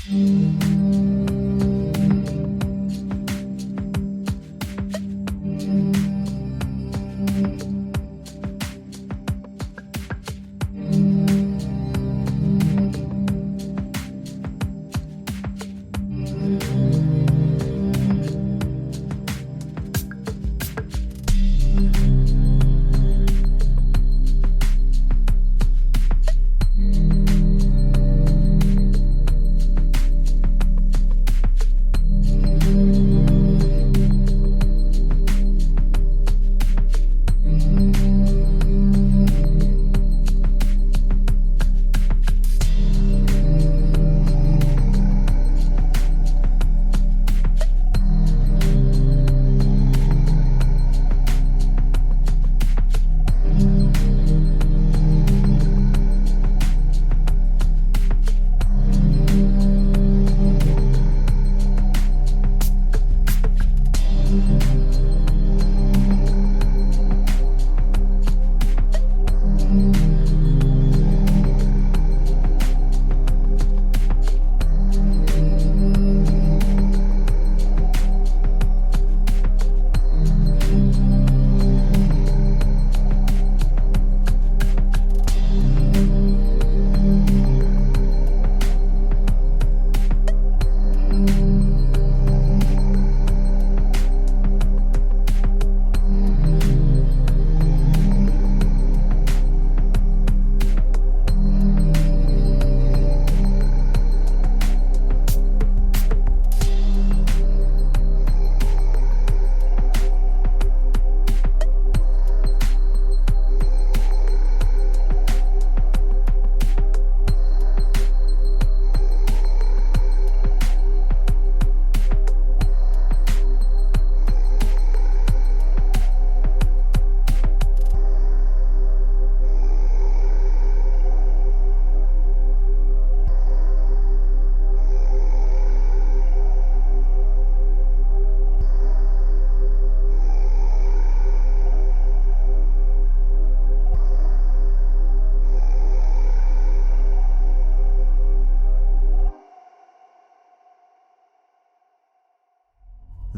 The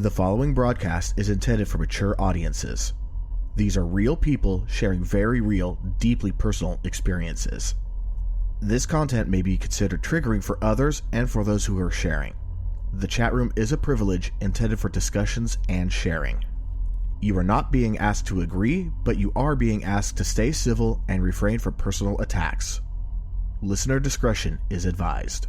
following broadcast is intended for mature audiences. These are real people sharing very real, deeply personal experiences. This content may be considered triggering for others and for those who are sharing. The chat room is a privilege intended for discussions and sharing. You are not being asked to agree, but you are being asked to stay civil and refrain from personal attacks. Listener discretion is advised.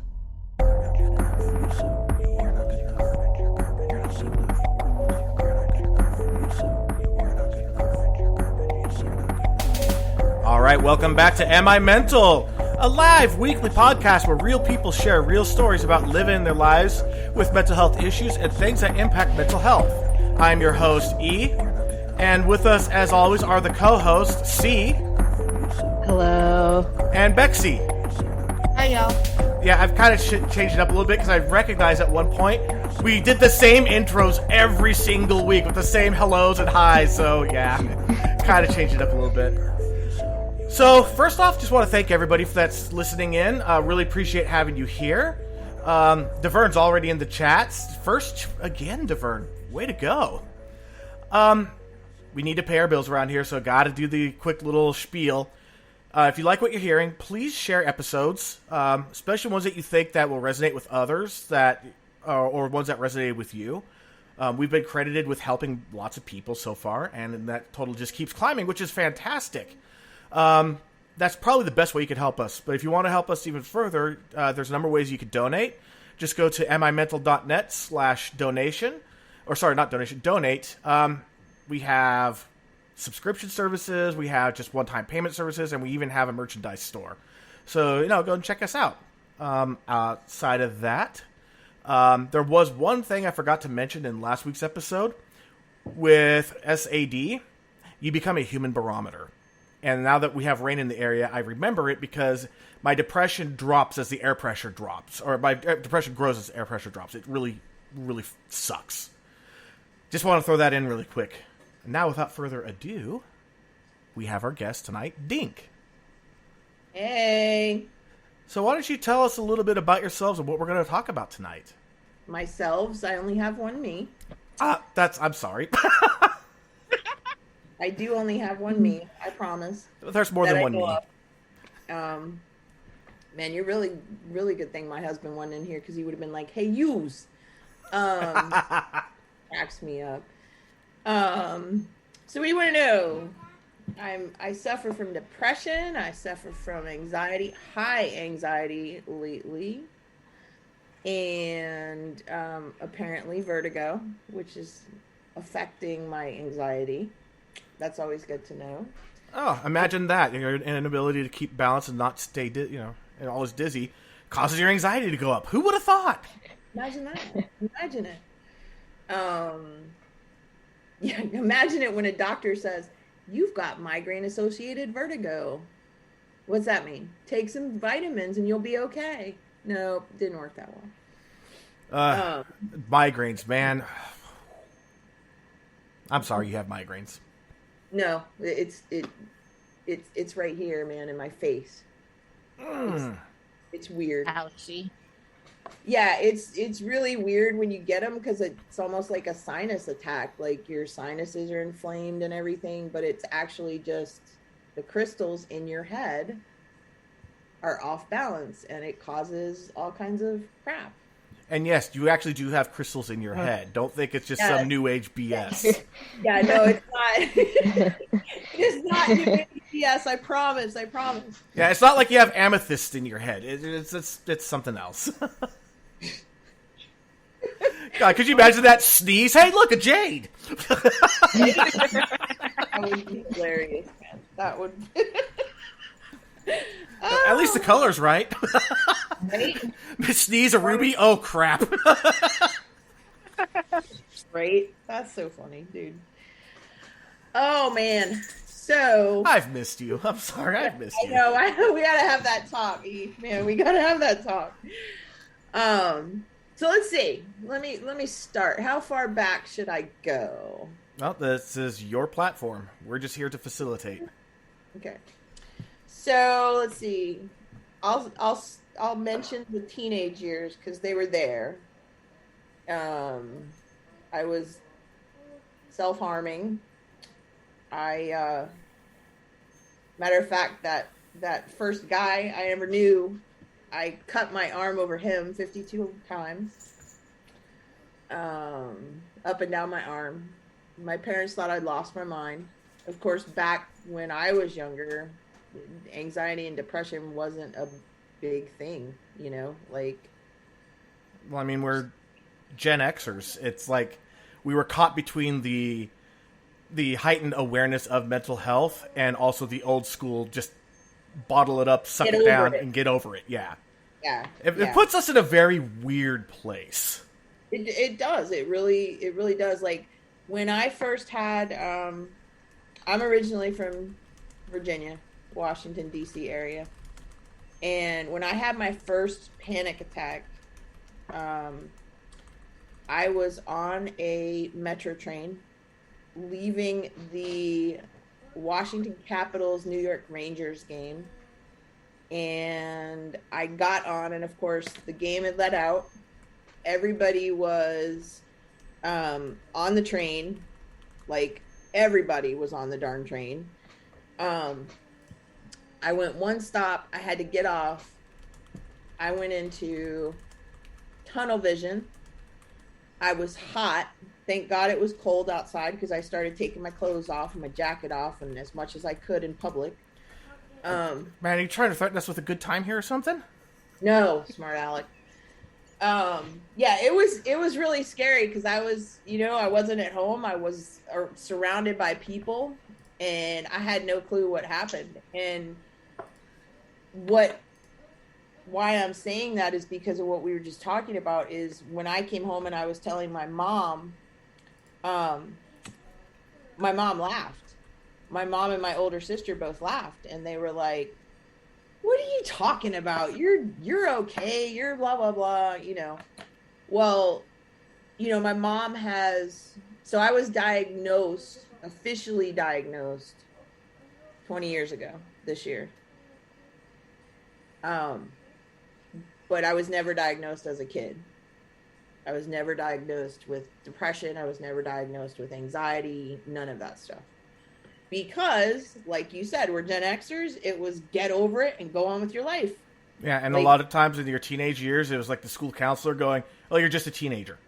All right, welcome back to Am I Mental? A live weekly podcast where real people share real stories about living their lives with mental health issues and things that impact mental health. I'm your host, E, and with us, as always, are the co-hosts, C. Hello. And Bexy. Hi, y'all. Yeah, I've kind of changed it up a little bit because I recognized at one point we did the same intros every single week with the same hellos and highs, so yeah, kind of changed it up a little bit. So, first off, just want to thank everybody that's listening in. Really appreciate having you here. DeVern's already in the chats. First, again, DeVern, way to go. We need to pay our bills around here, so gotta do the quick little spiel. If you like what you're hearing, please share episodes, especially ones that you think that will resonate with others, that or ones that resonated with you. We've been credited with helping lots of people so far, and that total just keeps climbing, which is fantastic. That's probably the best way you could help us. But if you want to help us even further, there's a number of ways you could donate. Just go to mimental.net/donation. Or sorry, not donation, donate. We have subscription services, we have just one-time payment services, and we even have a merchandise store. So, go and check us out. Outside of that, there was one thing I forgot to mention in last week's episode. With SAD, you become a human barometer. And now that we have rain in the area, I remember it because my depression drops as the air pressure drops. Or my depression grows as air pressure drops. It really, really sucks. Just want to throw that in really quick. And now, without further ado, we have our guest tonight, Dink. Hey. So why don't you tell us a little bit about yourselves and what we're going to talk about tonight? Myself, I only have one me. I'm sorry. I do only have one me, I promise. There's more than one me. Man, you're really, really good thing my husband wasn't in here because he would have been like, hey, yous. Cracks me up. So what do you want to know? I suffer from depression. I suffer from anxiety, high anxiety lately. And apparently vertigo, which is affecting my anxiety. That's always good to know. Oh, imagine that. Your inability to keep balance and not stay, and always dizzy causes your anxiety to go up. Who would have thought? Imagine that. Imagine it. Yeah, imagine it when a doctor says, you've got migraine-associated vertigo. What's that mean? Take some vitamins and you'll be okay. No, didn't work that well. Migraines, man. I'm sorry you have migraines. No, it's right here, man, in my face. It's weird. Ouchie. Yeah, it's really weird when you get them because it's almost like a sinus attack. Like your sinuses are inflamed and everything, but it's actually just the crystals in your head are off balance and it causes all kinds of crap. And yes, you actually do have crystals in your head. Don't think it's just some new age BS. Yeah, no, it's not. It's not new age BS. I promise. Yeah, it's not like you have amethyst in your head. It's something else. God, could you imagine that sneeze? Hey, look, a jade. That would be hilarious, man. That would. At least the color's right. Right? Sneeze a ruby? Oh, crap. Right? That's so funny, dude. Oh, man. So... I've missed you. I'm sorry, I've missed you. I know. We gotta have that talk, Eve. Man, we gotta have that talk. So let's see. Let me start. How far back should I go? Well, this is your platform. We're just here to facilitate. Okay. So let's see. I'll mention the teenage years because they were there. I was self-harming. Matter of fact, that first guy I ever knew, I cut my arm over him 52 times. Up and down my arm. My parents thought I'd lost my mind. Of course, back when I was younger, anxiety and depression wasn't a big thing, like. Well, I mean, we're Gen Xers. It's like we were caught between the heightened awareness of mental health and also the old school just bottle it up, suck it down, and get over it. Yeah. Yeah. It puts us in a very weird place. It does. It really does. Like when I first had, I'm originally from Virginia, Washington, D.C. area. And when I had my first panic attack, I was on a metro train leaving the Washington Capitals New York Rangers game. And I got on, and of course the game had let out. Everybody was on the train. Like everybody was on the darn train. I went one stop. I had to get off. I went into tunnel vision. I was hot. Thank God it was cold outside because I started taking my clothes off and my jacket off and as much as I could in public. Man, are you trying to threaten us with a good time here or something? No, smart Alec. Yeah, it was really scary because I was, I wasn't at home. I was surrounded by people and I had no clue what happened. And why I'm saying that is because of what we were just talking about is when I came home and I was telling my mom laughed. My mom and my older sister both laughed and they were like, what are you talking about? You're okay. You're blah, blah, blah, Well, my mom so I was officially diagnosed 20 years ago this year. but I was never diagnosed as a kid. I was never diagnosed with depression. I was never diagnosed with anxiety, none of that stuff. Because, like you said, we're Gen Xers. It was get over it and go on with your life. Yeah, and like, a lot of times in your teenage years, it was like the school counselor going, "Oh, you're just a teenager."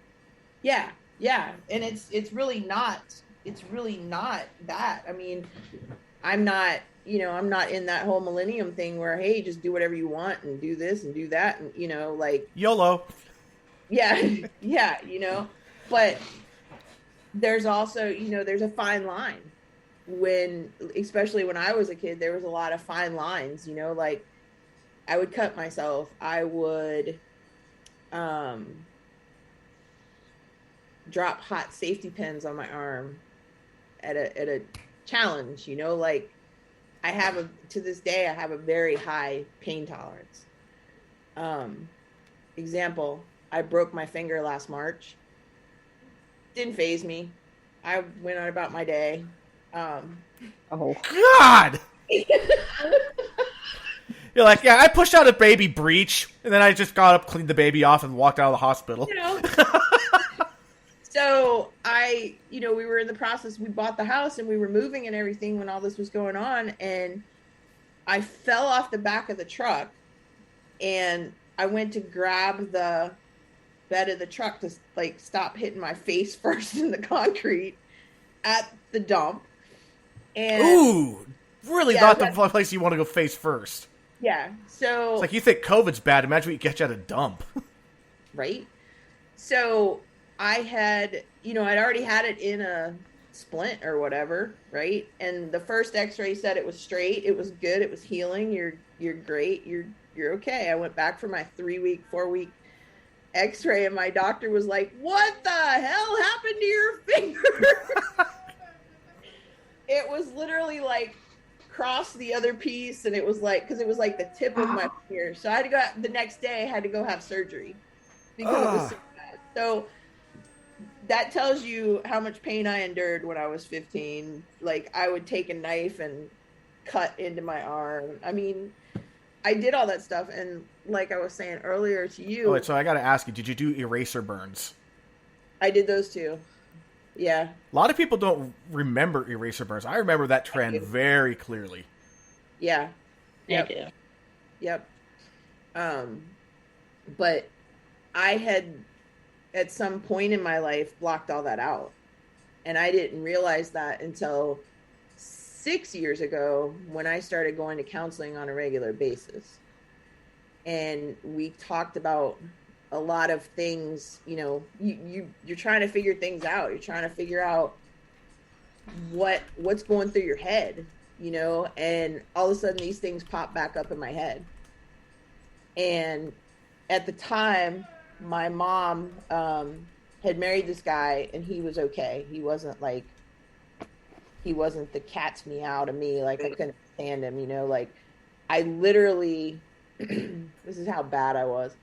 Yeah, and it's really not. It's really not that. I mean, I'm not in that whole millennium thing where, hey, just do whatever you want and do this and do that, and like YOLO. Yeah, but there's also, there's a fine line especially when I was a kid, there was a lot of fine lines, like I would cut myself. I would drop hot safety pins on my arm at a challenge, like to this day, I have a very high pain tolerance. Example, I broke my finger last March. Didn't faze me. I went on about my day. Oh God! You're like, yeah, I pushed out a baby breech, and then I just got up, cleaned the baby off, and walked out of the hospital. So we were in the process. We bought the house, and we were moving and everything when all this was going on, and I fell off the back of the truck, and I went to grab the bed of the truck to like stop hitting my face first in the concrete at the dump. And ooh, really not the place you want to go face first. Yeah, so it's like you think COVID's bad. Imagine what you get you at a dump. Right. So I had, I'd already had it in a splint or whatever, right? And the first X-ray said it was straight. It was good. It was healing. You're great. You're okay. I went back for my 4-week X-ray, and my doctor was like, "What the hell happened to your finger?" It was literally like cross the other piece, and it was like, because it was like the tip of my finger. So I had to go the next day. I had to go have surgery because it was so bad. So that tells you how much pain I endured when I was 15. Like, I would take a knife and cut into my arm. I mean, I did all that stuff, and like I was saying earlier to you. Oh, wait, so I got to ask you, did you do eraser burns? I did those too. Yeah. A lot of people don't remember eraser burns. I remember that trend very clearly. Yeah. Yep. I do. Yep. But I had, at some point in my life, blocked all that out. And I didn't realize that until 6 years ago when I started going to counseling on a regular basis. And we talked about a lot of things, you're trying to figure things out. You're trying to figure out what's going through your head, and all of a sudden these things pop back up in my head. And at the time, my mom had married this guy, and he was okay. He wasn't the cat's meow to me. Like, I couldn't stand him, like I literally, this is how bad I was.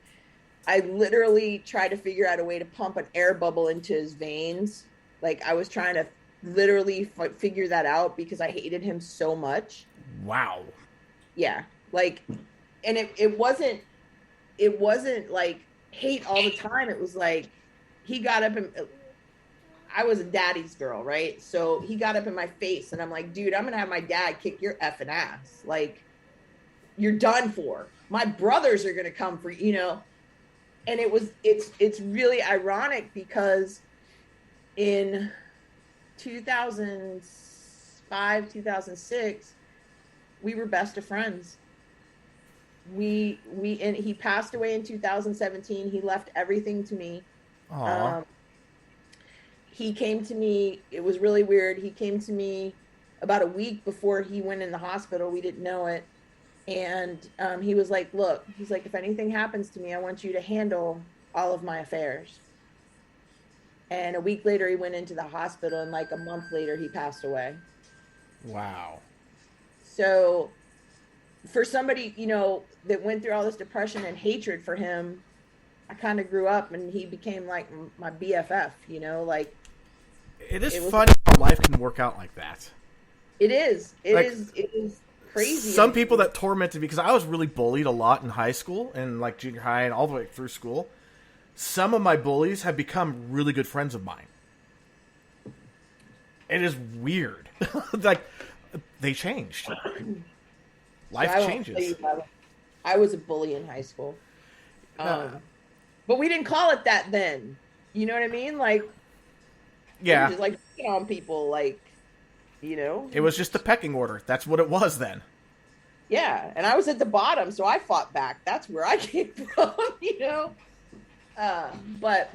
I literally tried to figure out a way to pump an air bubble into his veins. Like, I was trying to literally figure that out because I hated him so much. Wow. Yeah. Like, and it wasn't like hate all the time. It was like, he got up and I was a daddy's girl, right? So he got up in my face, and I'm like, dude, I'm going to have my dad kick your effing ass. Like, you're done for. My brothers are going to come for, And it's really ironic because in 2005, 2006, we were best of friends. And he passed away in 2017. He left everything to me. He came to me. It was really weird. He came to me about a week before he went in the hospital. We didn't know it. And he was like, look, he's like, if anything happens to me, I want you to handle all of my affairs. And a week later, he went into the hospital, and like a month later, he passed away. Wow. So for somebody, that went through all this depression and hatred for him, I kind of grew up, and he became like my BFF, like. It is funny how life can work out like that. It is. It is. crazy. Some people that tormented me, because I was really bullied a lot in high school and like junior high and all the way through school. Some of my bullies have become really good friends of mine. It is weird. Like, they changed. Life changes. I was a bully in high school. But we didn't call it that then. You know what I mean? Like, yeah. Just, like, picking on people, like, you know? It was just the pecking order. That's what it was then. Yeah, and I was at the bottom, so I fought back. That's where I came from, you know? But,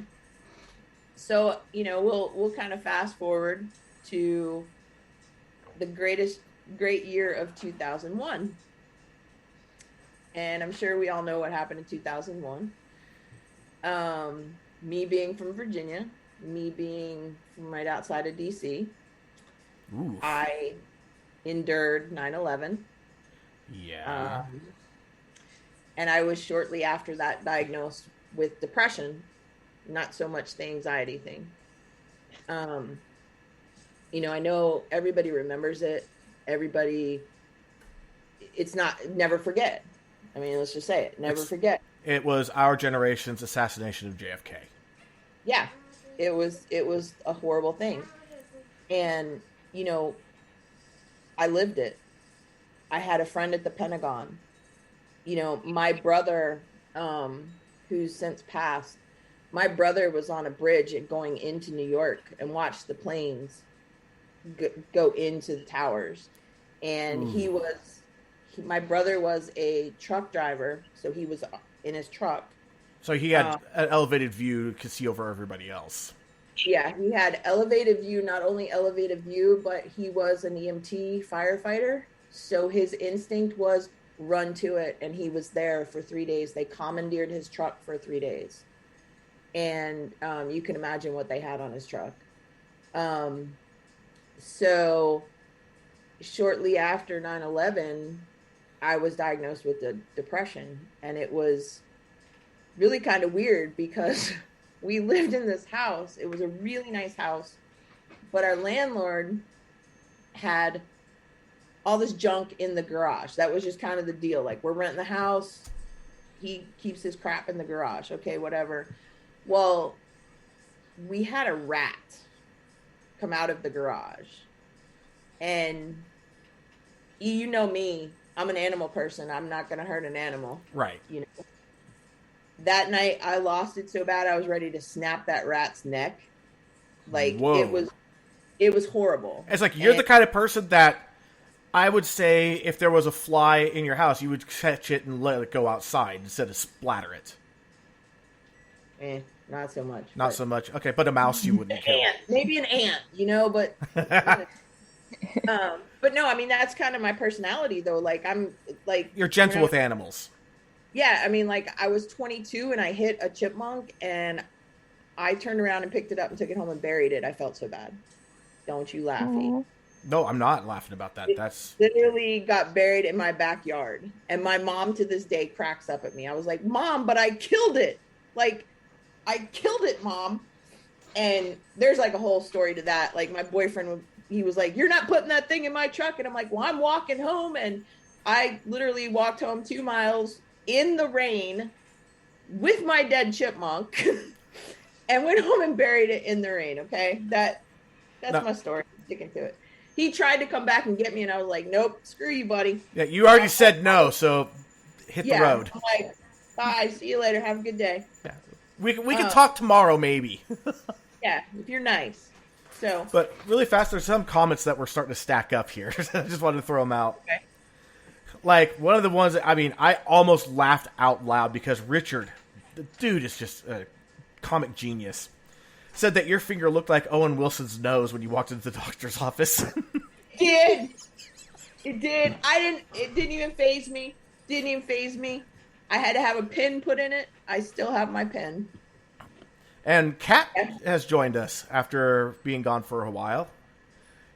so, you know, we'll kind of fast forward to the great year of 2001. And I'm sure we all know what happened in 2001. Me being from Virginia, me being from right outside of DC, Ooh. I endured 9/11. Yeah. And I was shortly after that diagnosed with depression, not so much the anxiety thing. You know, I know everybody remembers it. It's not, never forget. I mean, let's just say it, never forget. It was our generation's assassination of JFK. Yeah, it was a horrible thing. And, you know, I lived it. I had a friend at the Pentagon. You know, my brother, who's since passed, my brother was on a bridge and going into New York and watched the planes go into the towers. And my brother was a truck driver, so he was in his truck. So he had an elevated view to see over everybody else. Yeah, he had elevated view, not only elevated view, but he was an EMT firefighter. So his instinct was run to it, and he was there for 3 days. They commandeered his truck for 3 days. And you can imagine what they had on his truck. So shortly after 9/11, I was diagnosed with depression, and it was really kind of weird because we lived in this house. It was a really nice house, but our landlord had all this junk in the garage. That was just kind of the deal. Like, we're renting the house. He keeps his crap in the garage. Okay, whatever. Well, we had a rat come out of the garage. And you know me, I'm an animal person. I'm not going to hurt an animal. Right. You know. That night I lost it so bad I was ready to snap that rat's neck. Like, whoa. It was horrible. It's like, you're the kind of person that I would say if there was a fly in your house, you would catch it and let it go outside instead of splatter it. Not so much. Not so much. Okay, but a mouse you wouldn't kill. Maybe an ant, you know, but but no, I mean, that's kind of my personality though. Like, I'm like, you're gentle with animals. Yeah, I mean, like, I was 22 and I hit a chipmunk and I turned around and picked it up and took it home and buried it. I felt so bad. Don't you laughy. No, I'm not laughing about that. That's literally got buried in my backyard. And my mom to this day cracks up at me. I was like, Mom, but I killed it. Like, I killed it, Mom. And there's like a whole story to that. Like, my boyfriend, he was like, you're not putting that thing in my truck. And I'm like, well, I'm walking home. And I literally walked home 2 miles in the rain with my dead chipmunk and went home and buried it in the rain. Okay. That's my story. I'm sticking to it. He tried to come back and get me, and I was like, nope, screw you, buddy. Yeah, you already said no, so hit the road. I'm like, bye, see you later, have a good day. Yeah. We can talk tomorrow, maybe. Yeah, if you're nice. So, but really fast, there's some comments that we're starting to stack up here. I just wanted to throw them out. Okay. Like, one of the ones that, I mean, I almost laughed out loud because Richard, the dude is just a comic genius, said that your finger looked like Owen Wilson's nose when you walked into the doctor's office. It did. It didn't even faze me. I had to have a pin put in it. I still have my pin. And Kat has joined us after being gone for a while.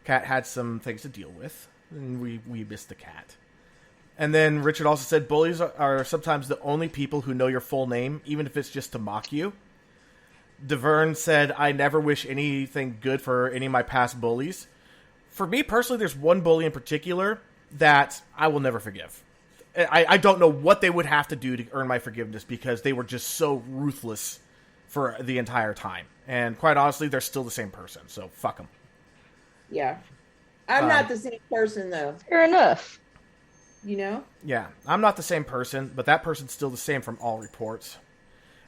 Kat had some things to deal with, and we missed the cat. And then Richard also said bullies are sometimes the only people who know your full name, even if it's just to mock you. DeVerne said, I never wish anything good for any of my past bullies. For me personally, there's one bully in particular that I will never forgive. I don't know what they would have to do to earn my forgiveness because they were just so ruthless for the entire time. And quite honestly, they're still the same person, so fuck them. Yeah. I'm not the same person, though. Fair enough. You know? Yeah, I'm not the same person, but that person's still the same from all reports.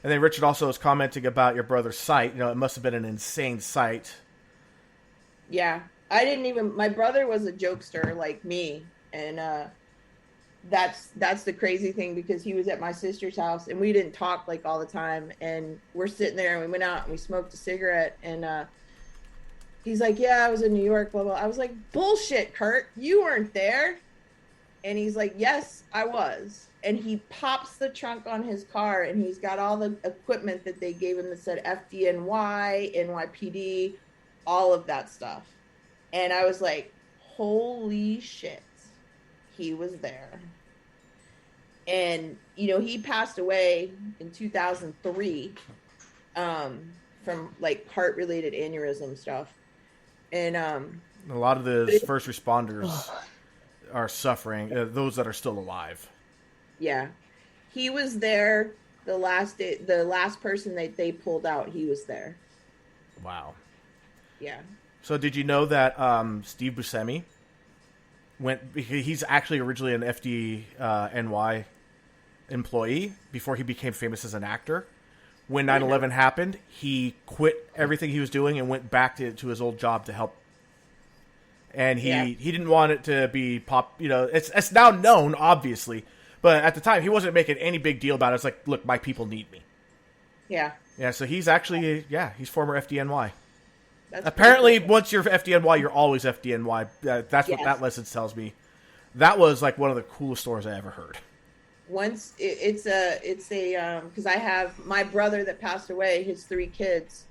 And then Richard also was commenting about your brother's site. You know, it must have been an insane site. Yeah. I didn't even... My brother was a jokester like me. And that's the crazy thing because he was at my sister's house and we didn't talk like all the time. And we're sitting there and we went out and we smoked a cigarette. And he's like, yeah, I was in New York, blah, blah. I was like, bullshit, Kurt. You weren't there. And he's like, yes, I was. And he pops the trunk on his car and he's got all the equipment that they gave him that said FDNY, NYPD, all of that stuff. And I was like, holy shit, he was there. And, you know, he passed away in 2003 from like heart-related aneurysm stuff. And a lot of the first responders are suffering, those that are still alive. Yeah. He was there the last day, the last person that they pulled out, he was there. Wow. Yeah. So did you know that Steve Buscemi he's actually originally an FDNY employee before he became famous as an actor. When 9/11 happened, he quit everything he was doing and went back to his old job to help. And he didn't want it to be you know, it's now known, obviously. But at the time, he wasn't making any big deal about it. It's like, look, my people need me. Yeah. Yeah, so he's actually, he's former FDNY. That's apparently, once you're FDNY, you're always FDNY. That's what that lesson tells me. That was like one of the coolest stories I ever heard. Once it's a because I have my brother that passed away, his 3 kids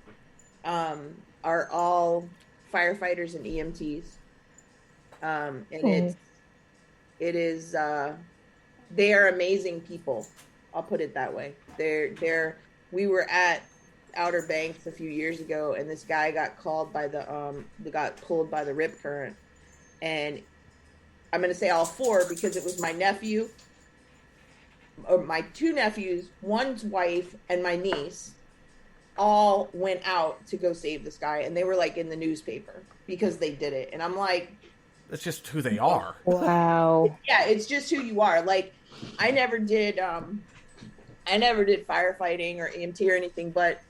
are all firefighters and EMTs. And it is they are amazing people. I'll put it that way. We were at Outer Banks a few years ago, and this guy got called by got pulled by the rip current, and I'm going to say all 4 because it was my nephew, or my 2 nephews, one's wife, and my niece. All went out to go save this guy, and they were like in the newspaper because they did it, and I'm like, that's just who they are. Wow. Yeah, it's just who you are. Like, I never did firefighting or EMT or anything, but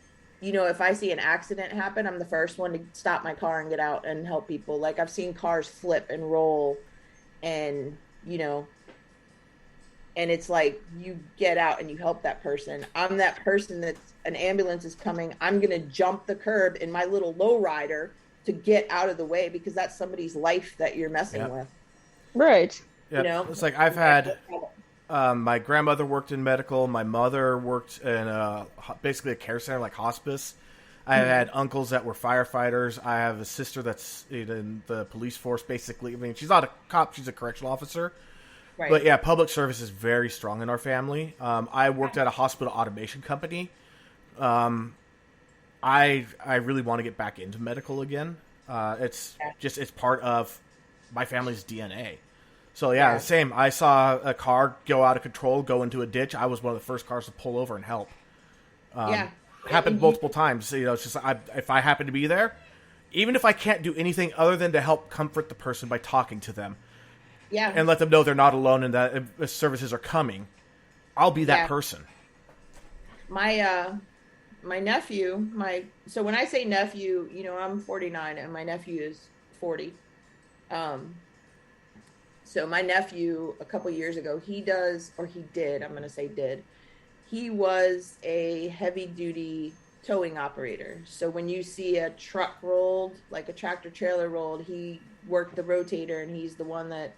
you know, if I see an accident happen, I'm the first one to stop my car and get out and help people. Like, I've seen cars flip and roll, and you know, and it's like you get out and you help that person. I'm that person that's an ambulance is coming. I'm gonna jump the curb in my little lowrider to get out of the way because that's somebody's life that you're messing with. Right. Yep. You know, it's like I've had my grandmother worked in medical. My mother worked in basically a care center like hospice. I had uncles that were firefighters. I have a sister that's in the police force. Basically, I mean, she's not a cop; she's a correctional officer. Right. But yeah, public service is very strong in our family. I worked at a hospital automation company. I really want to get back into medical again. It's part of my family's DNA. So yeah, same. I saw a car go out of control, go into a ditch. I was one of the first cars to pull over and help. Happened multiple times. You know, it's just if I happen to be there, even if I can't do anything other than to help comfort the person by talking to them, and let them know they're not alone and that services are coming, I'll be that person. My nephew, so when I say nephew, you know, I'm 49 and my nephew is 40. So my nephew, a couple years ago, he was a heavy duty towing operator. So when you see a truck rolled, like a tractor trailer rolled, he worked the rotator and he's the one that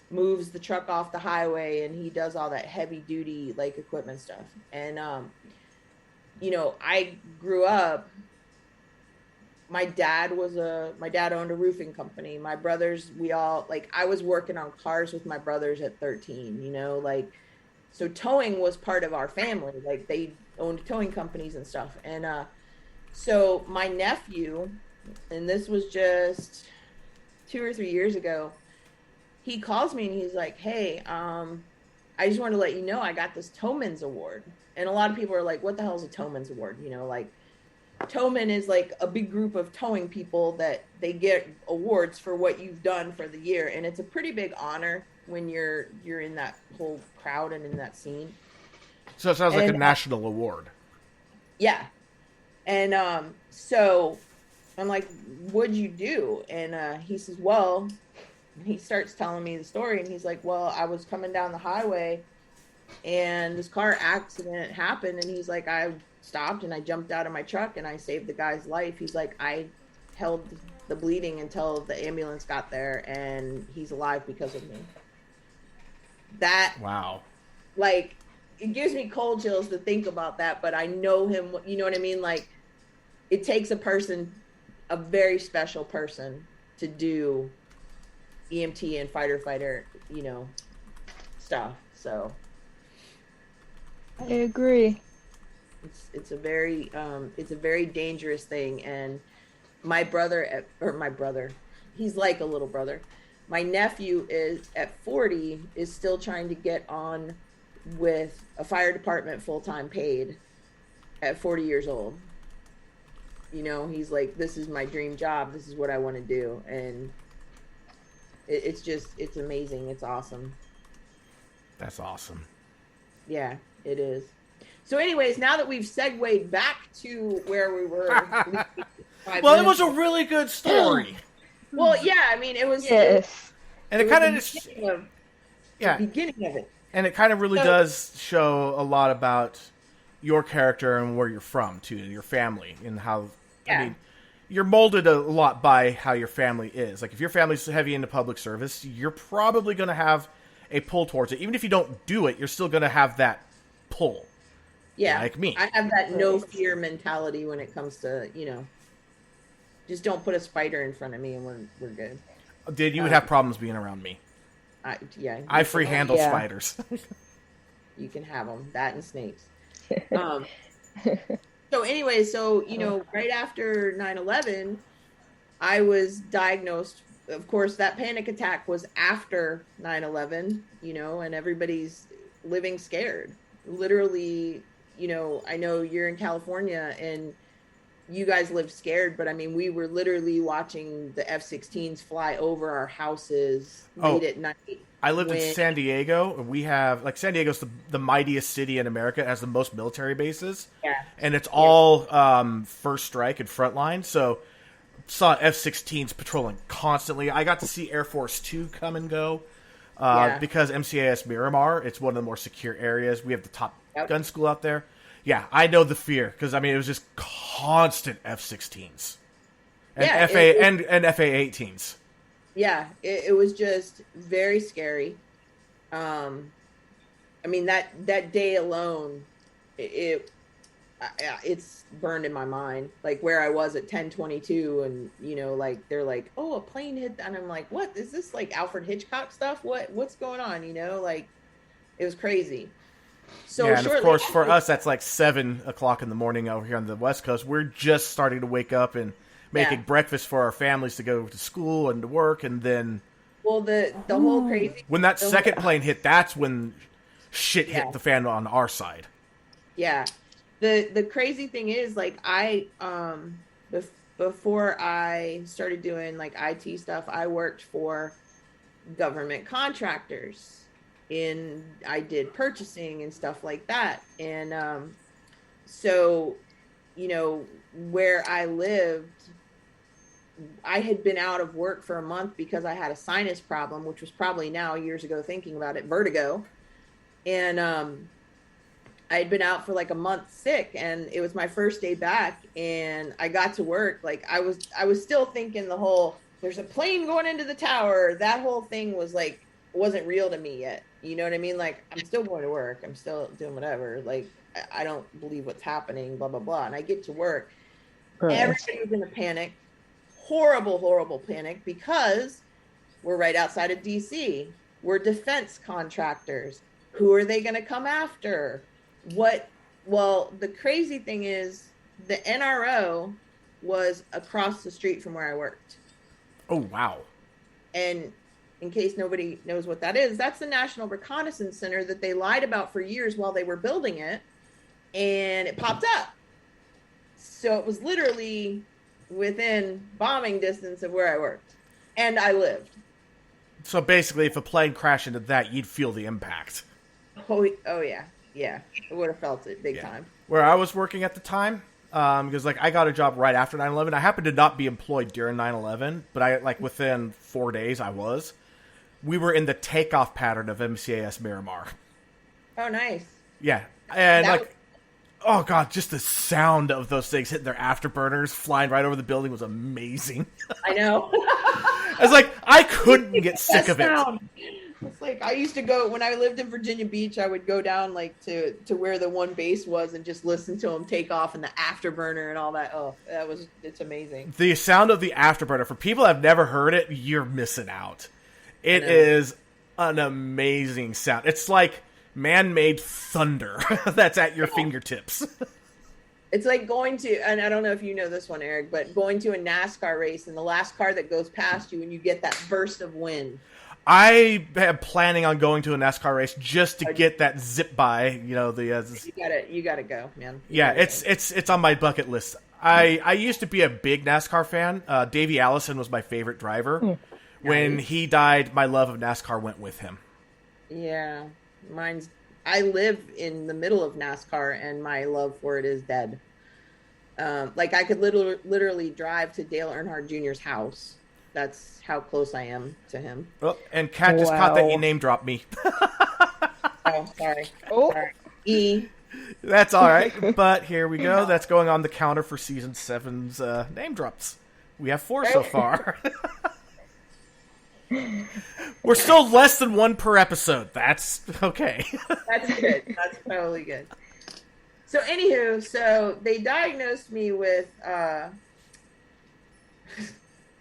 moves the truck off the highway and he does all that heavy duty like equipment stuff. And you know, I grew up, my dad owned a roofing company. My brothers, I was working on cars with my brothers at 13, you know, like, so towing was part of our family. Like, they owned towing companies and stuff. And so my nephew, and this was just 2 or 3 years ago, he calls me and he's like, hey, I just wanted to let you know I got this Towman's Award. And a lot of people are like, what the hell is a Towman's Award? You know, like towman is like a big group of towing people that they get awards for what you've done for the year. And it's a pretty big honor when you're in that whole crowd and in that scene. So it sounds like a national award. Yeah. And so I'm like, what'd you do? And he says, well, he starts telling me the story, and he's like, well, I was coming down the highway and this car accident happened, and he's like, I stopped and I jumped out of my truck and I saved the guy's life. He's like, I held the bleeding until the ambulance got there, and he's alive because of me. That, wow, like, it gives me cold chills to think about that, but I know him, you know what I mean? Like, it takes a person, a very special person, to do EMT and fighter, you know, stuff. So I agree. it's a very dangerous thing. And my brother, he's like a little brother. My nephew is at 40 is still trying to get on with a fire department full-time paid at 40 years old. You know, he's like, this is my dream job. This is what I want to do. And it's amazing. It's awesome. That's awesome. Yeah, it is. So anyways, now that we've segued back to where we were. Well, it was a really good story. Well, yeah, I mean, it was. Yes. And it kind of just. Yeah. The beginning of it. And it kind of really does show a lot about your character and where you're from, too, your family, and how, Yeah. I mean, you're molded a lot by how your family is. Like, if your family's heavy into public service, you're probably going to have a pull towards it. Even if you don't do it, you're still going to have that pull. Yeah. Like me. I have that no fear mentality when it comes to, you know, just don't put a spider in front of me and we're good. Dude, you would have problems being around me. I free handle spiders. You can have them, that and snakes. So anyway, you know, right after 9/11, I was diagnosed. Of course, that panic attack was after 9/11, you know, and everybody's living scared. Literally, you know, I know you're in California and you guys live scared, but I mean, we were literally watching the F-16s fly over our houses late at night. I lived in San Diego, and we have, like, San Diego's the mightiest city in America. It has the most military bases. Yeah. And it's all first strike and frontline, so saw F-16s patrolling constantly. I got to see Air Force 2 come and go because MCAS Miramar, it's one of the more secure areas. We have the top gun school out there. Yeah, I know the fear, because, I mean, it was just constant F-16s. And and FA-18s. Yeah, it was just very scary. I mean, that day alone, it's burned in my mind. Like, where I was at 10:22, and, you know, like, they're like, oh, a plane hit, and I'm like, what is this, like Alfred Hitchcock stuff? What's going on? You know, like, it was crazy. So yeah, and of course, for us, that's like 7 o'clock in the morning over here on the West Coast. We're just starting to wake up and making breakfast for our families to go to school and to work, and then... Well, the whole crazy... When that second plane hit, that's when shit hit the fan on our side. Yeah. The crazy thing is, like, I, before I started doing, like, IT stuff, I worked for government contractors. I did purchasing and stuff like that. And so, you know, where I lived, I had been out of work for a month because I had a sinus problem, which was probably now years ago thinking about it, vertigo. And I had been out for like a month sick, and it was my first day back, and I got to work. Like, I was still thinking the whole, there's a plane going into the tower. That whole thing was like, wasn't real to me yet. You know what I mean? Like, I'm still going to work. I'm still doing whatever. Like, I don't believe what's happening, blah, blah, blah. And I get to work. Right. Everybody was in a panic. Horrible, horrible panic, because we're right outside of DC. We're defense contractors. Who are they going to come after? Well, the crazy thing is the NRO was across the street from where I worked. Oh, wow. And in case nobody knows what that is, that's the National Reconnaissance Center that they lied about for years while they were building it, and it popped up. So it was literally within bombing distance of where I worked, and I lived. So basically, if a plane crashed into that, you'd feel the impact. Oh yeah. I would have felt it big time. Where I was working at the time, because like I got a job right after 9/11. I happened to not be employed during 9/11, but I like within 4 days I was. We were in the takeoff pattern of MCAS Miramar. Oh, nice. Yeah, and That like, oh god, just the sound of those things hitting their afterburners flying right over the building was amazing. I know. I was like, I couldn't get sick of it. Sound. It's like I used to go when I lived in Virginia Beach. I would go down like to where the one base was and just listen to them take off and the afterburner and all that. Oh, it's amazing. The sound of the afterburner, for people that have never heard it, you're missing out. It is an amazing sound. It's like man-made thunder that's at your fingertips. It's like going to, and I don't know if you know this one, Eric, but going to a NASCAR race and the last car that goes past you and you get that burst of wind. I am planning on going to a NASCAR race just to get that zip by. You know, the you gotta go, man. It's on my bucket list. I used to be a big NASCAR fan. Davey Allison was my favorite driver. When he died, my love of NASCAR went with him. Yeah, I live in the middle of NASCAR, and my love for it is dead. Like I could literally drive to Dale Earnhardt Jr.'s house. That's how close I am to him. Oh, and Kat just caught that you name dropped me. Oh, sorry. Sorry. E. That's all right. But here we go. That's going on the counter for season 7's name drops. We have 4 so far. We're still less than 1 per episode. That's okay. That's good. That's totally good. So, anywho, they diagnosed me with...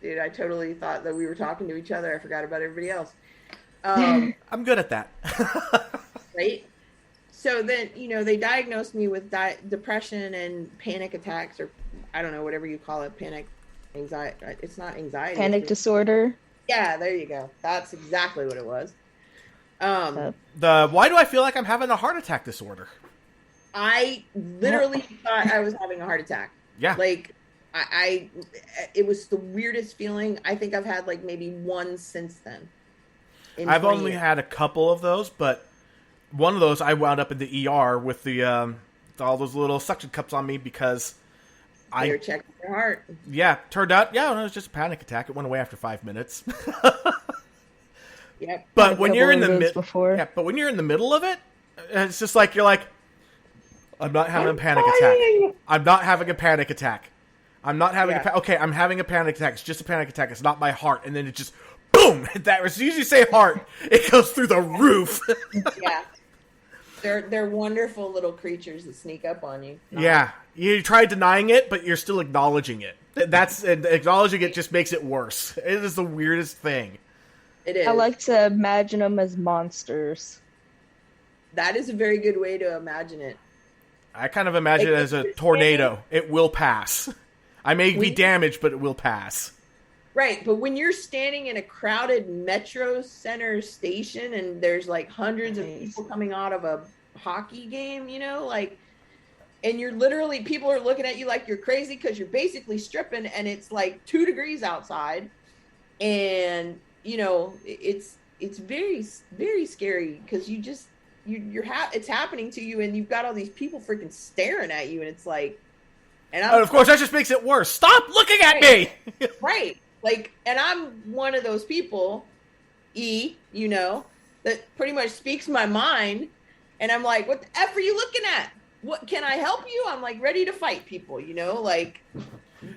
Dude, I totally thought that we were talking to each other. I forgot about everybody else. I'm good at that. Right? So then, they diagnosed me with depression and panic attacks, or I don't know, whatever you call it, anxiety. It's not anxiety. Panic disorder. Yeah, there you go. That's exactly what it was. Why do I feel like I'm having a heart attack disorder? I literally thought I was having a heart attack. Yeah. Like, it was the weirdest feeling. I think I've had like maybe one since then. I've only had a couple of those, but one of those I wound up in the ER with the all those little suction cups on me because they were checking your heart. Yeah, turned out, it was just a panic attack. It went away after 5 minutes. Yep. But when you're in the but when you're in the middle of it, it's just like you're like, I'm not having a panic attack. I'm not having a panic attack. I'm not having okay, I'm having a panic attack. It's just a panic attack. It's not my heart. And then it just, boom! That as soon as you say heart, it goes through the roof. Yeah. They're wonderful little creatures that sneak up on you. Yeah. You try denying it, but you're still acknowledging it. Acknowledging it just makes it worse. It is the weirdest thing. It is. I like to imagine them as monsters. That is a very good way to imagine it. I kind of imagine it as a tornado. It will pass. I may be damaged, but it will pass. Right, but when you're standing in a crowded Metro Center station and there's like hundreds of people coming out of a hockey game, and you're literally, people are looking at you like you're crazy because you're basically stripping and it's like 2 degrees outside. And, it's very, very scary because it's happening to you and you've got all these people freaking staring at you and it's like, and of course that just makes it worse. Stop looking at me. Right. Like, and I'm one of those people, that pretty much speaks my mind. And I'm like, what the F are you looking at? What, can I help you? I'm like ready to fight people, like,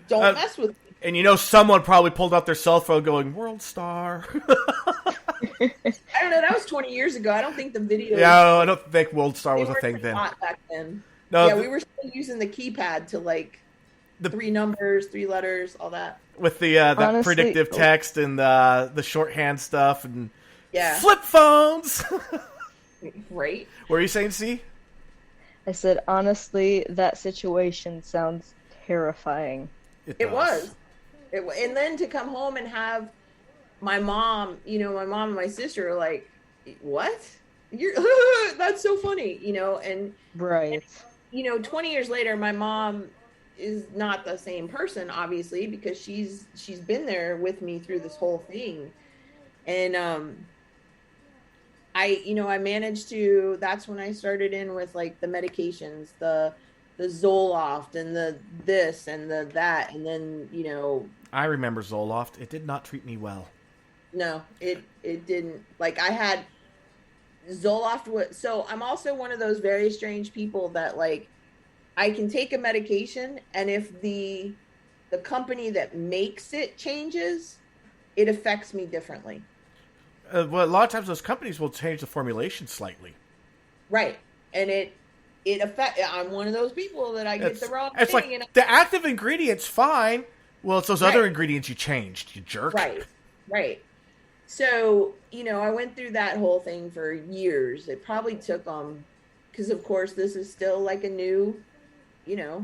don't mess with me. And someone probably pulled out their cell phone going, World Star. I don't know. That was 20 years ago. I don't think the video. Yeah, I don't think World Star was a thing then. Back then. No, yeah, we were still using the keypad to like the 3 numbers, 3 letters, all that. With the that predictive text and the shorthand stuff and flip phones. Right. What were you saying, C? I said, honestly, that situation sounds terrifying. It was. And then to come home and have my mom, my mom and my sister are like, what? You're that's so funny, and Right. 20 years later, my mom is not the same person, obviously, because she's been there with me through this whole thing. And I managed to, that's when I started in with like the medications, the Zoloft and the this and the that. And then, I remember Zoloft. It did not treat me well. no, it didn't. Like I had Zoloft. So I'm also one of those very strange people that like, I can take a medication, and if the company that makes it changes, it affects me differently. Well, a lot of times those companies will change the formulation slightly. Right. And it affect. I'm one of those people that I get the wrong it's thing. Like and the active ingredient's fine. Well, it's those Right. other ingredients you changed, you jerk. Right. So, I went through that whole thing for years. It probably took because of course this is still like a new, a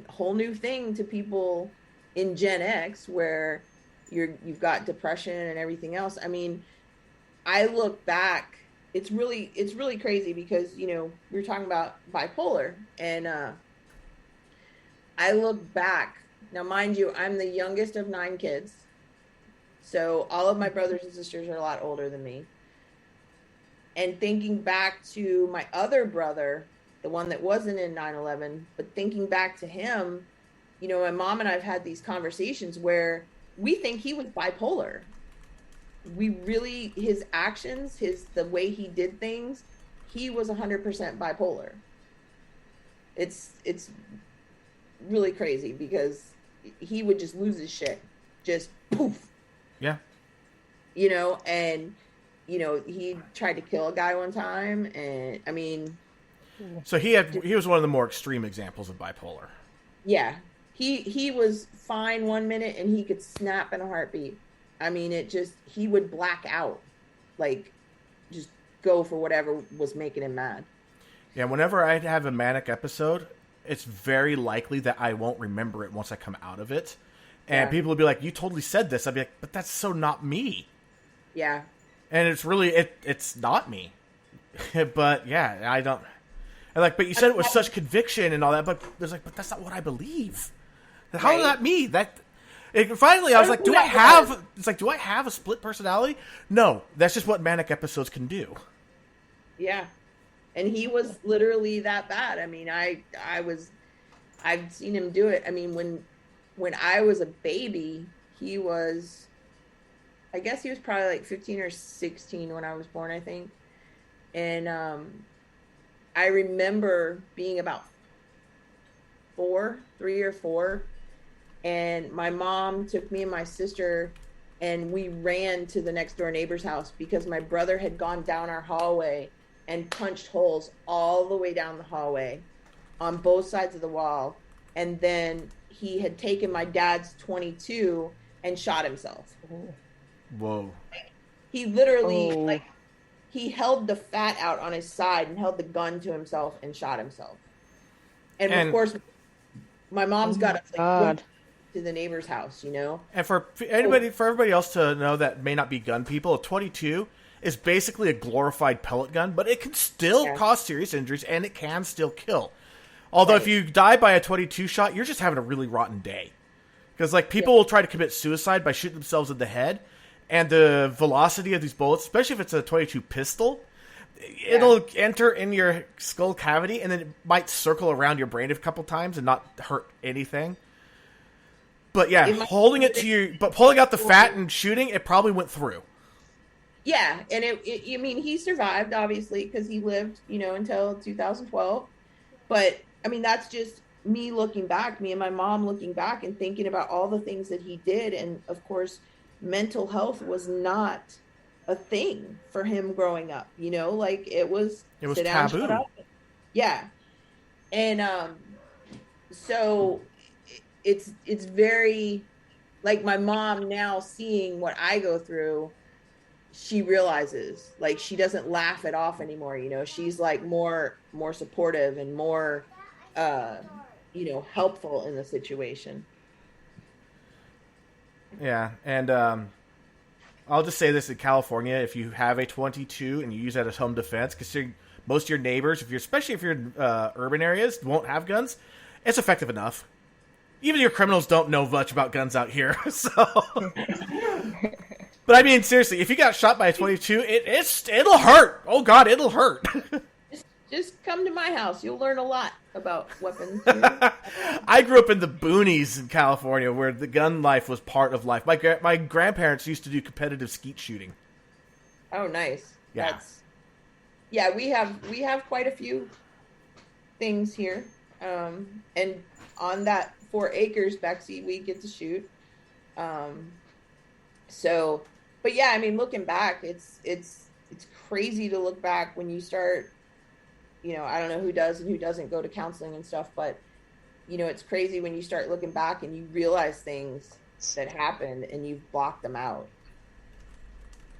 whole new thing to people in Gen X, where you've got depression and everything else. I mean, I look back, it's really crazy because, we were talking about bipolar, and I look back. Now, mind you, I'm the youngest of 9 kids. So all of my brothers and sisters are a lot older than me. And thinking back to my other brother, the one that wasn't in 9/11, but thinking back to him, my mom and I have had these conversations where we think he was bipolar. We really, his actions, the way he did things, he was 100% bipolar. It's really crazy because he would just lose his shit, just poof. Yeah. And he tried to kill a guy one time, and I mean, so he was one of the more extreme examples of bipolar. Yeah, he was fine one minute and he could snap in a heartbeat. I mean, he would black out, like just go for whatever was making him mad. Yeah, whenever I have a manic episode, it's very likely that I won't remember it once I come out of it. And people will be like, you totally said this. I'd be like, but that's so not me. Yeah. And it's really, it's not me. But yeah, I don't. But you said it with such conviction and all that, but there's but that's not what I believe. How is that me? Finally, I was like, do I have a split personality? No, that's just what manic episodes can do. Yeah. And he was literally that bad. I mean, I've seen him do it. I mean, when I was a baby, I guess he was probably like 15 or 16 when I was born, I think. And I remember being about 3 or 4, and my mom took me and my sister, and we ran to the next door neighbor's house because my brother had gone down our hallway and punched holes all the way down the hallway on both sides of the wall. And then he had taken my dad's .22 and shot himself. Whoa. He literally, he held the fat out on his side and held the gun to himself and shot himself. And of course, my mom's got us to the neighbor's house, And for everybody else to know that may not be gun people, a .22 is basically a glorified pellet gun, but it can still cause serious injuries and it can still kill. Although if you die by a .22 shot, you're just having a really rotten day. Because people will try to commit suicide by shooting themselves in the head, and the velocity of these bullets, especially if it's a .22 pistol, it'll enter in your skull cavity, and then it might circle around your brain a couple times and not hurt anything. But yeah, pulling out the fat and shooting, it probably went through. Yeah, and I mean, he survived, obviously, because he lived, until 2012. But, I mean, that's just me and my mom looking back and thinking about all the things that he did. And, of course, mental health was not a thing for him growing up, it was sit down, taboo. shut up. Yeah. And so it's very, like, my mom now seeing what I go through, she realizes, she doesn't laugh it off anymore. She's more supportive and more, helpful in the situation. Yeah. And, I'll just say this: in California, if you have a 22 and you use that as home defense, considering most of your neighbors, especially if you're in urban areas, won't have guns, it's effective enough. Even your criminals don't know much about guns out here, so. But I mean, seriously, if you got shot by a 22, it'll hurt. Oh God, it'll hurt. Just come to my house. You'll learn a lot about weapons. I grew up in the boonies in California, where the gun life was part of life. My grandparents used to do competitive skeet shooting. Oh, nice. Yeah. We have quite a few things here, and on that 4 acres, Bexy, we get to shoot. So, but yeah, I mean, looking back, it's crazy to look back when you start. You know, I don't know who does and who doesn't go to counseling and stuff, but you know, it's crazy when you start looking back and you realize things that happened and you've blocked them out.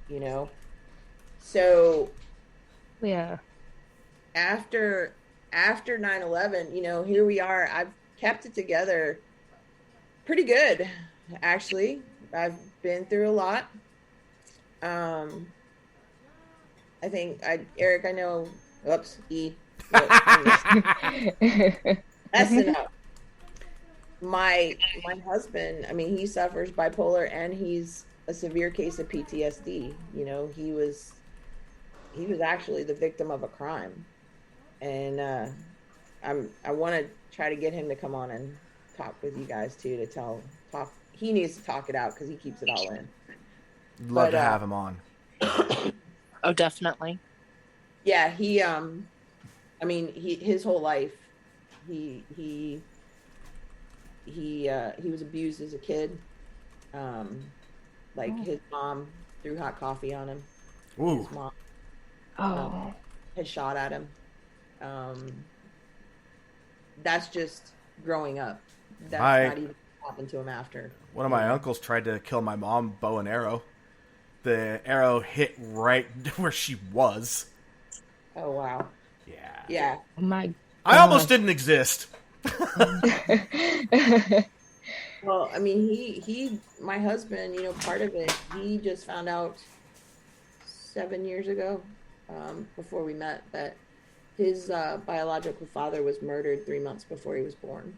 You know, so Yeah. after 9/11, you know, here we are. I've kept it together pretty good, actually. I've been through a lot. I think Eric, I know. Oops, that's enough. My husband, I mean, he suffers bipolar and he's a severe case of PTSD. You know, he was actually the victim of a crime, and I want to try to get him to come on and talk with you guys too, to talk. He needs to talk it out because he keeps it all in. Love to have him on. Oh, definitely. Yeah, he I mean, his whole life he was abused as a kid. Like his mom threw hot coffee on him. Ooh. His mom Oh. had shot at him. That's just growing up. That's not even happened to him after. One of my uncles tried to kill my mom, bow and arrow. The arrow hit right where she was. Oh wow. Yeah. Yeah. Oh my. I almost didn't exist. Well, I mean, he, my husband, you know, part of it, he just found out 7 years ago, before we met, that his biological father was murdered 3 months before he was born.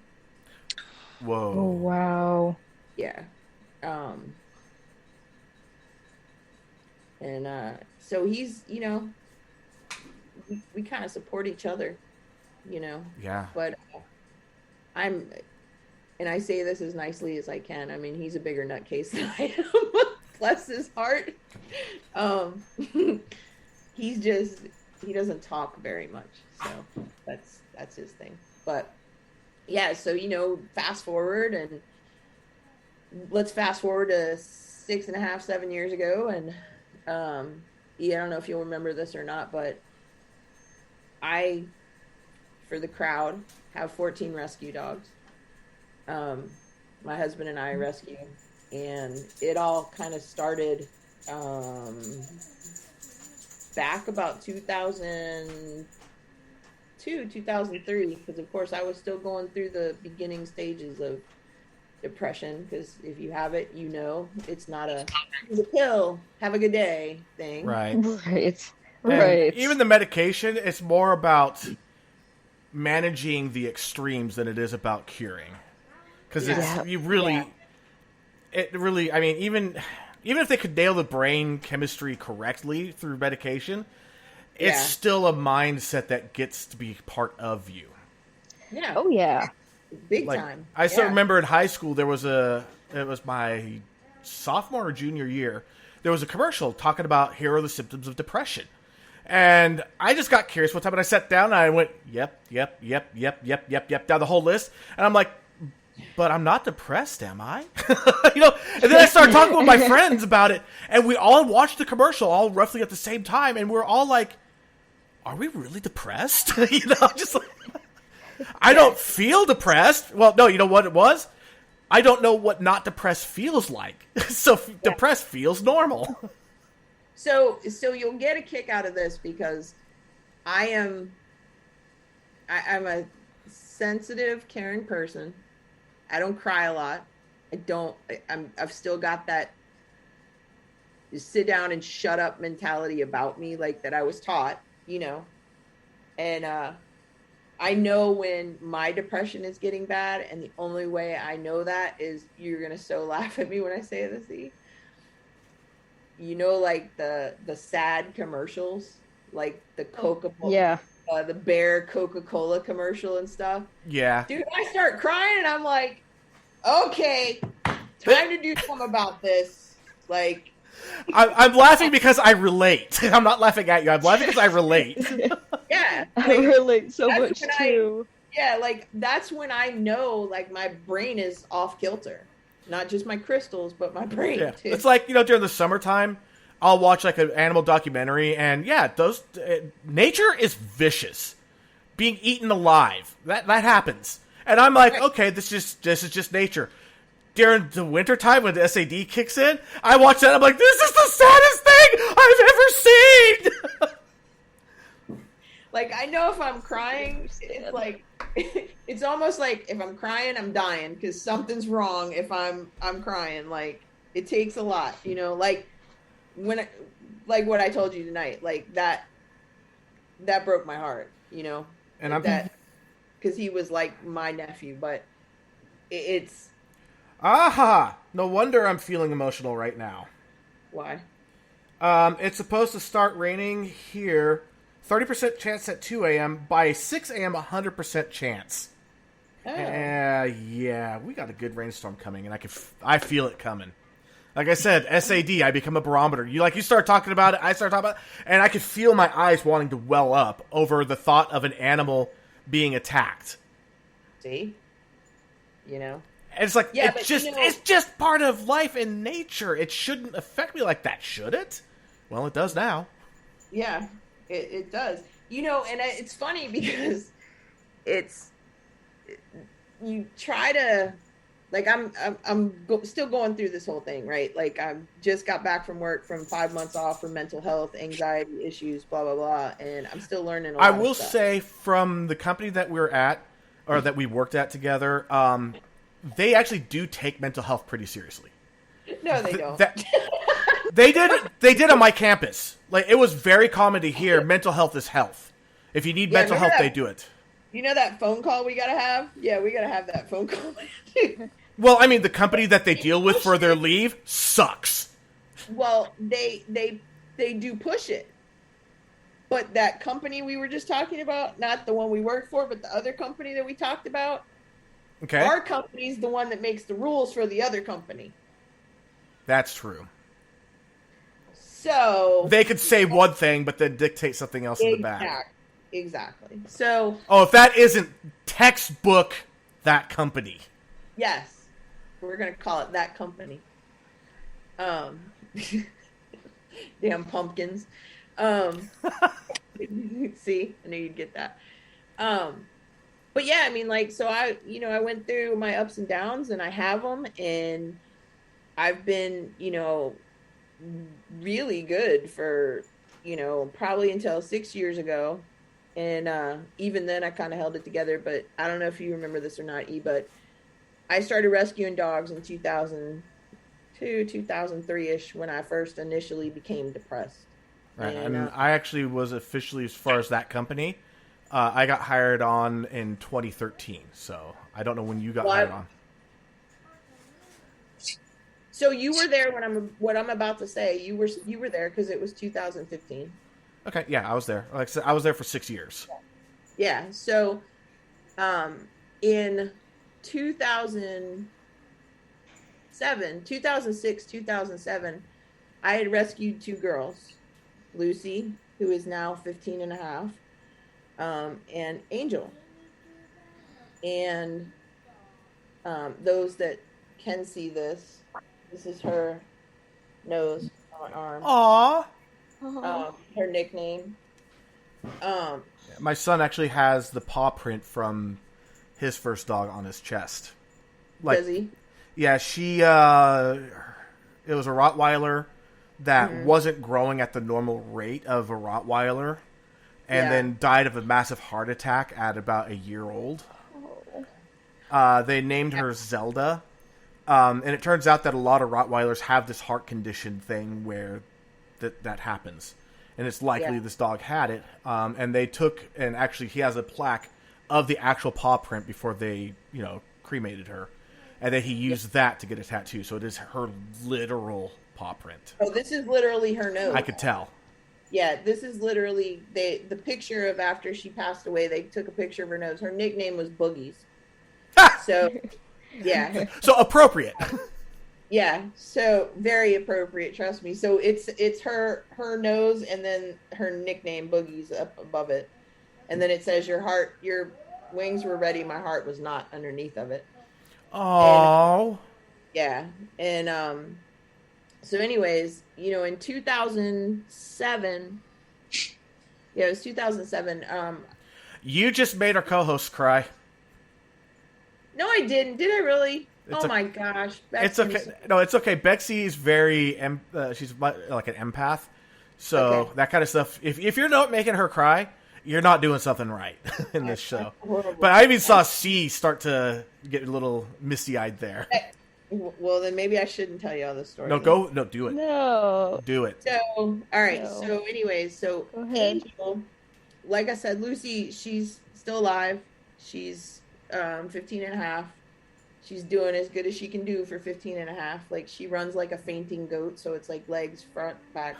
Whoa. Oh wow. Yeah. And so he's, you know, we kind of support each other, you know. Yeah. But and I say this as nicely as I can. I mean, he's a bigger nutcase than I am. Bless his heart. He doesn't talk very much, so that's his thing. But yeah, so you know, fast forward, and let's fast forward to 6.5, 7 years ago, and yeah, I don't know if you'll remember this or not, but I, for the crowd, have 14 rescue dogs. My husband and I rescue, and it all kind of started back about 2002, 2003, because of course I was still going through the beginning stages of depression, because if you have it, you know, it's not a pill, have a good day thing. Right. Right. And Right. even the medication, it's more about managing the extremes than it is about curing. Because Yeah. it really, I mean, even if they could nail the brain chemistry correctly through medication, it's still a mindset that gets to be part of you. Yeah. Oh yeah. Big Like, time. I still Yeah. remember in high school, it was my sophomore or junior year, there was a commercial talking about here are the symptoms of depression. And I just got curious one time, and I sat down and I went, yep, down the whole list. And I'm like, but I'm not depressed, am I? You know, and then I started talking with my friends about it, and we all watched the commercial all roughly at the same time, and we're all like, are we really depressed? You know, just like, I don't feel depressed. Well, no, you know what it was? I don't know what not depressed feels like. So depressed feels normal. So you'll get a kick out of this, because I'm a sensitive, caring person. I don't cry a lot. I've still got that sit down and shut up mentality about me, like that I was taught, and I know when my depression is getting bad, and the only way I know that is, you're gonna so laugh at me when I say this, like the sad commercials, like the Coca-Cola, Yeah. the Bear Coca-Cola commercial and stuff. Yeah. Dude, I start crying and I'm like, okay, time to do something about this. Like, I'm laughing because I relate. I'm not laughing at you. I'm laughing because I relate. yeah. I Like, relate so that's much when too. yeah, like that's when I know, like, my brain is off kilter. Not just my crystals, but my brain Yeah. too. It's like, during the summertime, I'll watch like an animal documentary, and yeah, nature is vicious. Being eaten alive. That happens. And I'm like, okay, this is just nature. During the wintertime when the SAD kicks in, I watch that, I'm like, this is the saddest thing I've ever seen! Like, I know if I'm crying, it's like, it's almost like if I'm crying, I'm dying, because something's wrong if I'm crying. Like, it takes a lot, like like what I told you tonight, like that broke my heart, And like that, because he was like my nephew, but it's Aha! No wonder I'm feeling emotional right now. why. It's supposed to start raining here. 30% chance at 2 a.m. By 6 a.m., 100% chance. Oh. Yeah, we got a good rainstorm coming, and I feel it coming. Like I said, SAD, I become a barometer. You start talking about it, I start talking about it, and I could feel my eyes wanting to well up over the thought of an animal being attacked. See? And it's like, Yeah, it's just part of life and nature. It shouldn't affect me like that, should it? Well, it does now. Yeah, it does. And it's funny because you try to, like, still going through this whole thing, right? Like, I just got back from work from 5 months off for mental health, anxiety issues, blah, blah, blah. And I'm still learning a lot I will of stuff. say, from the company that we're at, or that we worked at together, they actually do take mental health pretty seriously. No, they don't. They did on my campus. Like, it was very common to hear mental health is health. If you need mental health, they do it. You know that phone call we gotta have? Yeah, we gotta have that phone call. Well, I mean, the company that they deal with for their leave sucks. Well, they do push it. But that company we were just talking about, not the one we work for, but the other company that we talked about, Okay, our company's the one that makes the rules for the other company. that's true. So They could say one thing, but then dictate something else in the back. Exactly. So Oh, if that isn't textbook, that company. yes, we're gonna call it that company. Damn pumpkins. See, I knew you'd get that. But yeah, I mean, like, so I went through my ups and downs, and I have them, and I've been, really good for, probably until 6 years ago. And even then I kind of held it together, but I don't know if you remember this or not, but I started rescuing dogs in 2002, 2003-ish, when I first initially became depressed. Right, And, and I actually was officially, as far as that company, I got hired on in 2013, so I don't know when you got hired on. So you were there when what I'm about to say. You were there because it was 2015. Okay, yeah, I was there. Like I said, I was there for 6 years. Yeah. So, in 2006, 2007, I had rescued 2 girls, Lucy, who is now 15 and a half, and Angel. And those that can see this is her nose on my arm. Aww. Her nickname. My son actually has the paw print from his first dog on his chest. Like, Does he? Yeah, she, it was a Rottweiler that wasn't growing at the normal rate of a Rottweiler, and then died of a massive heart attack at about a year old. They named her Zelda, And it turns out that a lot of Rottweilers have this heart condition thing where that happens. And it's likely this dog had it. And they took, and actually he has a plaque of the actual paw print before they, cremated her. And then he used that to get a tattoo. So it is her literal paw print. Oh, this is literally her nose. I could tell. Yeah, this is literally the picture of after she passed away. They took a picture of her nose. Her nickname was Boogies. So, yeah. So appropriate. Yeah, so very appropriate. Trust me. So it's her nose and then her nickname Boogies up above it, and then it says your wings were ready. My heart was not underneath of it. Oh. Yeah, and so anyways, in 2007, it was 2007. You just made our co-host cry. No, I didn't. Did I really? It's my gosh. It's okay. No, it's okay. Bexy is very, she's like an empath. So that kind of stuff, if you're not making her cry, you're not doing something right in this show. But I even saw C start to get a little misty-eyed there. Well, then maybe I shouldn't tell you all this story. No, do it. No. Do it. So, all right. No. So, anyways, Go ahead. Angel, like I said, Lucy, she's still alive. She's 15 and a half. She's doing as good as she can do for 15 and a half. Like, she runs like a fainting goat. So it's like legs, front, back.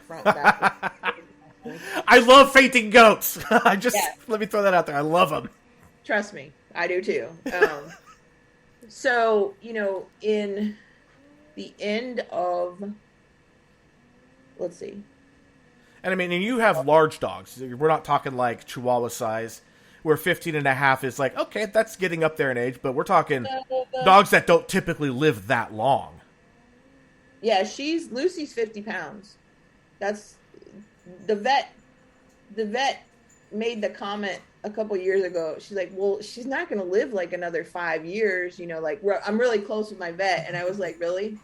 I love fainting goats. Let me throw that out there. I love them. Trust me, I do too. So, in the end of, let's see. And I mean, and you have large dogs. We're not talking like Chihuahua size, where 15 and a half is like, okay, that's getting up there in age, but we're talking dogs that don't typically live that long. Yeah, Lucy's 50 pounds. That's the vet made the comment a couple years ago. She's like, well, she's not going to live like another 5 years. I'm really close with my vet. And I was like, really?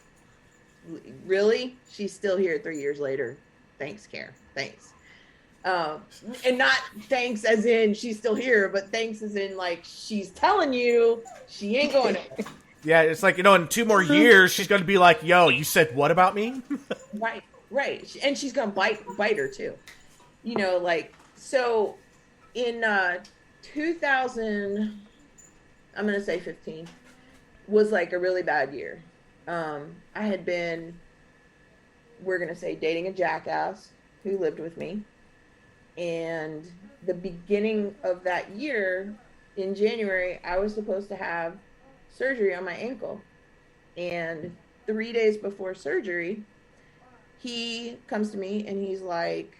She's still here 3 years later. Thanks, Care. Thanks. And not thanks as in she's still here, but thanks as in like she's telling you she ain't going to. Yeah, it's like, in 2 more years, she's going to be like, yo, you said what about me? Right. And she's going to bite her too. So in 2000, I'm going to say 15, was like a really bad year. I had been, we're going to say, dating a jackass who lived with me. And the beginning of that year, in January, I was supposed to have surgery on my ankle. And 3 days before surgery, he comes to me and he's like,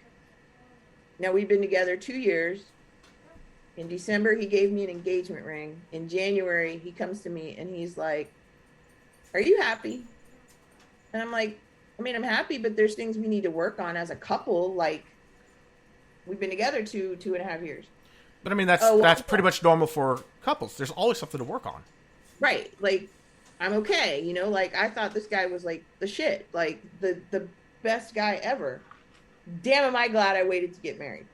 now we've been together 2 years. In December, he gave me an engagement ring. In January, he comes to me and he's like, are you happy? And I'm like, I'm happy, but there's things we need to work on as a couple. Like, we've been together 2.5 years. But that's pretty much normal for couples. There's always something to work on. Right. Like, I'm okay. Like, I thought this guy was like the shit, like the best guy ever. Damn, am I glad I waited to get married.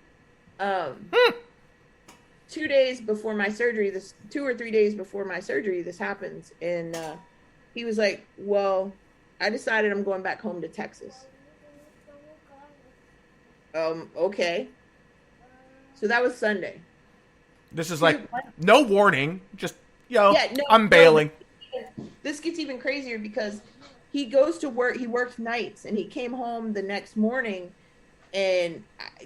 2 days before my surgery, 2 or 3 days before my surgery, this happens. And he was like, well, I decided I'm going back home to Texas. Okay. So that was Sunday. This is like, no warning. Just, I'm bailing. This gets even crazier because he goes to work. He works nights and he came home the next morning and,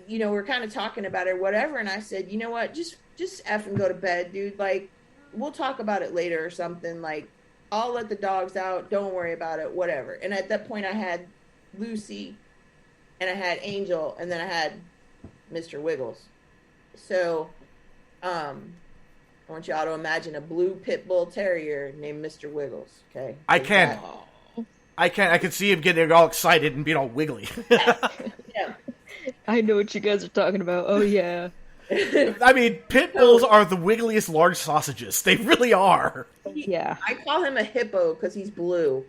we're kind of talking about it or whatever. And I said, you know what, just F and go to bed, dude. Like, we'll talk about it later or something. Like, I'll let the dogs out. Don't worry about it, whatever. And at that point I had Lucy and I had Angel and then I had Mr. Wiggles. So, I want y'all to imagine a blue pit bull terrier named Mr. Wiggles. Okay. I can see him getting all excited and being all wiggly. Yeah. I know what you guys are talking about. Oh, yeah. Pit bulls are the wiggliest large sausages. They really are. Yeah. I call him a hippo because he's blue.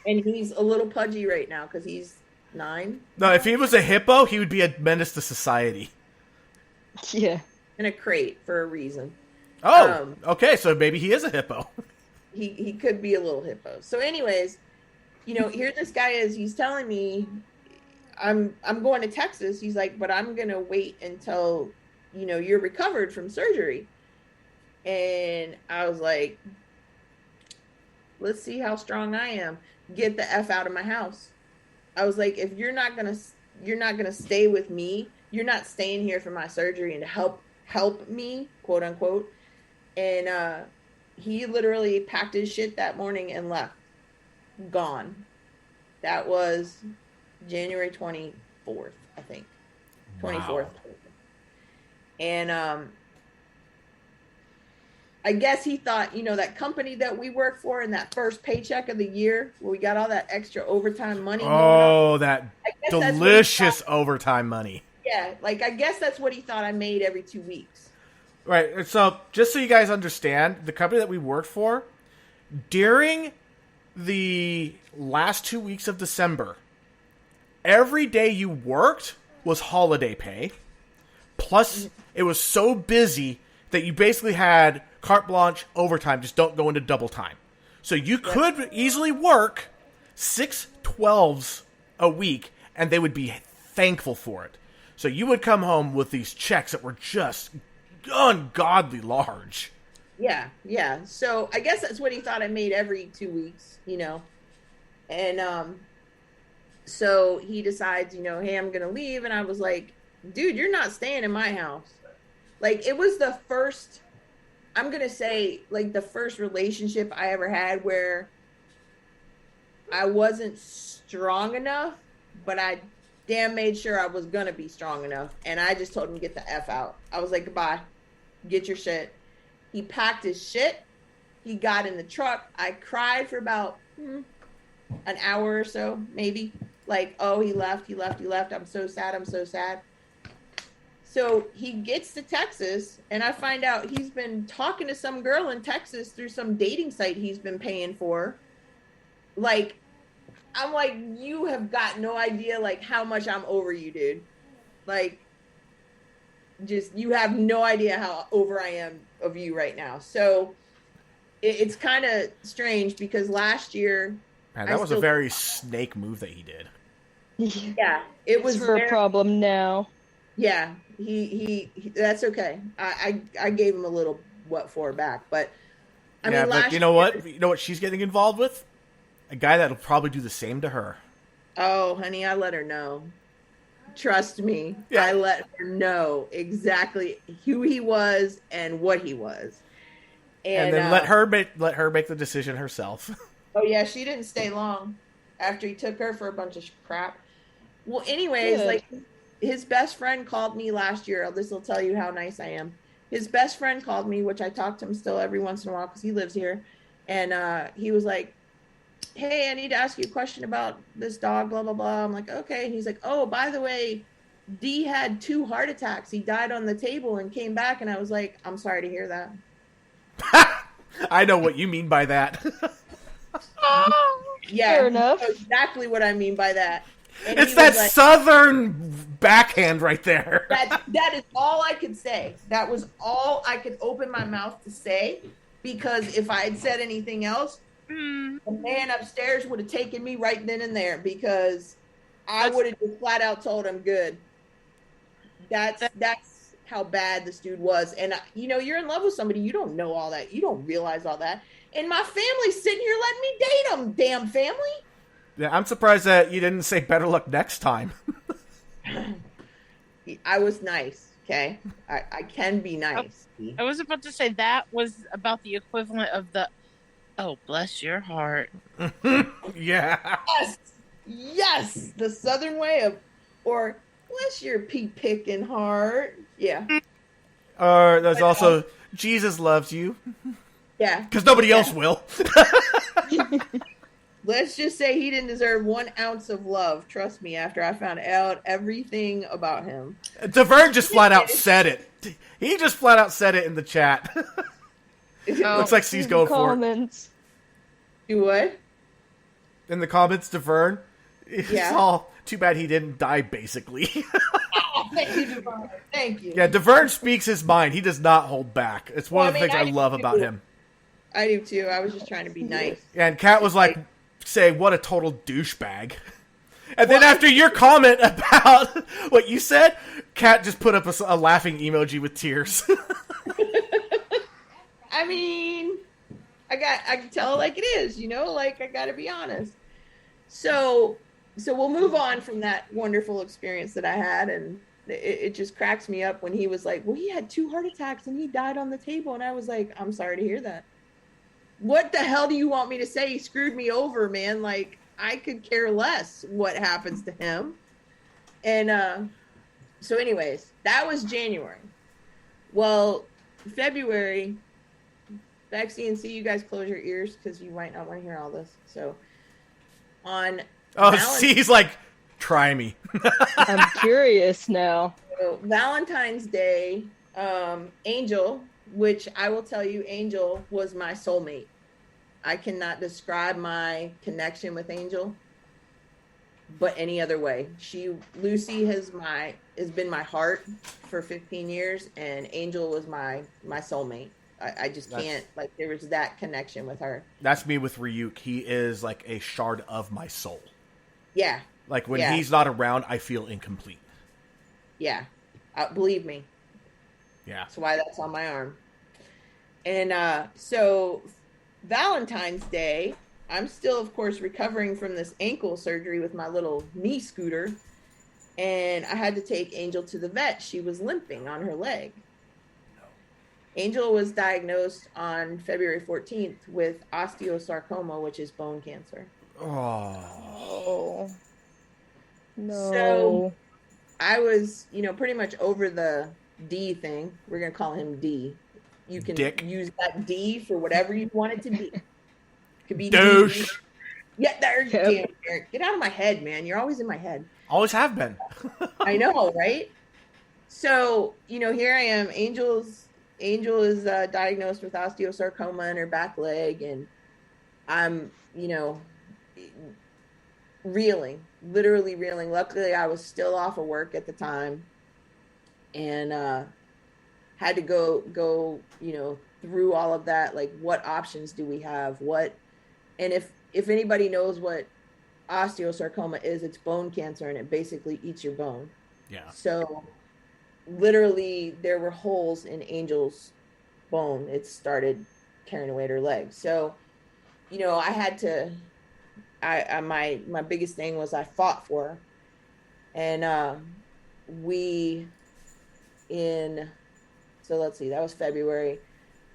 And he's a little pudgy right now because he's 9. No, if he was a hippo, he would be a menace to society. Yeah. In a crate for a reason. Oh, okay, so maybe he is a hippo. he could be a little hippo. So anyways, here this guy is, he's telling me I'm going to Texas. He's like, but I'm going to wait until, you're recovered from surgery. And I was like, let's see how strong I am. Get the F out of my house. I was like, if you're not going to stay with me, you're not staying here for my surgery and help me, quote unquote. And he literally packed his shit that morning and left. Gone. That was January 24th, I think. 24th. Wow. And I guess he thought, that company that we work for in that first paycheck of the year, where we got all that extra overtime money. Oh, that delicious overtime money. Yeah, I guess that's what he thought I made every 2 weeks. Right. So, just so you guys understand, the company that we worked for, during the last 2 weeks of December, every day you worked was holiday pay. Plus, it was so busy that you basically had carte blanche overtime. Just don't go into double time. So you could easily work 6 12s a week, and they would be thankful for it. So you would come home with these checks that were just ungodly large. Yeah. So I guess that's what he thought I made every 2 weeks, And so he decides, hey, I'm going to leave. And I was like, dude, you're not staying in my house. It was the first, I'm going to say, the first relationship I ever had where I wasn't strong enough, but I damn made sure I was going to be strong enough. And I just told him to get the F out. I was like, goodbye, get your shit. He packed his shit. He got in the truck. I cried for about an hour or so, maybe. Oh, he left. I'm so sad. So he gets to Texas, and I find out he's been talking to some girl in Texas through some dating site he's been paying for. I'm like, you have got no idea, how much I'm over you, dude. You have no idea how over I am of you right now. So it's kind of strange because last year... Man, that was a very snake move that he did. Yeah, it was for a problem now. Yeah, he that's okay. I gave him a little what for back, but I mean, but you know what? You know what she's getting involved with? A guy that'll probably do the same to her. Oh, honey, I let her know. Trust me, yeah. I let her know exactly who he was and what he was, and then let her make the decision herself. Oh yeah, she didn't stay long after he took her for a bunch of crap. Well, anyways, his best friend called me last year. This will tell you how nice I am. His best friend called me, which I talk to him still every once in a while because he lives here. And he was like, hey, I need to ask you a question about this dog, blah, blah, blah. I'm like, okay. And he's like, oh, by the way, D had 2 heart attacks. He died on the table and came back. And I was like, I'm sorry to hear that. I know what you mean by that. Yeah, fair enough. Exactly what I mean by that. And it's that southern backhand right there. That is all I could say. That was all I could open my mouth to say, because if I had said anything else, the man upstairs would have taken me right then and there, because I would have just flat out told him, good. That's how bad this dude was. And you're in love with somebody, you don't know all that. You don't realize all that. And my family's sitting here letting me date him, damn family. Yeah, I'm surprised that you didn't say better luck next time. I was nice, okay? I can be nice. I was about to say that was about the equivalent of the, oh, bless your heart. Yeah. Yes! The southern way of, or bless your pea-picking heart. Yeah. Or there's also, Jesus loves you. Yeah. Because nobody else will. Let's just say he didn't deserve 1 ounce of love. Trust me, after I found out everything about him. DeVern just flat out said it. He just flat out said it in the chat. Looks like he's going for it. Do what? In the comments, DeVern. It's all too bad he didn't die, basically. Thank you, DeVern. Thank you. Yeah, DeVern speaks his mind. He does not hold back. It's one of the things I love about him. I do too. I was just trying to be nice. And Kat was like, saying, what a total douchebag. And then after your comment about what you said, Kat just put up a laughing emoji with tears. I mean, I can tell it like it is, you know, like I gotta be honest. So we'll move on from that wonderful experience that I had, and it just cracks me up when he was like, well, he had 2 heart attacks and he died on the table. And I was like, I'm sorry to hear that. What the hell do you want me to say? He screwed me over, man. Like, I could care less what happens to him. And so anyways, that was January. Well, February, Bexy and C, you guys close your ears because you might not want to hear all this. So on C's like, try me. I'm curious now. So Valentine's Day, Angel, which I will tell you, Angel was my soulmate. I cannot describe my connection with Angel but any other way. Lucy has been my heart for 15 years, and Angel was my soulmate. I just can't, like, there was that connection with her. That's me with Ryuk. He is like a shard of my soul. Yeah. Like, when he's not around, I feel incomplete. Yeah. Believe me. Yeah. That's why that's on my arm. And so Valentine's Day, I'm still, of course, recovering from this ankle surgery with my little knee scooter. And I had to take Angel to the vet. She was limping on her leg. Angel was diagnosed on February 14th with osteosarcoma, which is bone cancer. Oh. No. So I was, pretty much over the D thing. We're going to call him D. You can use that D for whatever you want it to be. It could be douche. D. Yeah, there. Damn, Eric. Get out of my head, man. You're always in my head. Always have been. I know, right? So, here I am. Angel is diagnosed with osteosarcoma in her back leg, and I'm, literally reeling. Luckily, I was still off of work at the time, and had to go, through all of that. Like, what options do we have? And if anybody knows what osteosarcoma is, it's bone cancer, and it basically eats your bone. Yeah. So literally there were holes in Angel's bone. It started tearing away at her leg. So, I had to, my biggest thing was I fought for her. And, so let's see, that was February.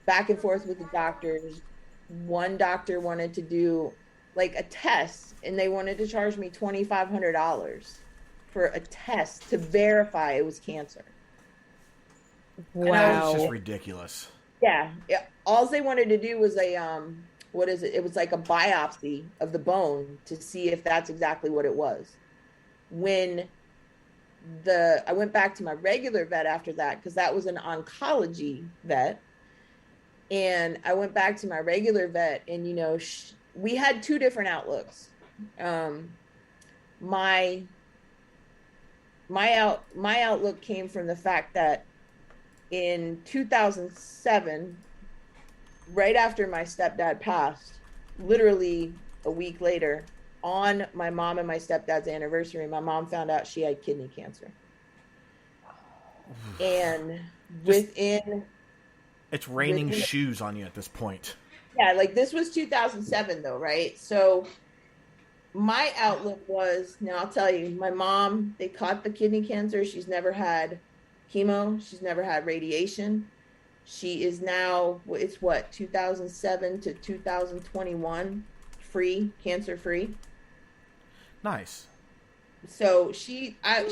Back and forth with the doctors. One doctor wanted to do like a test, and they wanted to charge me $2,500 for a test to verify it was cancer. Wow. It's just ridiculous. Yeah. All they wanted to do was what is it? It was like a biopsy of the bone to see if that's exactly what it was. When I went back to my regular vet after that, because that was an oncology vet. And I went back to my regular vet, and, we had 2 different outlooks. My outlook came from the fact that in 2007, right after my stepdad passed, literally a week later, on my mom and my stepdad's anniversary, my mom found out she had kidney cancer. And it's raining shoes on you at this point. Yeah, like this was 2007 though, right? So my outlook was, now I'll tell you, my mom, they caught the kidney cancer. She's never had chemo. She's never had radiation. She is now, it's 2007 to 2021, cancer free. Nice. So she's my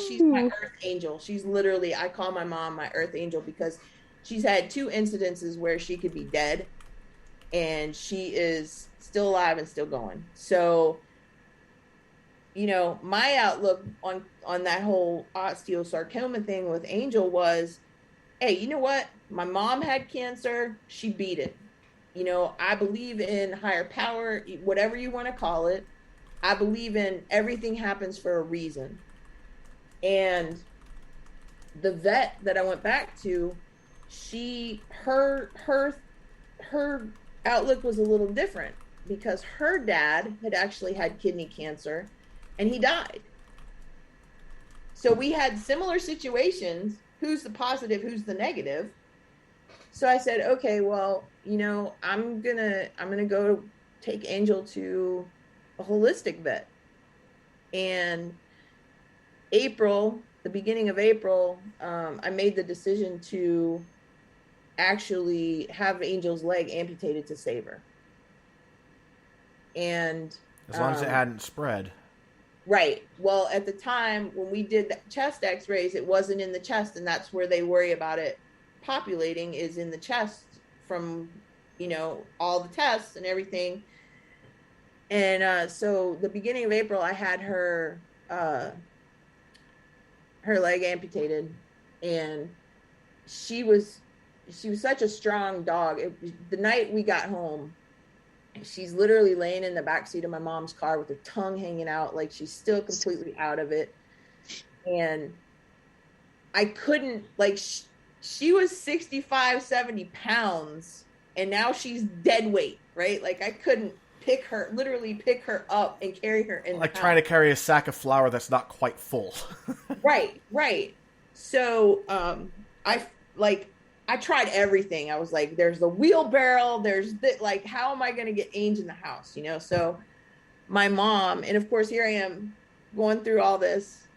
earth angel. She's literally, I call my mom my earth angel because she's had 2 incidences where she could be dead, and she is still alive and still going. So, my outlook on that whole osteosarcoma thing with Angel was, hey, you know what? My mom had cancer. She beat it. I believe in higher power, whatever you want to call it. I believe in everything happens for a reason. And the vet that I went back to, her outlook was a little different because her dad had actually had kidney cancer and he died. So we had similar situations. Who's the positive? Who's the negative? So I said, okay, well, I'm gonna go take Angel to a holistic vet. And the beginning of April, I made the decision to actually have Angel's leg amputated to save her. And as long as it hadn't spread. Right. Well, at the time when we did the chest x-rays, it wasn't in the chest, and that's where they worry about it populating, is in the chest from, all the tests and everything. And so the beginning of April, I had her leg amputated, and she was such a strong dog. The night we got home, she's literally laying in the backseat of my mom's car with her tongue hanging out, like she's still completely out of it. And I couldn't, like, she was 65, 70 pounds, and now she's dead weight, right? Like, I couldn't literally pick her up and carry her in like trying to carry a sack of flour that's not quite full. Right. So I tried everything. I was like, there's the wheelbarrow, like, how am I going to get Ange in the house? So my mom, and of course, here I am going through all this,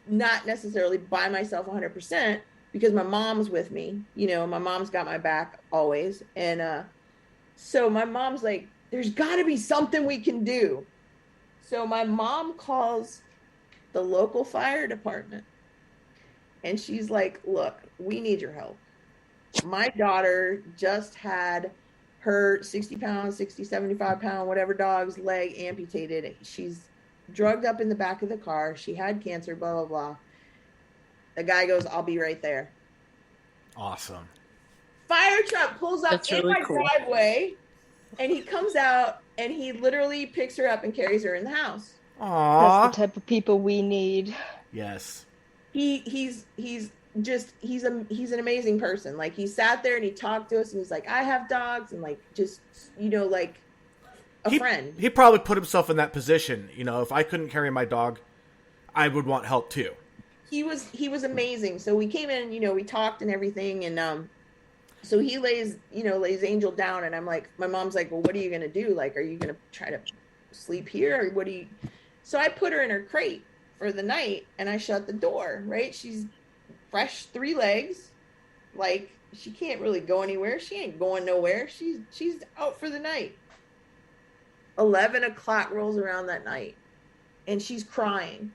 not necessarily by myself 100%, because my mom's with me, my mom's got my back always. And so my mom's like, there's got to be something we can do. So my mom calls the local fire department, and she's like, look, we need your help. My daughter just had her 60 pound, 60, 75 pound, whatever dog's leg amputated. She's drugged up in the back of the car. She had cancer, blah, blah, blah. The guy goes, I'll be right there. Awesome. Fire truck pulls up in my driveway, and he comes out, and he literally picks her up and carries her in the house. Aww. That's the type of people we need. Yes. He's an amazing person. Like, he sat there and he talked to us, and he's like, I have dogs, and like, just, like a friend. He probably put himself in that position. If I couldn't carry my dog, I would want help too. He was amazing. So we came in, we talked and everything, and so he lays Angel down, and I'm like, my mom's like, well, what are you gonna do? Like, are you gonna try to sleep here, or what do you? So I put her in her crate for the night, and I shut the door. Right, she's fresh 3 legs, like, she can't really go anywhere. She ain't going nowhere. She's out for the night. 11 o'clock rolls around that night, and she's crying.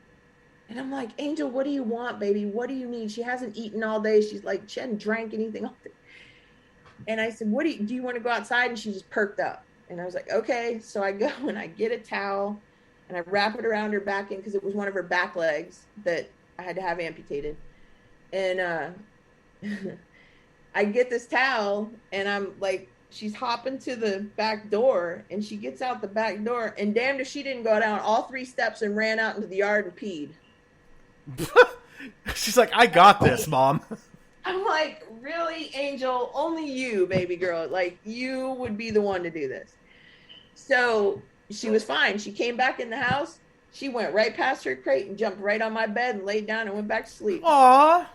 And I'm like, Angel, what do you want, baby? What do you need? She hasn't eaten all day. She's like, she hadn't drank anything all day. And I said, do you want to go outside? And she just perked up. And I was like, okay. So I go and I get a towel, and I wrap it around her back end, because it was one of her back legs that I had to have amputated. And I get this towel, and I'm like, she's hopping to the back door, and she gets out the back door, and damned if she didn't go down all 3 steps and ran out into the yard and peed. She's like, I got this, Mom. I'm like, really, Angel? Only you, baby girl. Like, you would be the one to do this. So she was fine. She came back in the house. She went right past her crate and jumped right on my bed and laid down and went back to sleep. Aww.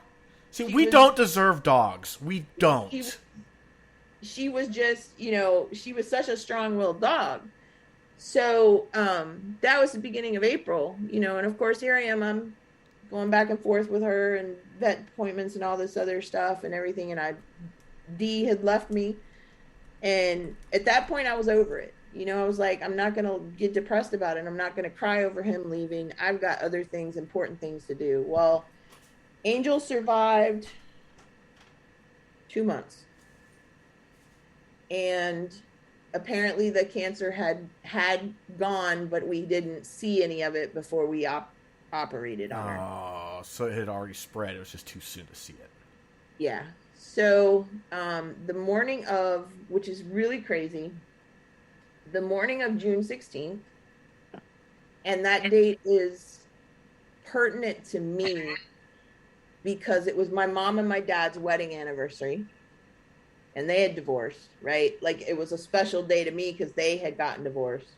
See, we don't deserve dogs. We don't. She was just, she was such a strong-willed dog. So that was the beginning of April, and of course, here I am. I'm going back and forth with her and vet appointments and all this other stuff and everything. And Dee had left me. And at that point, I was over it. I was like, I'm not going to get depressed about it. I'm not going to cry over him leaving. I've got other things, important things to do. Well, Angel survived 2 months. And apparently the cancer had gone, but we didn't see any of it before we operated on her. Oh, so it had already spread. It was just too soon to see it. Yeah. So the morning of, which is really crazy, the morning of June 16th, and that date is pertinent to me because it was my mom and my dad's wedding anniversary. and they had divorced, right? Like it was a special day to me because they had gotten divorced.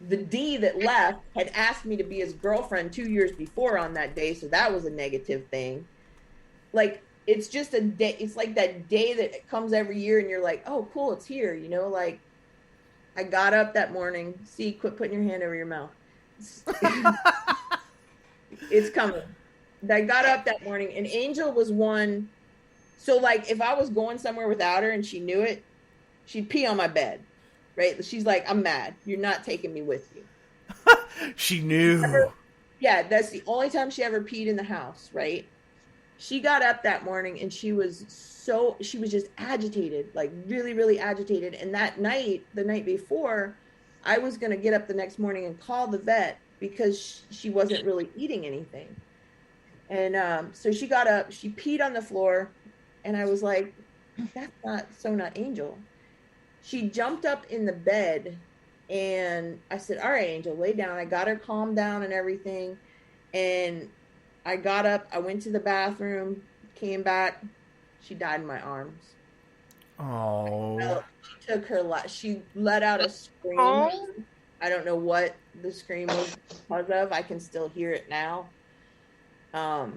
The D that left had asked me to be his girlfriend 2 years before on that day, so that was a negative thing. Like it's just a day. It's like that day that comes every year, and you're like, oh, cool, it's here. You know, like I got up that morning. See, quit putting your hand over your mouth. It's coming. I got up that morning, and Angel was one. So, like, if I was going somewhere without her and she knew it, she'd pee on my bed, right? She's like, I'm mad. You're not taking me with you. She knew. Yeah, that's the only time she ever peed in the house, right? She got up that morning, and she was just agitated, like really, really agitated. And that night, the night before, I was going to get up the next morning and call the vet because she wasn't really eating anything. And so she got up, she peed on the floor, and I was like, that's not Angel. She jumped up in the bed, and I said, all right, Angel, lay down. I got her calmed down and everything. And I got up, I went to the bathroom, came back. She died in my arms. Oh. She took her she let out a scream. Oh. I don't know what the scream was because of. I can still hear it now. I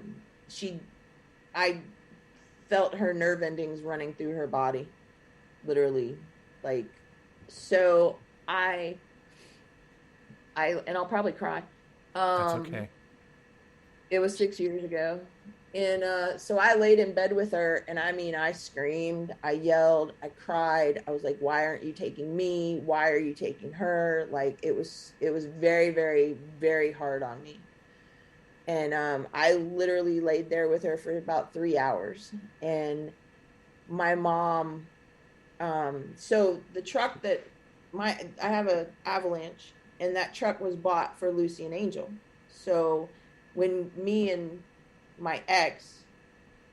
felt her nerve endings running through her body, literally, like, so and I'll probably cry. That's okay. It was 6 years ago. And so I laid in bed with her, and I mean, I screamed, I yelled, I cried. I was like, why aren't you taking me? Why are you taking her? Like, it was very, very, very hard on me. And I literally laid there with her for about 3 hours. And my mom, so the truck that I have a Avalanche, and that truck was bought for Lucy and Angel. So when me and my ex,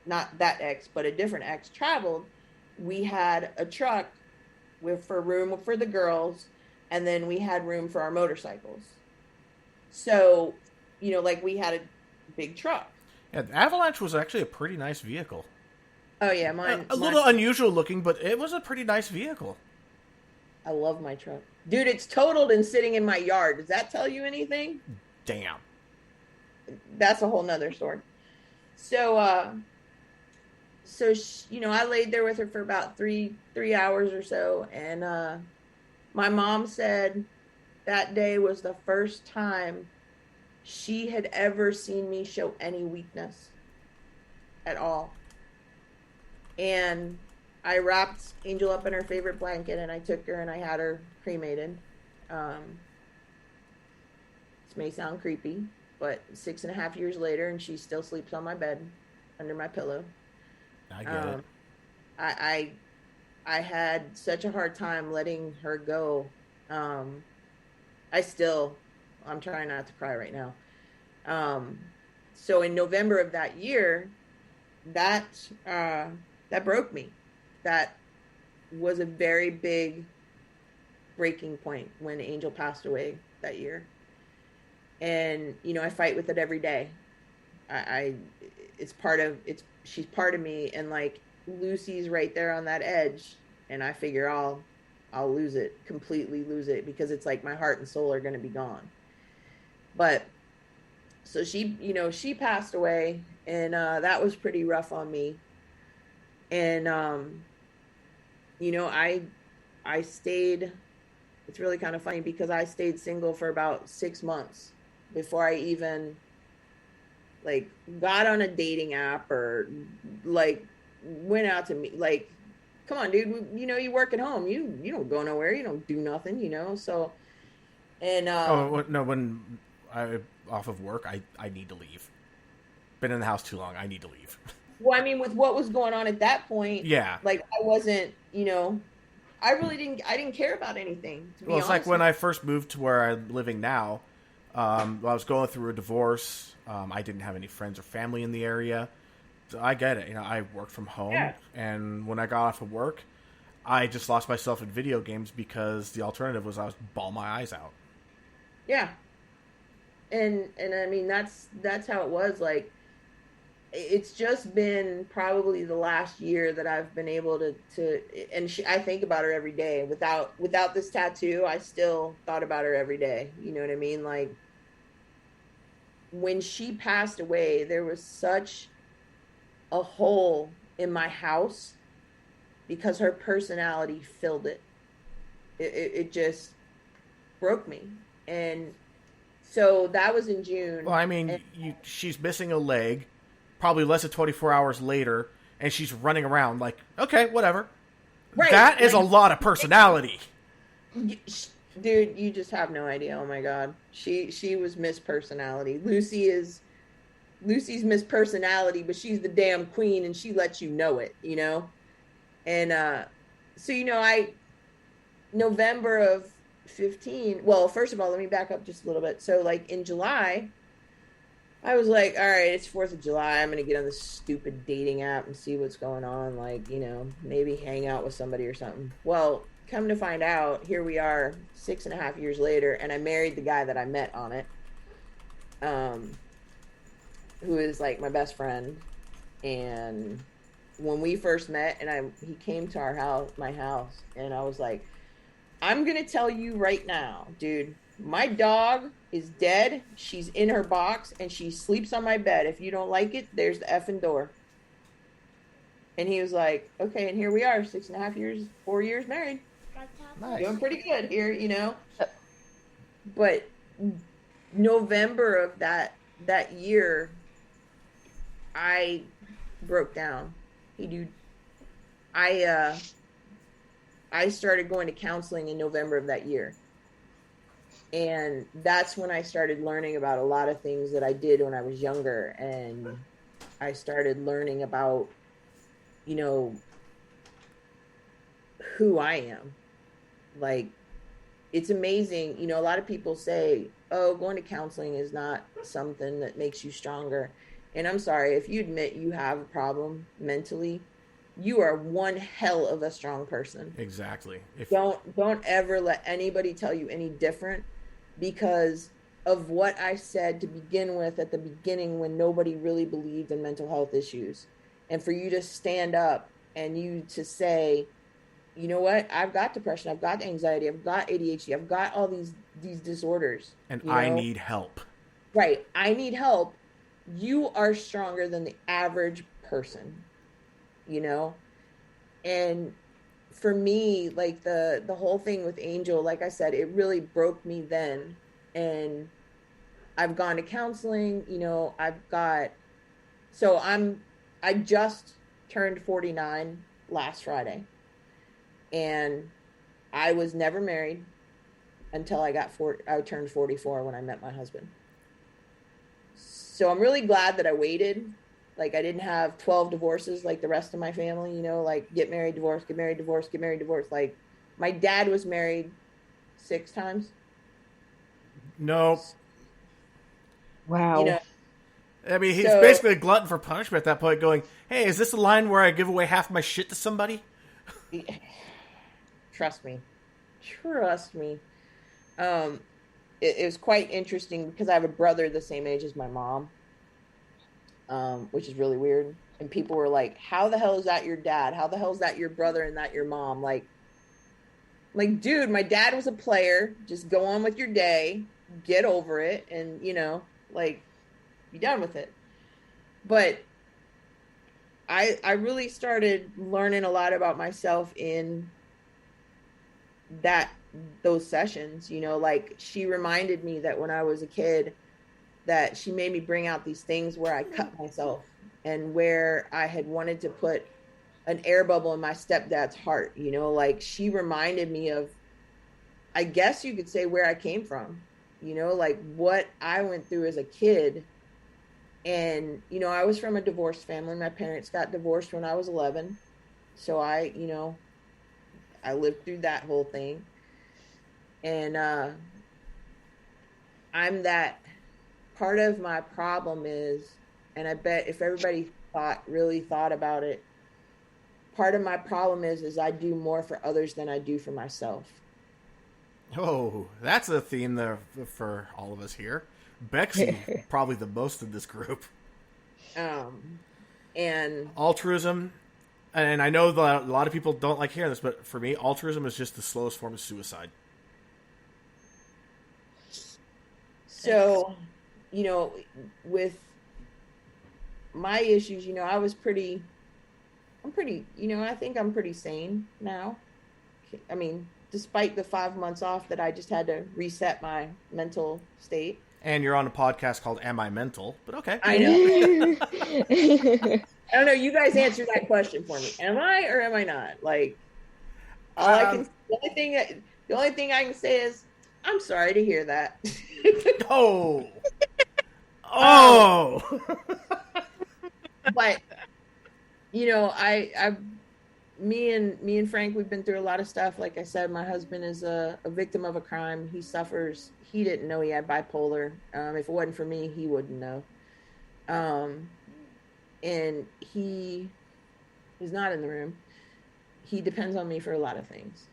not that ex, but a different ex, traveled, we had a truck for room for the girls, and then we had room for our motorcycles. So, you know, like, we had a big truck. Yeah, the Avalanche was actually a pretty nice vehicle. Oh yeah, mine. A little unusual looking, but it was a pretty nice vehicle. I love my truck, dude. It's totaled and sitting in my yard. Does that tell you anything? Damn. That's a whole nother story. So, you know, I laid there with her for about three hours or so, and my mom said that day was the first time she had ever seen me show any weakness at all. And I wrapped Angel up in her favorite blanket, and I took her and I had her cremated. This may sound creepy, but 6.5 years later, and she still sleeps on my bed under my pillow. I get it. I had such a hard time letting her go. I'm trying not to cry right now. So in November of that year, that broke me. That was a very big breaking point when Angel passed away that year. And, you know, I fight with it every day. She's part of me, and like, Lucy's right there on that edge, and I figure I'll completely lose it, because it's like my heart and soul are going to be gone. But so she passed away, and that was pretty rough on me. And you know, I stayed. It's really kind of funny, because I stayed single for about 6 months before I even like got on a dating app or like went out to meet. Like, come on, dude, you know, you work at home, you don't go nowhere, you don't do nothing, you know. So, and when I off of work, I need to leave. Been in the house too long, I need to leave. Well, I mean, with what was going on at that point, yeah, like, I wasn't, you know, I didn't care about anything, to be honest. It's like when I first moved to where I'm living now. I was going through a divorce. I didn't have any friends or family in the area. So I get it. You know, I worked from home, yeah. And when I got off of work, I just lost myself in video games, because the alternative was I was bawling my eyes out. Yeah. And I mean, that's how it was. Like, it's just been probably the last year that I've been able to and I think about her every day. Without this tattoo, I still thought about her every day. You know what I mean? Like when she passed away, there was such a hole in my house because her personality filled it. It just broke me. And so that was in June. Well, I mean, she's missing a leg, probably less than 24 hours later, and she's running around like, okay, whatever. Right. That is a lot of personality. Dude, you just have no idea. Oh my God. She was Miss Personality. Lucy's Miss Personality, but she's the damn queen and she lets you know it, you know? And so, you know, November of 15, well, first of all, let me back up just a little bit. So like in July, I was like, all right, it's 4th of July. I'm going to get on this stupid dating app and see what's going on. Like, you know, maybe hang out with somebody or something. Well, come to find out, here we are 6.5 years later, and I married the guy that I met on it, who is like my best friend. And when we first met, and he came to my house, and I was like, I'm gonna tell you right now, dude, my dog is dead. She's in her box and she sleeps on my bed. If you don't like it, there's the effing door. And he was like, okay, and here we are, 6.5 years, 4 years married. Nice. Doing pretty good here, you know. But November of that year, I broke down. I started going to counseling in November of that year. And that's when I started learning about a lot of things that I did when I was younger. And I started learning about, you know, who I am. Like, it's amazing. You know, a lot of people say, oh, going to counseling is not something that makes you stronger. And I'm sorry, if you admit you have a problem mentally, you are one hell of a strong person. Exactly. Don't ever let anybody tell you any different, because of what I said to begin with at the beginning when nobody really believed in mental health issues. And for you to stand up and you to say, you know what, I've got depression, I've got anxiety, I've got ADHD, I've got all these disorders. And you I know? need help. Right. I need help. You are stronger than the average person, you know? And for me, like the whole thing with Angel, like I said, it really broke me then. And I've gone to counseling, you know, I just turned 49 last Friday. And I was never married until I turned 44 when I met my husband. So I'm really glad that I waited. Like, I didn't have 12 divorces like the rest of my family, you know, like get married, divorce, get married, divorce, get married, divorce. Like, my dad was married 6 times. Nope. Wow. You know, I mean, he's basically a glutton for punishment at that point, going, hey, is this a line where I give away half my shit to somebody? Trust me. It was quite interesting because I have a brother the same age as my mom, which is really weird. And people were like, how the hell is that your dad? How the hell is that your brother and that your mom? Like, dude, my dad was a player. Just go on with your day, get over it, and, you know, like, be done with it. But I really started learning a lot about myself in those sessions, you know, like she reminded me that when I was a kid that she made me bring out these things where I cut myself and where I had wanted to put an air bubble in my stepdad's heart, you know, like she reminded me of, I guess you could say, where I came from, you know, like what I went through as a kid. And, you know, I was from a divorced family. My parents got divorced when I was 11. So I lived through that whole thing. And I'm that part of my problem is, and I bet if everybody really thought about it, part of my problem is I do more for others than I do for myself. Oh, that's a theme there for all of us here. Bexy, probably the most in this group. And Altruism, and I know that a lot of people don't like hearing this, but for me, altruism is just the slowest form of suicide. so, with my issues, I'm pretty, I think I'm pretty sane now. I mean, despite the 5 months off that I just had to reset my mental state. And you're on a podcast called Am I Mental? But okay. I know. I don't know. You guys answer that question for me. Am I or am I not? Like, the only thing I can say is, I'm sorry to hear that. Oh. But me and Frank, we've been through a lot of stuff. Like I said, my husband is a victim of a crime. He suffers. He didn't know he had bipolar. If it wasn't for me, he wouldn't know. And he is not in the room. He depends on me for a lot of things.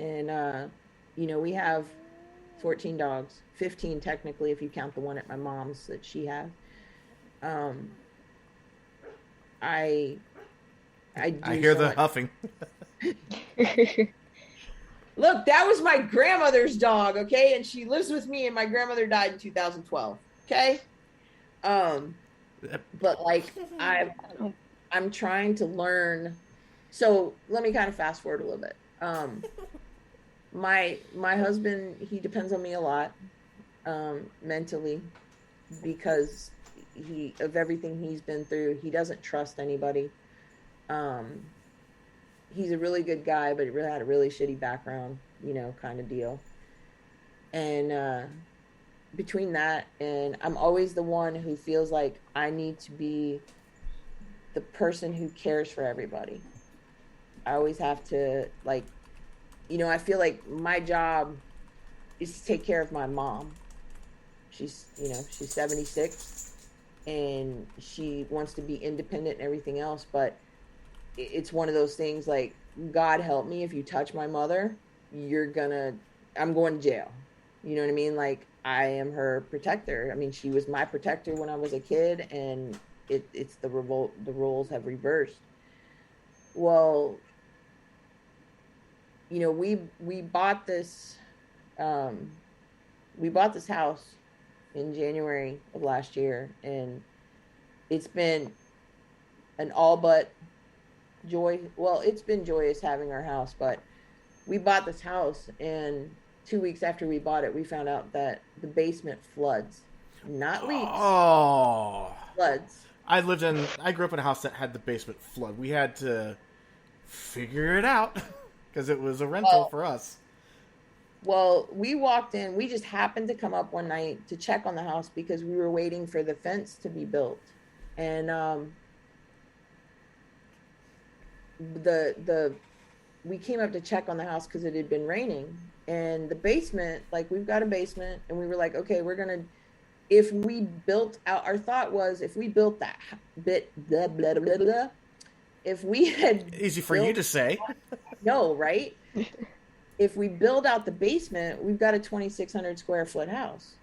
And, we have 14 dogs, 15 technically, if you count the one at my mom's that she has. I hear the huffing. Look, that was my grandmother's dog, okay? And she lives with me, and my grandmother died in 2012, okay? But like I'm trying to learn. So let me kind of fast forward a little bit. My husband, he depends on me a lot, mentally, because of everything he's been through. He doesn't trust anybody. He's a really good guy, but he really had a really shitty background, kind of deal. And between that and I'm always the one who feels like I need to be the person who cares for everybody. I always have to, like, I feel like my job is to take care of my mom. She's 76 and she wants to be independent and everything else, but it's one of those things like, God help me, if you touch my mother, I'm going to jail. You know what I mean? Like, I am her protector. I mean, she was my protector when I was a kid, and it's the roles have reversed. Well, we bought this house in January of last year, and it's been an all but joy. Well, it's been joyous having our house, but we bought this house, and 2 weeks after we bought it, we found out that the basement floods, not leaks. Oh, floods. I grew up in a house that had the basement flood. We had to figure it out because it was a rental for us. Well, we walked in. We just happened to come up one night to check on the house because we were waiting for the fence to be built, and we came up to check on the house because it had been raining, and the basement, like, we've got a basement, and we were like, okay, if we built out, our thought was, if we built that bit, blah, blah, blah, blah, if we had easy for you to say, no, right? If we build out the basement, we've got a 2,600 square foot house.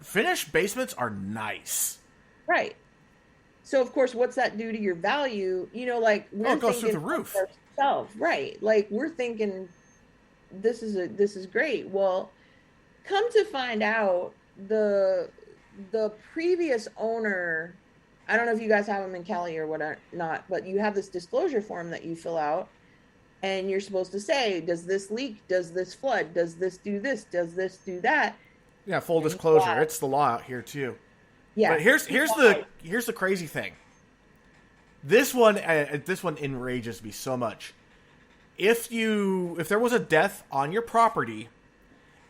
Finished basements are nice, right? So of course, what's that do to your value? Like, we're it goes through the roof. Right? Like, we're thinking this is great. Well, come to find out, the previous owner, I don't know if you guys have them in Cali or what not, but you have this disclosure form that you fill out, and you're supposed to say, does this leak? Does this flood? Does this do this? Does this do that? Yeah, full disclosure. It's the law out here too. Yeah. But here's the crazy thing. This one enrages me so much. If there was a death on your property,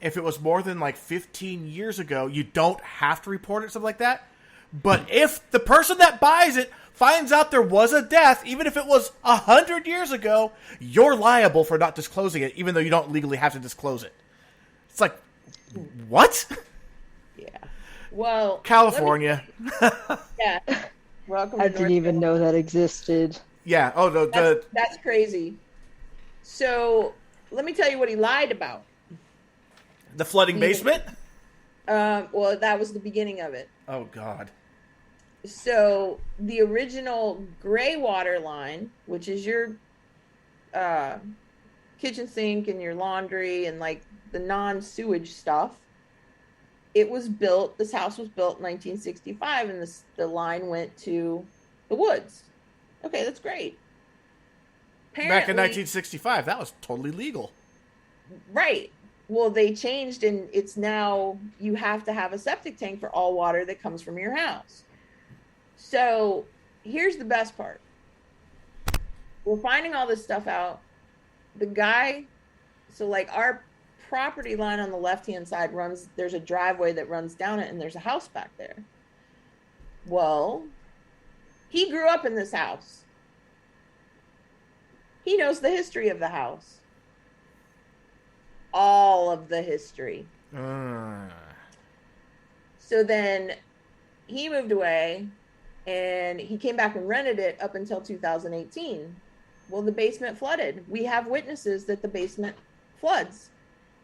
if it was more than like 15 years ago, you don't have to report it, something like that. But if the person that buys it finds out there was a death, even if it was 100 years ago, you're liable for not disclosing it, even though you don't legally have to disclose it. It's like, what? Yeah. Well, California. Yeah. Welcome. I didn't even know that existed. Yeah. Oh, no. That's crazy. So let me tell you what he lied about. The flooding basement? Well, that was the beginning of it. Oh, God. So the original gray water line, which is your uh, kitchen sink and your laundry and like the non-sewage stuff, this house was built in 1965, and the line went to the woods. Okay, that's great. Apparently, back in 1965, that was totally legal. Right. Well, they changed, and it's now you have to have a septic tank for all water that comes from your house. So here's the best part. We're finding all this stuff out. The guy, so like our property line on the left-hand side there's a driveway that runs down it, and there's a house back there. Well, he grew up in this house. He knows the history of the house. All of the history. So then he moved away, and he came back and rented it up until 2018. Well, the basement flooded. We have witnesses that the basement floods.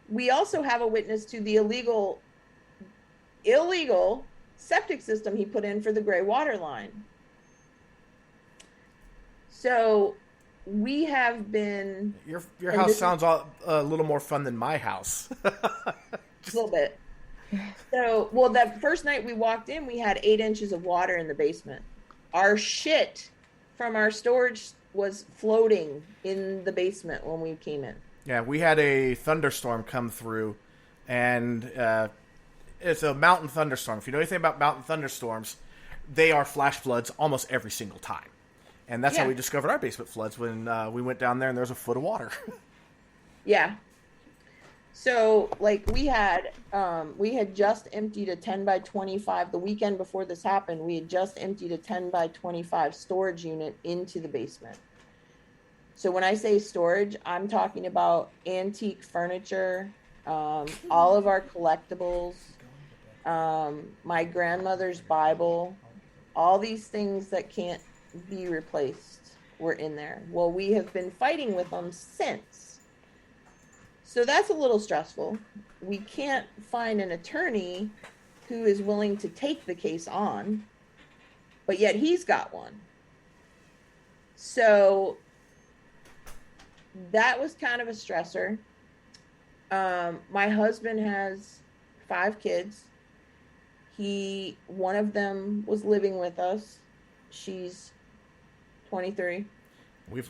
We also have a witness to the illegal septic system he put in for the gray water line. So we have been... Your house sounds a little more fun than my house. A little bit. So, well, that first night we walked in, we had 8 inches of water in the basement. Our shit from our storage was floating in the basement when we came in. Yeah, we had a thunderstorm come through, and it's a mountain thunderstorm. If you know anything about mountain thunderstorms, they are flash floods almost every single time. And that's how we discovered our basement floods, when we went down there and there was a foot of water. Yeah. So, like, we had just emptied a 10 by 25. The weekend before this happened, we had just emptied a 10 by 25 storage unit into the basement. So when I say storage, I'm talking about antique furniture, all of our collectibles, my grandmother's Bible, all these things that can't be replaced were in there. Well, we have been fighting with them since. So that's a little stressful. We can't find an attorney who is willing to take the case on, but yet he's got one. So that was kind of a stressor. My husband has 5 kids. One of them was living with us. She's 23.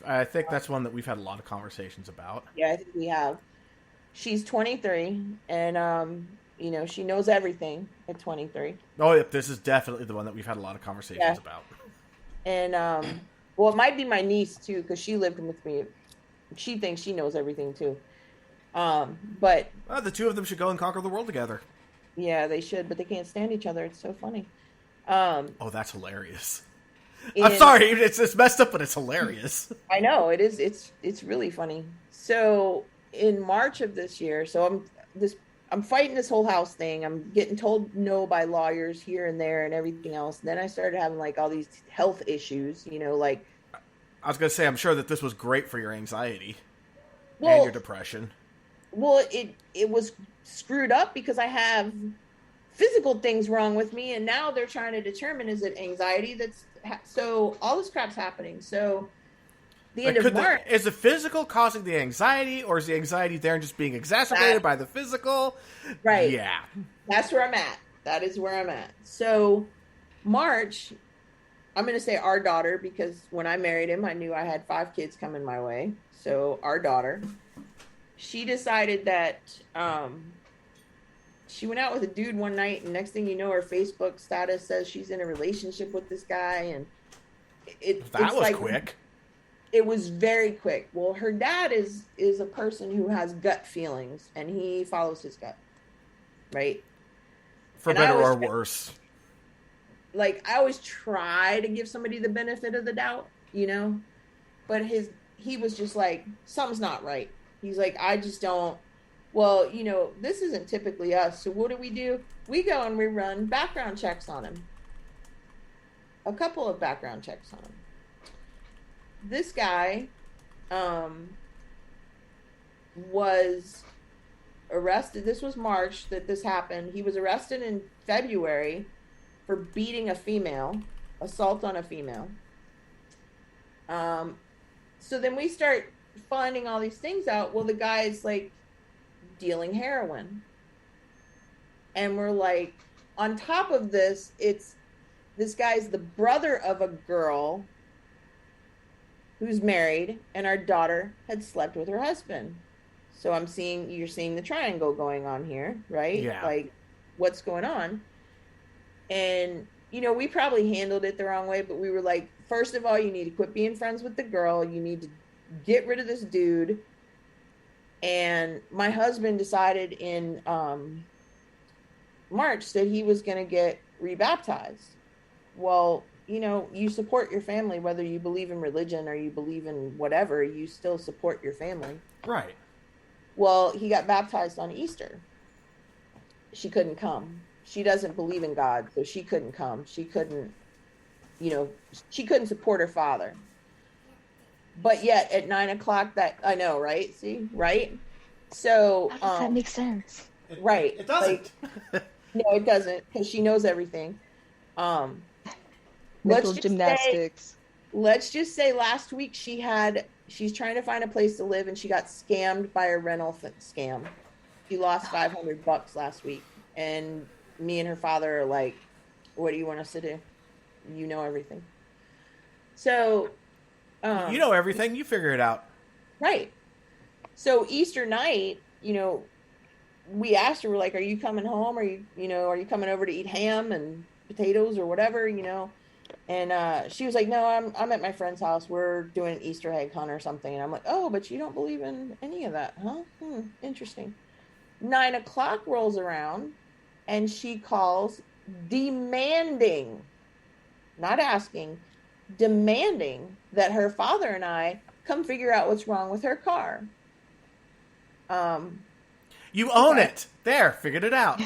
I think that's one that we've had a lot of conversations about. Yeah, I think we have. She's 23, and she knows everything at 23. Oh, yeah, this is definitely the one that we've had a lot of conversations about. And well, it might be my niece too, because she lived with me. She thinks she knows everything too. But the two of them should go and conquer the world together. Yeah, they should, but they can't stand each other. It's so funny. Oh, that's hilarious. I'm sorry, it's messed up, but it's hilarious. I know it is. It's really funny. So in March of this year, I'm fighting this whole house thing. I'm getting told no by lawyers here and there and everything else. And then I started having like all these health issues. Like I was gonna say, I'm sure that this was great for your anxiety and your depression. Well, it was screwed up because I have physical things wrong with me, and now they're trying to determine, is it anxiety so all this crap's happening. So the end of March. Is the physical causing the anxiety, or is the anxiety there and just being exacerbated by the physical? Right. Yeah. That's where I'm at. That is where I'm at. So March, I'm going to say our daughter, because when I married him, I knew I had 5 kids coming my way. So our daughter, she decided that she went out with a dude one night, and next thing you know, her Facebook status says she's in a relationship with this guy, and that was quick. It was very quick. Well, her dad is a person who has gut feelings, and he follows his gut, right? For better or worse. Like, I always try to give somebody the benefit of the doubt, but he was just like, something's not right. He's like, I just don't. Well, this isn't typically us. So what do? We go and we run background checks on him. A couple of background checks on him. This guy was arrested. This was March that this happened. He was arrested in February for beating a female. assault on a female. So then we start finding all these things out. Well, the guy's like dealing heroin. And we're like, on top of this, this guy's the brother of a girl who's married, and our daughter had slept with her husband. So you're seeing the triangle going on here, right? Yeah. Like, what's going on? And, we probably handled it the wrong way, but we were like, first of all, you need to quit being friends with the girl. You need to get rid of this dude. And my husband decided in March that he was going to get rebaptized. Well, you support your family, whether you believe in religion or you believe in whatever, you still support your family. Right. Well, he got baptized on Easter. She couldn't come. She doesn't believe in God, so she couldn't come. She couldn't, she couldn't support her father. But yet at 9:00 I know, right? See, right? So How does that make sense? Right. It doesn't. No, it doesn't, because she knows everything. Mental gymnastics. Let's just say last week she's trying to find a place to live, and she got scammed by a rental scam. She lost $500 last week, and me and her father are like, what do you want us to do? You know everything. So you know everything. You figure it out. Right. So Easter night, we asked her, we're like, are you coming home? Are you coming over to eat ham and potatoes or whatever, And she was like, no, I'm at my friend's house. We're doing an Easter egg hunt or something. And I'm like, oh, but you don't believe in any of that, huh? Interesting. 9:00 rolls around, and she calls demanding, not asking, demanding that her father and I come figure out what's wrong with her car. You own it. There, figured it out.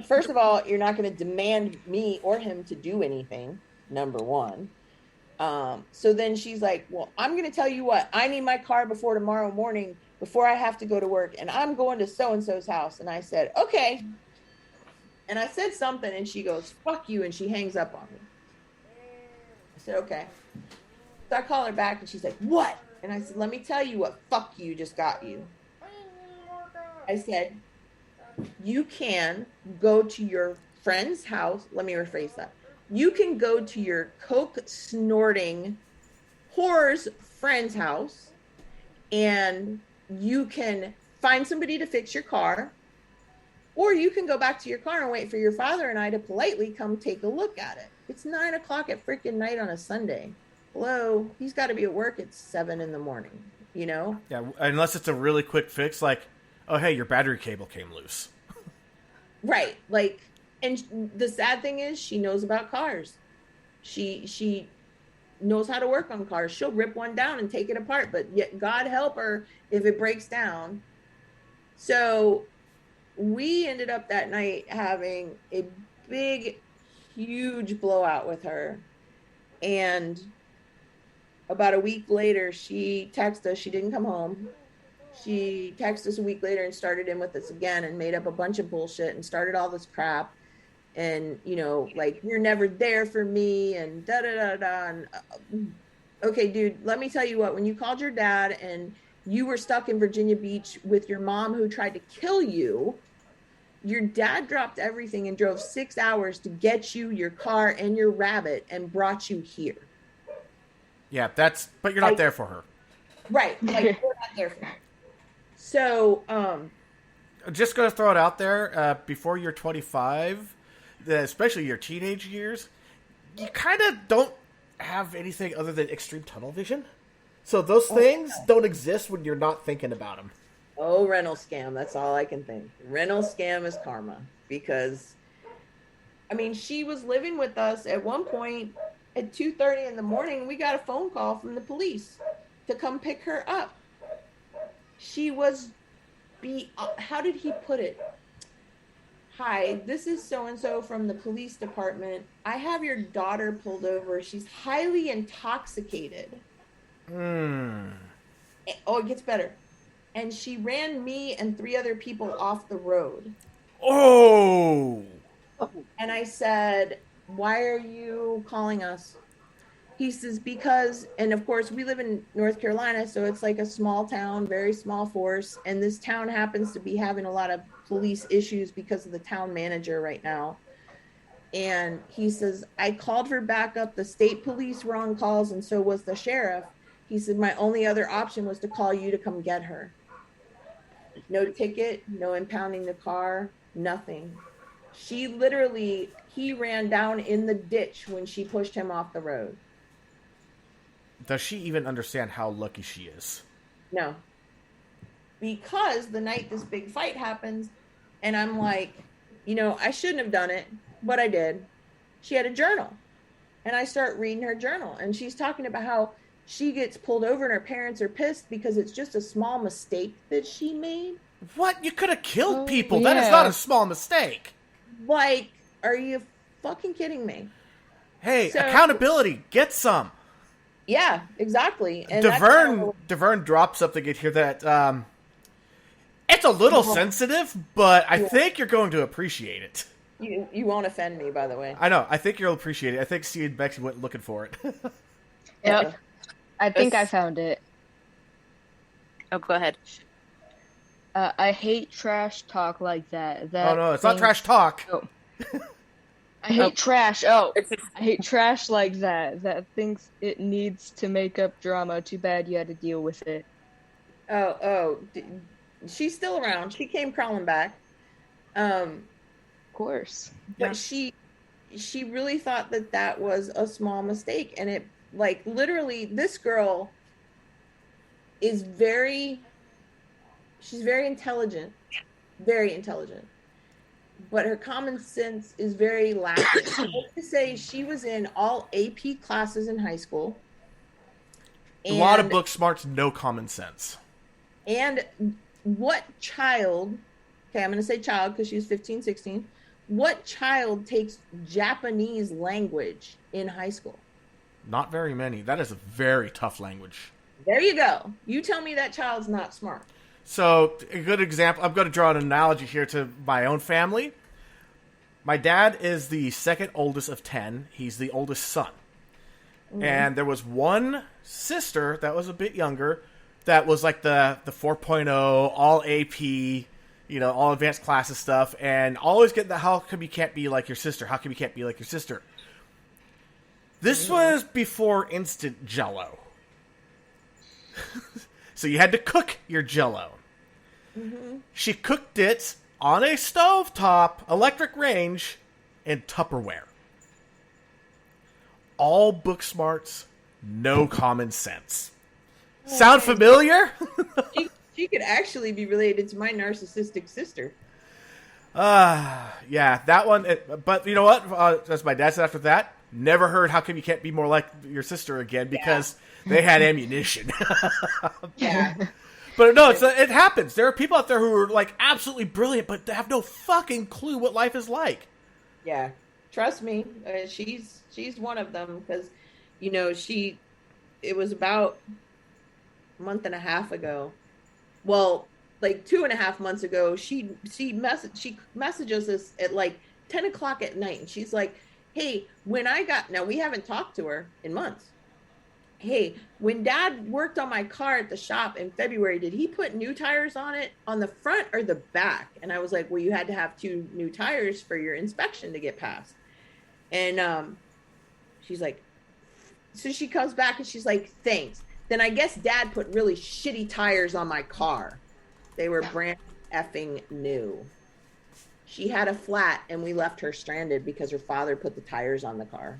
First of all, you're not going to demand me or him to do anything, number one. So then she's like, well, I'm going to tell you what, I need my car before tomorrow morning, before I have to go to work, and I'm going to so-and-so's house. And I said, okay. And I said something, and she goes, fuck you, and she hangs up on me. I said, okay. So I call her back, and she's like, what? And I said, let me tell you what fuck you just got you. I said, you can go to your friend's house. Let me rephrase that. You can go to your coke snorting whore's friend's house, and you can find somebody to fix your car, or you can go back to your car and wait for your father and I to politely come take a look at it. It's 9:00 at freaking night on a Sunday. Hello, he's got to be at work at 7 a.m, Yeah, unless it's a really quick fix, like, oh, hey, your battery cable came loose. Right. Like, and the sad thing is she knows about cars. She knows how to work on cars. She'll rip one down and take it apart, but yet God help her if it breaks down. So we ended up that night having a big, huge blowout with her. And about a week later, she texted us. She didn't come home. She texted us a week later and started in with us again and made up a bunch of bullshit and started all this crap. And, like, you're never there for me and da-da-da-da. And, okay, dude, let me tell you what, when you called your dad and you were stuck in Virginia Beach with your mom who tried to kill you, your dad dropped everything and drove 6 hours to get you your car and your rabbit and brought you here. Yeah, but you're not there for her. Right. Like, you're not there for her. So, just going to throw it out there, before you're 25, especially your teenage years, you kind of don't have anything other than extreme tunnel vision. So those things don't exist when you're not thinking about them. Oh, rental scam. That's all I can think. Rental scam is karma. Because, she was living with us at one point at 2:30 in the morning. We got a phone call from the police to come pick her up. She was, how did he put it? Hi, this is so-and-so from the police department. I have your daughter pulled over. She's highly intoxicated. Oh, it gets better. And she ran me and 3 other people off the road. Oh! And I said, why are you calling us? He says, because, and of course we live in North Carolina, so it's like a small town, very small force. And this town happens to be having a lot of police issues because of the town manager right now. And he says, I called for backup. The state police were on calls, and so was the sheriff. He said, my only other option was to call you to come get her. No ticket, no impounding the car, nothing. She literally, he ran down in the ditch when she pushed him off the road. Does she even understand how lucky she is? No. Because the night this big fight happens, and I'm like, you know, I shouldn't have done it, but I did. She had a journal. And I start reading her journal. And she's talking about how she gets pulled over and her parents are pissed because it's just a small mistake that she made. What? You could have killed people. That is not a small mistake. Like, are you fucking kidding me? Hey, accountability. Get some. Yeah, exactly. And Deverne dropped something in here that it's a little sensitive, but I think you're going to appreciate it. You won't offend me, by the way. I know. I think you'll appreciate it. I think C and Becky went looking for it. Yep. I think I found it. Oh, go ahead. I hate trash talk like that. Oh, no, it's not trash talk. Oh. I hate trash. Oh, I hate trash like that. That thinks it needs to make up drama. Too bad you had to deal with it. She's still around. She came crawling back. Of course. But she really thought that was a small mistake. And it, like, literally, this girl is she's very intelligent. Very intelligent. But her common sense is very lacking. I have to say, she was in all AP classes in high school. A lot of book smarts, no common sense. And what child, okay, I'm going to say child because she was 15, 16. What child takes Japanese language in high school? Not very many. That is a very tough language. There you go. You tell me that child's not smart. So, a good example, I'm going to draw an analogy here to my own family. My dad is the second oldest of 10. He's the oldest son. Mm-hmm. And there was one sister that was a bit younger that was like the 4.0, all AP, you know, all advanced classes stuff, and always getting the how come you can't be like your sister? How come you can't be like your sister? This was before instant Jell-O. So you had to cook your Jell-O. Mm-hmm. She cooked it on a stovetop, electric range, in Tupperware. All book smarts, no common sense. Sound familiar? She could actually be related to my narcissistic sister. Yeah, that one. But you know what? As my dad said after that, never heard how come you can't be more like your sister again because they had ammunition. Yeah. But no, it happens. There are people out there who are like absolutely brilliant, but they have no fucking clue what life is like. Yeah. Trust me. She's one of them because, you know, it was about a month and a half ago. Well, like 2.5 months ago, she messages us at like 10 o'clock at night. And she's like, hey, now we haven't talked to her in months. Hey, when Dad worked on my car at the shop in February, did he put new tires on it on the front or the back? And I was like, well, you had to have 2 new tires for your inspection to get passed. And she's like, so she comes back and she's like, thanks. Then I guess Dad put really shitty tires on my car. They were brand effing new. She had a flat and we left her stranded because her father put the tires on the car.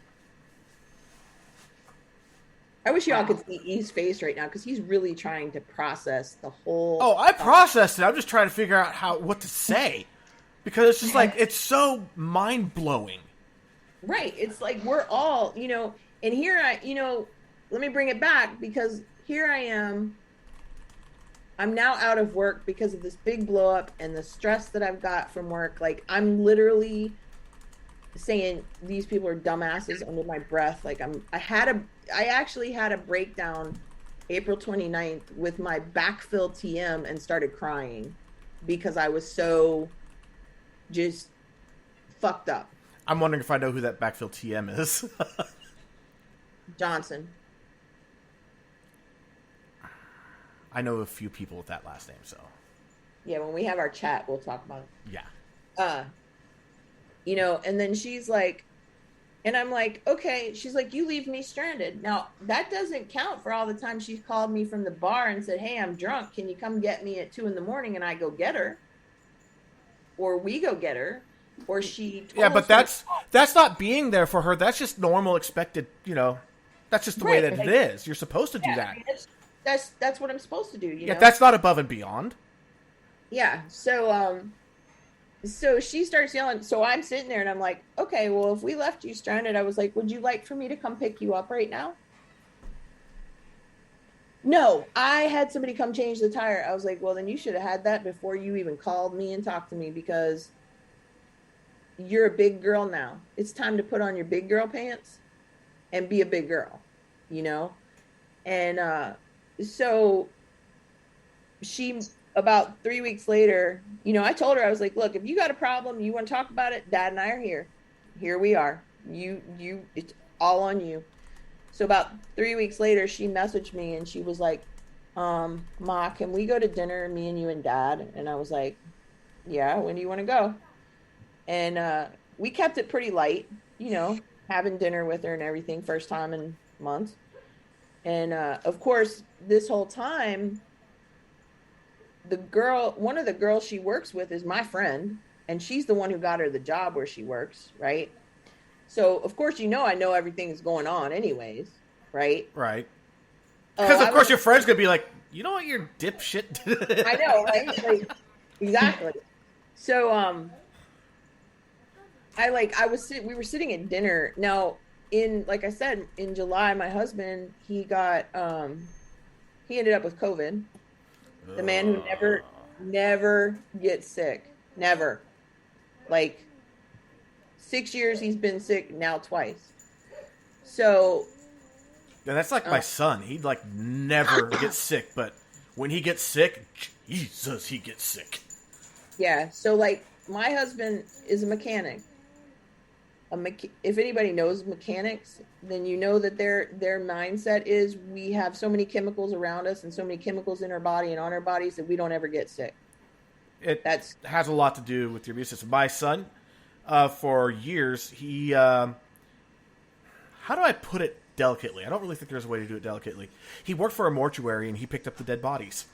I wish y'all could see E's face right now because he's really trying to process the whole... Oh, I processed it. I'm just trying to figure out what to say. Because it's just like, it's so mind-blowing. Right. It's like we're all, you know, and here let me bring it back because here I am. I'm now out of work because of this big blow up and the stress that I've got from work. Like, I'm literally saying these people are dumbasses under my breath. Like, I actually had a breakdown April 29th with my backfill TM and started crying because I was so just fucked up. I'm wondering if I know who that backfill TM is. Johnson. I know a few people with that last name, so. Yeah, when we have our chat, we'll talk about it. Yeah. You know, and then she's like, and I'm like, okay. She's like, you leave me stranded. Now, that doesn't count for all the time she's called me from the bar and said, hey, I'm drunk. Can you come get me at 2 a.m? And I go get her. Or we go get her. Or she Yeah, but that's not being there for her. That's just normal, expected, you know. That's just the way that it is. You're supposed to do that. I mean, that's what I'm supposed to do, you know? That's not above and beyond. Yeah. So she starts yelling. So I'm sitting there and I'm like, okay, well, if we left you stranded, I was like, would you like for me to come pick you up right now? No, I had somebody come change the tire. I was like, well, then you should have had that before you even called me and talked to me, because you're a big girl now. It's time to put on your big girl pants and be a big girl, you know? And so she, about 3 weeks later, you know, I told her, I was like, look, if you got a problem, you want to talk about it, Dad and I are here. Here we are. It's all on you. So about 3 weeks later, she messaged me and she was like, Ma, can we go to dinner, me and you and Dad? And I was like, yeah, when do you want to go? And we kept it pretty light, you know, having dinner with her and everything, first time in months. And of course, this whole time, one of the girls she works with is my friend, and she's the one who got her the job where she works, right? So, of course, you know, I know everything is going on anyways, right? Right. Because, of course, your friend's going to be like, you know what, you're dipshit. I know, right? Like, exactly. So, we were sitting at dinner. Now, like I said, in July, my husband, he ended up with COVID. The man who never gets sick. Never. Like, 6 years he's been sick, now twice. So. Yeah, that's like my son. He'd like never get sick, but when he gets sick, Jesus, he gets sick. Yeah. So like my husband is a mechanic. If anybody knows mechanics, then you know that their mindset is we have so many chemicals around us and so many chemicals in our body and on our bodies that we don't ever get sick. That has a lot to do with your immune system. My son, for years, he, how do I put it delicately? I don't really think there's a way to do it delicately. He worked for a mortuary and he picked up the dead bodies.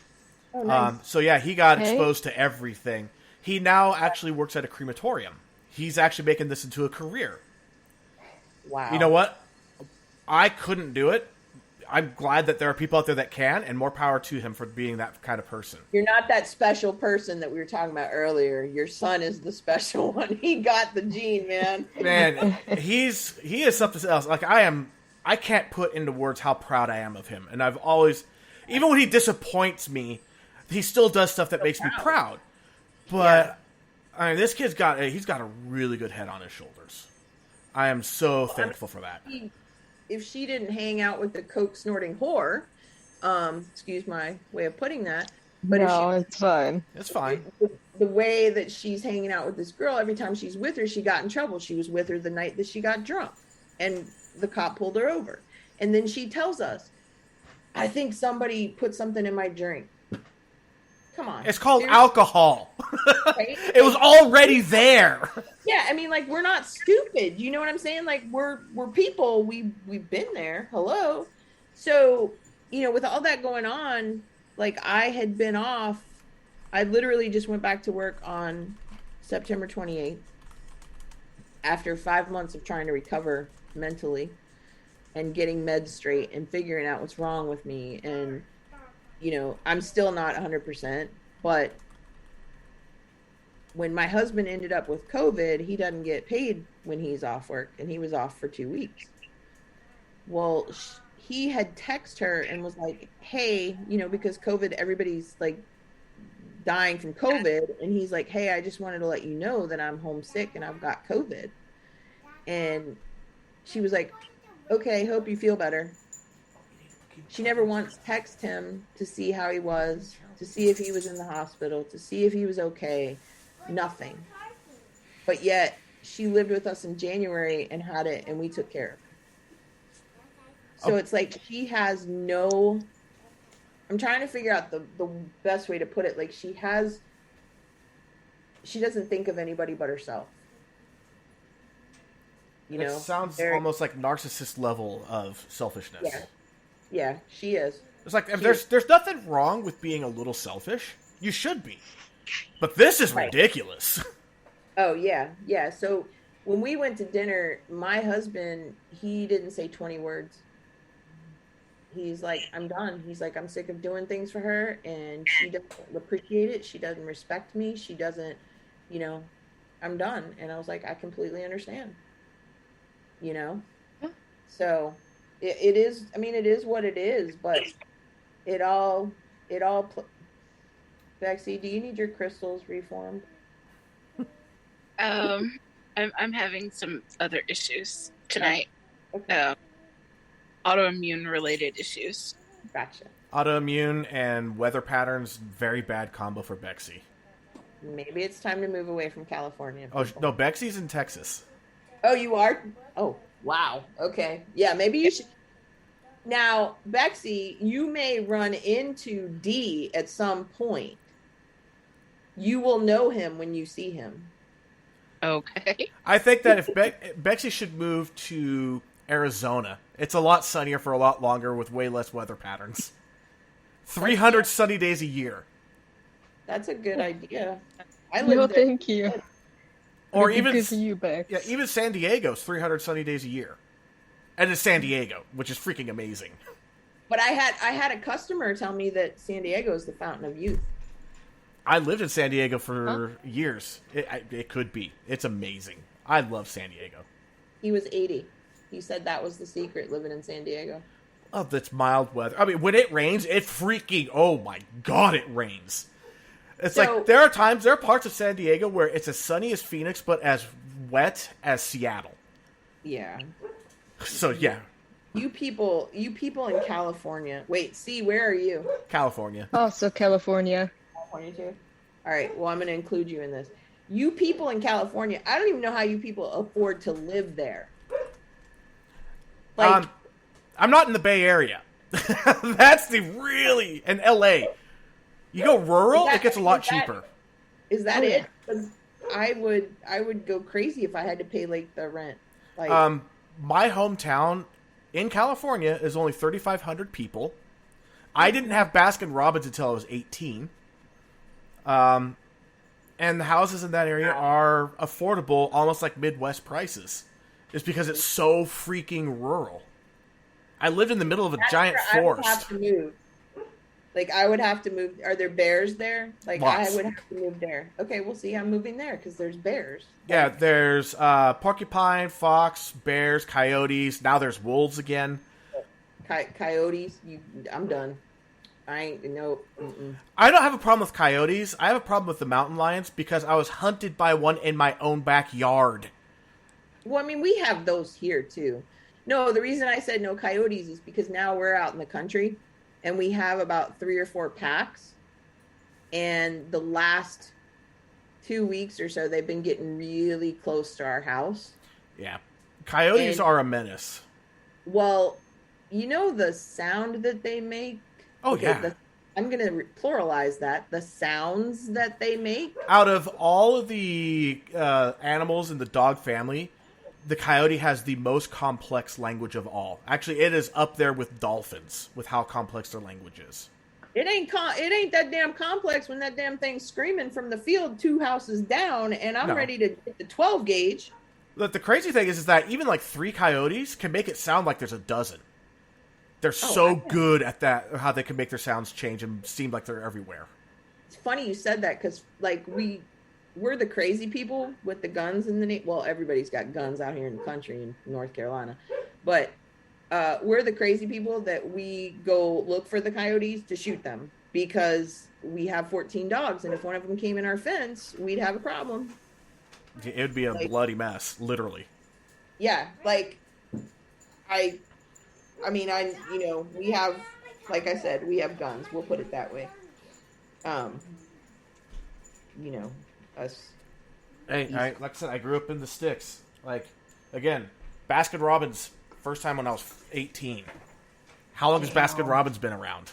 Oh, nice. So yeah, he got exposed to everything. He now actually works at a crematorium. He's actually making this into a career. Wow. You know what? I couldn't do it. I'm glad that there are people out there that can, and more power to him for being that kind of person. You're not that special person that we were talking about earlier. Your son is the special one. He got the gene, man. Man, he is something else. Like I can't put into words how proud I am of him. And I've always, even when he disappoints me, he still does stuff that makes me proud. But I mean, this kid's got a really good head on his shoulders. I am so thankful for that. If she didn't hang out with the coke snorting whore, excuse my way of putting that, but it's fine. It's fine. The way that she's hanging out with this girl, every time she's with her, she got in trouble. She was with her the night that she got drunk, and the cop pulled her over. And then she tells us, I think somebody put something in my drink. Come on. It's called alcohol. Right? It was already there. Yeah, I mean, like, we're not stupid. You know what I'm saying? Like, we're people. We've been there. Hello. So, you know, with all that going on, like, I had been off. I literally just went back to work on September 28th after 5 months of trying to recover mentally and getting meds straight and figuring out what's wrong with me. And, you know, I'm still not 100%, but when my husband ended up with COVID, he doesn't get paid when he's off work, and he was off for 2 weeks. Well, he had texted her and was like, hey, you know, because COVID, everybody's like dying from COVID. And he's like, hey, I just wanted to let you know that I'm homesick and I've got COVID. And she was like, okay, hope you feel better. She never once texted him to see how he was, to see if he was in the hospital, to see if he was okay. Nothing. But yet she lived with us in January and had it, and we took care of her. So it's like she has no. I'm trying to figure out the best way to put it. Like she doesn't think of anybody but herself. You know, it sounds almost like narcissist level of selfishness. Yeah, she is. It's like there's nothing wrong with being a little selfish. You should be, but this is ridiculous. Oh yeah. So when we went to dinner, my husband, he didn't say 20 words. He's like, I'm done. He's like, I'm sick of doing things for her, and she doesn't appreciate it. She doesn't respect me. She doesn't, you know, I'm done. And I was like, I completely understand. You know? Yeah. So it is, I mean, it is what it is, but Bexy, do you need your crystals reformed? I'm having some other issues tonight. Okay. Autoimmune related issues. Gotcha. Autoimmune and weather patterns, very bad combo for Bexy. Maybe it's time to move away from California. Oh, no, Bexy's in Texas. Oh, you are? Oh, wow. Okay. Yeah, maybe you should. Now, Bexy, you may run into D at some point. You will know him when you see him. Okay. I think that if Bexy should move to Arizona, it's a lot sunnier for a lot longer with way less weather patterns. 300 sunny days a year. That's a good idea. I No, live there. thank you. Or It'd be even good for you, Bex. yeah, even San Diego's 300 sunny days a year. And it's San Diego, which is freaking amazing. But I had a customer tell me that San Diego is the fountain of youth. I lived in San Diego for years. It could be. It's amazing. I love San Diego. He was 80. He said that was the secret, living in San Diego. Oh, that's mild weather. I mean, when it rains, it freaking, oh my God, it rains. It's like, there are parts of San Diego where it's as sunny as Phoenix, but as wet as Seattle. Yeah. So, yeah. You people in California. Wait, see, where are you? California. Also California. California too? All right, well, I'm going to include you in this. You people in California, I don't even know how you people afford to live there. Like, I'm not in the Bay Area. That's the really... In LA. You go rural, it gets a lot cheaper. Is that it? 'Cause I would go crazy if I had to pay, like, the rent. Like, my hometown in California is only 3,500 people. I didn't have Baskin Robbins until I was 18. And the houses in that area are affordable, almost like Midwest prices. It's because it's so freaking rural. I lived in the middle of a giant forest. I would have to move. Like, I would have to move. Are there bears there? Like, Lots. I would have to move there. Okay, we'll see. I'm moving there because there's bears. Yeah, there's porcupine, fox, bears, coyotes. Now there's wolves again. Coyotes. I'm done. I ain't, no. Mm-mm. I don't have a problem with coyotes. I have a problem with the mountain lions because I was hunted by one in my own backyard. Well, I mean, we have those here, too. No, the reason I said no coyotes is because now we're out in the country, and we have about 3 or 4 packs. And the last 2 weeks or so, they've been getting really close to our house. Yeah. Coyotes are a menace. Well, you know the sound that they make? Oh, Okay, yeah. I'm going to pluralize that. The sounds that they make. Out of all of the animals in the dog family, the coyote has the most complex language of all. Actually, it is up there with dolphins, with how complex their language is. It ain't that damn complex when that damn thing's screaming from the field 2 houses down, and I'm ready to hit the 12 gauge. But the crazy thing is that even like 3 coyotes can make it sound like there's a dozen. They're so good at that, how they can make their sounds change and seem like they're everywhere. It's funny you said that because, like, we're the crazy people with the guns in the well, everybody's got guns out here in the country in North Carolina, but we're the crazy people that we go look for the coyotes to shoot them because we have 14 dogs, and if one of them came in our fence, we'd have a problem. It would be a bloody mess, literally. Yeah, like we have, like I said, we have guns. We'll put it that way. Us. Hey, like I said, I grew up in the sticks. Like, again, Baskin Robbins, first time when I was 18. How long has Baskin Robbins been around?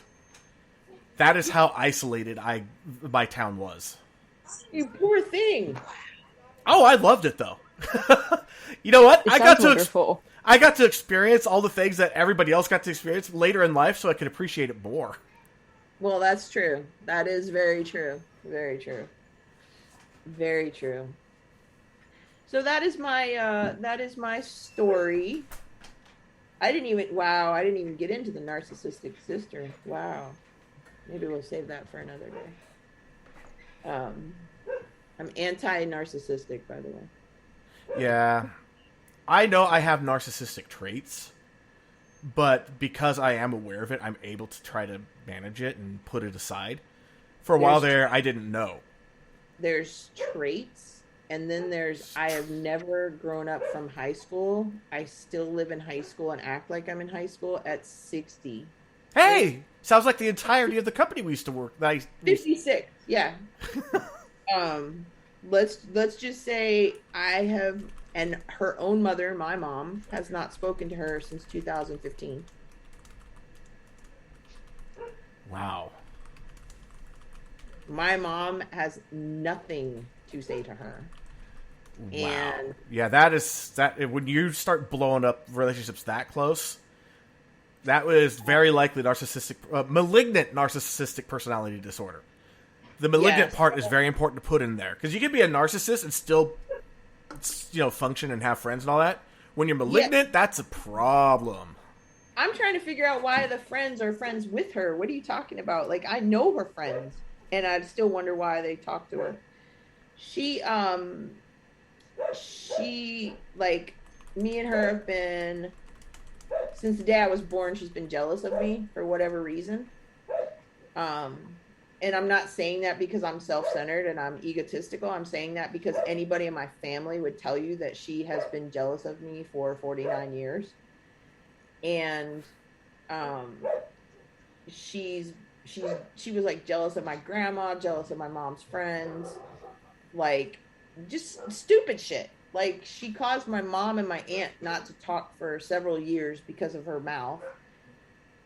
That is how isolated my town was. You poor thing. Oh, I loved it though. You know what? I got to experience all the things that everybody else got to experience later in life, so I could appreciate it more. Well, that's true. That is very true. Very true. Very true. So that is my story. I didn't even get into the narcissistic sister. Wow. Maybe we'll save that for another day. I'm anti-narcissistic, by the way. Yeah. I know I have narcissistic traits, but because I am aware of it, I'm able to try to manage it and put it aside. For a while there, I didn't know. There's traits, and then I have never grown up from high school. I still live in high school and act like I'm in high school at 60. Hey! Sounds like the entirety of the company we used to work. 56, yeah. Let's just say I have, and her own mother, my mom, has not spoken to her since 2015. Wow. My mom has nothing to say to her. Wow. And yeah, that when you start blowing up relationships that close, that was very likely malignant narcissistic personality disorder. The malignant part is very important to put in there, because you can be a narcissist and still, function and have friends and all that. When you're malignant, that's a problem. I'm trying to figure out why the friends are friends with her. What are you talking about? Like, I know her friends, and I still wonder why they talk to her. She like, me and her have been, since the day I was born, she's been jealous of me for whatever reason. And I'm not saying that because I'm self-centered and I'm egotistical. I'm saying that because anybody in my family would tell you that she has been jealous of me for 49 years. And she was like jealous of my grandma, jealous of my mom's friends, like just stupid shit. Like, she caused my mom and my aunt not to talk for several years because of her mouth.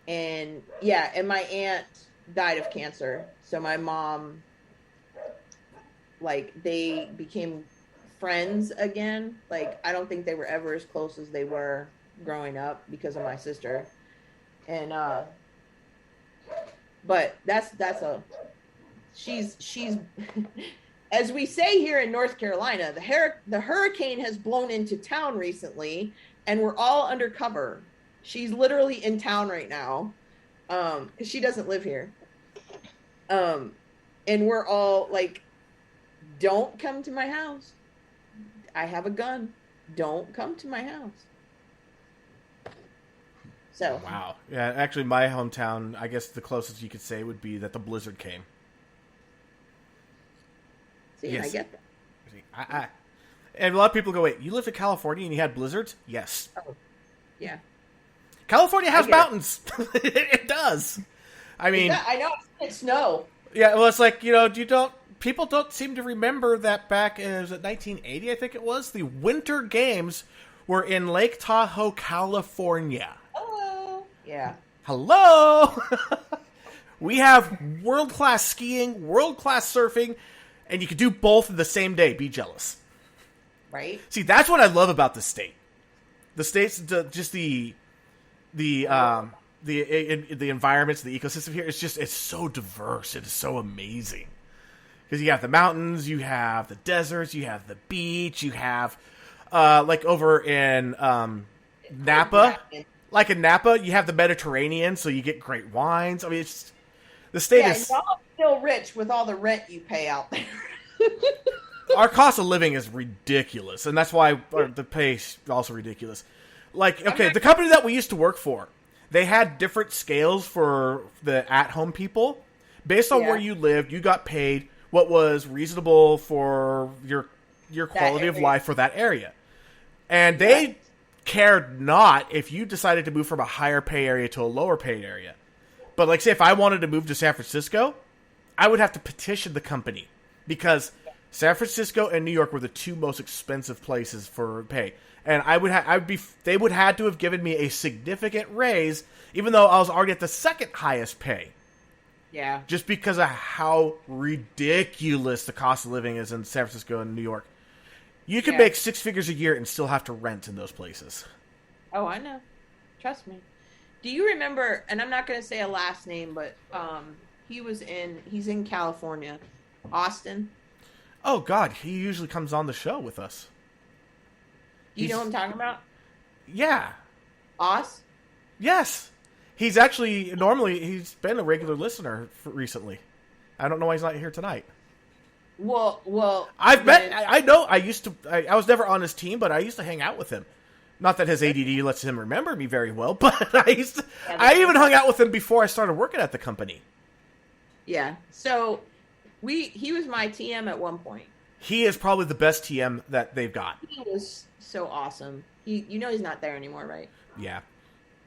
And my aunt died of cancer. So my mom, like, they became friends again. Like, I don't think they were ever as close as they were growing up because of my sister. And but she's as we say here in North Carolina, the hurricane has blown into town recently, and we're all undercover. She's literally in town right now, because she doesn't live here. And we're all like, don't come to my house. I have a gun. Don't come to my house. So. Wow. Yeah, actually, my hometown, I guess the closest you could say would be that the blizzard came. See, yes. I get that. And a lot of people go, wait, you lived in California and you had blizzards? Yes. Oh, yeah. California has mountains. It does. I mean, I know it's snow. Yeah, well, it's like, people don't seem to remember that back in, was it 1980, I think it was? The Winter Games were in Lake Tahoe, California. Hello. Yeah. Hello. We have world-class skiing, world-class surfing, and you can do both in the same day. Be jealous. Right. See, that's what I love about the state. The state's just the environments, the ecosystem here, it's so diverse. It is so amazing. Because you have the mountains, you have the deserts, you have the beach, you have, like over in Napa. Like in Napa, you have the Mediterranean, so you get great wines. I mean, the state is... y'all still rich with all the rent you pay out there. Our cost of living is ridiculous, and that's why the pay is also ridiculous. Like, okay, the company that we used to work for, they had different scales for the at-home people. Based on where you lived, you got paid what was reasonable for your quality of life for that area. And they cared not if you decided to move from a higher pay area to a lower pay area. But, like, say if I wanted to move to San Francisco, I would have to petition the company because San Francisco and New York were the two most expensive places for pay. And they would have to have given me a significant raise, even though I was already at the second highest pay. Yeah. Just because of how ridiculous the cost of living is in San Francisco and New York. You can make 6 figures a year and still have to rent in those places. Oh, I know. Trust me. Do you remember, and I'm not going to say a last name, but he's in California. Austin. Oh, God. He usually comes on the show with us. Do you know what I'm talking about? Yeah. Oz? Yes. He's actually, normally, he's been a regular listener recently. I don't know why he's not here tonight. Well. I know, I was never on his team, but I used to hang out with him. Not that his ADD lets him remember me very well, but I even hung out with him before I started working at the company. Yeah. So, he was my TM at one point. He is probably the best TM that they've got. He was so awesome. He's not there anymore, right? Yeah.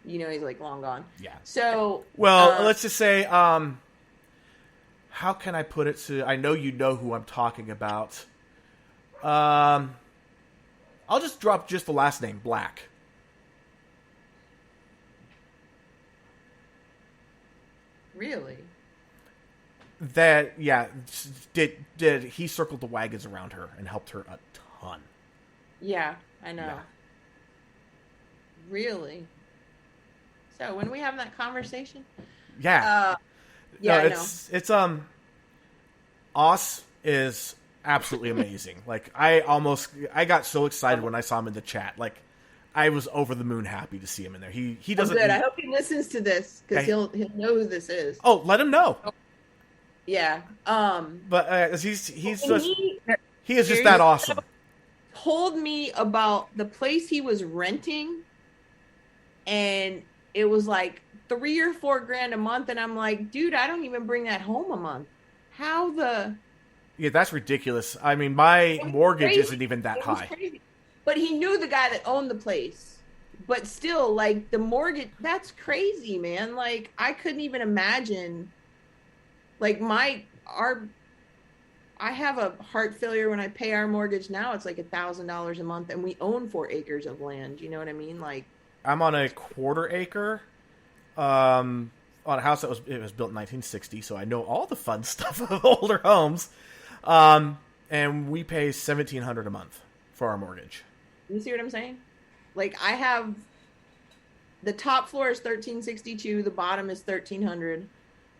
He's like long gone. Yeah. So. Well, let's just say, how can I put it so I know you know who I'm talking about. I'll just drop just the last name, Black. Really? That, yeah, did he circled the wagons around her and helped her a ton. Yeah, I know. Yeah. Really? So when we have that conversation? Yeah. Yeah, no, I know. It's Oz is absolutely amazing. Like I got so excited when I saw him in the chat. Like I was over the moon happy to see him in there. He doesn't. Good. I hope he listens to this because he'll know who this is. Oh, let him know. Yeah. But he is just that awesome. Told me about the place he was renting, and it was like $3 or $4 grand a month, and I'm like, dude, I don't even bring that home a month. How the? Yeah, that's ridiculous. I mean, my mortgage isn't even that high. Crazy. But he knew the guy that owned the place. But still, like, the mortgage, that's crazy, man. Like, I couldn't even imagine. Like, I have a heart failure when I pay our mortgage now. It's like $1,000 a month, and we own 4 acres of land. You know what I mean? Like, I'm on a 1/4 acre, on a house that was built in 1960, so I know all the fun stuff of older homes. And we pay $1,700 a month for our mortgage. You see what I'm saying? Like, I have the top floor is $1,362, the bottom is $1,300.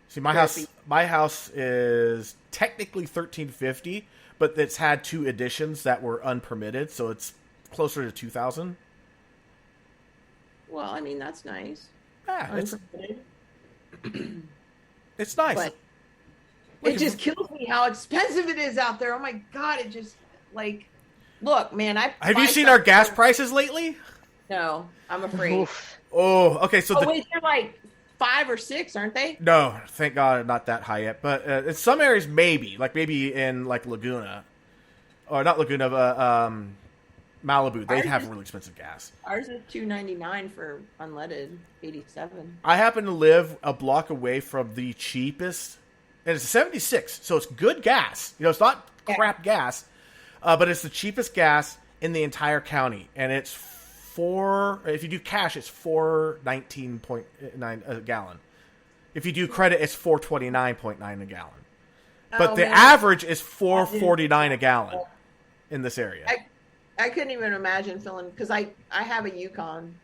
See, my house is technically $1,350, but it's had 2 additions that were unpermitted, so it's closer to $2,000. Well, I mean, that's nice. Yeah, it's nice. But it just kills me how expensive it is out there. Oh my God, it just, like, look, man, have you seen our gas prices lately? No, I'm afraid. Oof. Oh, okay, so wait, they're like 5 or 6, aren't they? No, thank God, not that high yet. But in some areas, maybe in like Laguna, or not Laguna, but Malibu, they have really expensive gas. Ours is $2.99 for unleaded, 87. I happen to live a block away from the cheapest, and it's a 76, so it's good gas. It's not crap gas, but it's the cheapest gas in the entire county, and it's if you do cash, it's $4.19.9 a gallon. If you do credit, it's $4.29.9 a gallon. But the average is $4.49 a gallon in this area. I couldn't even imagine filling, because I have a Yukon.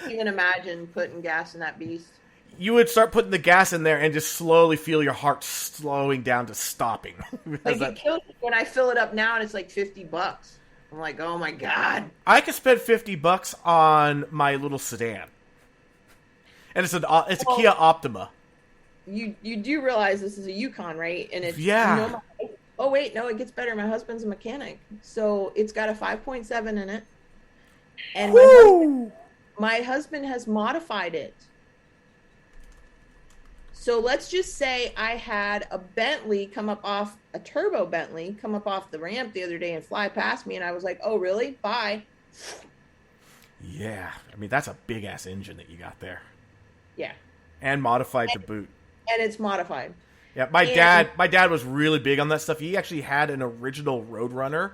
Even imagine putting gas in that beast. You would start putting the gas in there and just slowly feel your heart slowing down to stopping. Like, it kills me when I fill it up now and it's like $50. I'm like, oh my God. I could spend $50 on my little sedan. And it's a Kia Optima. You do realize this is a Yukon, right? And it's oh wait, no, it gets better. My husband's a mechanic, so it's got a 5.7 in it, and my husband has modified it. So let's just say I had a turbo Bentley come up off the ramp the other day and fly past me, and I was like, oh really? Bye. Yeah, I mean that's a big ass engine that you got there. Yeah. And modified to boot. And it's modified. Yeah, my dad was really big on that stuff. He actually had an original Roadrunner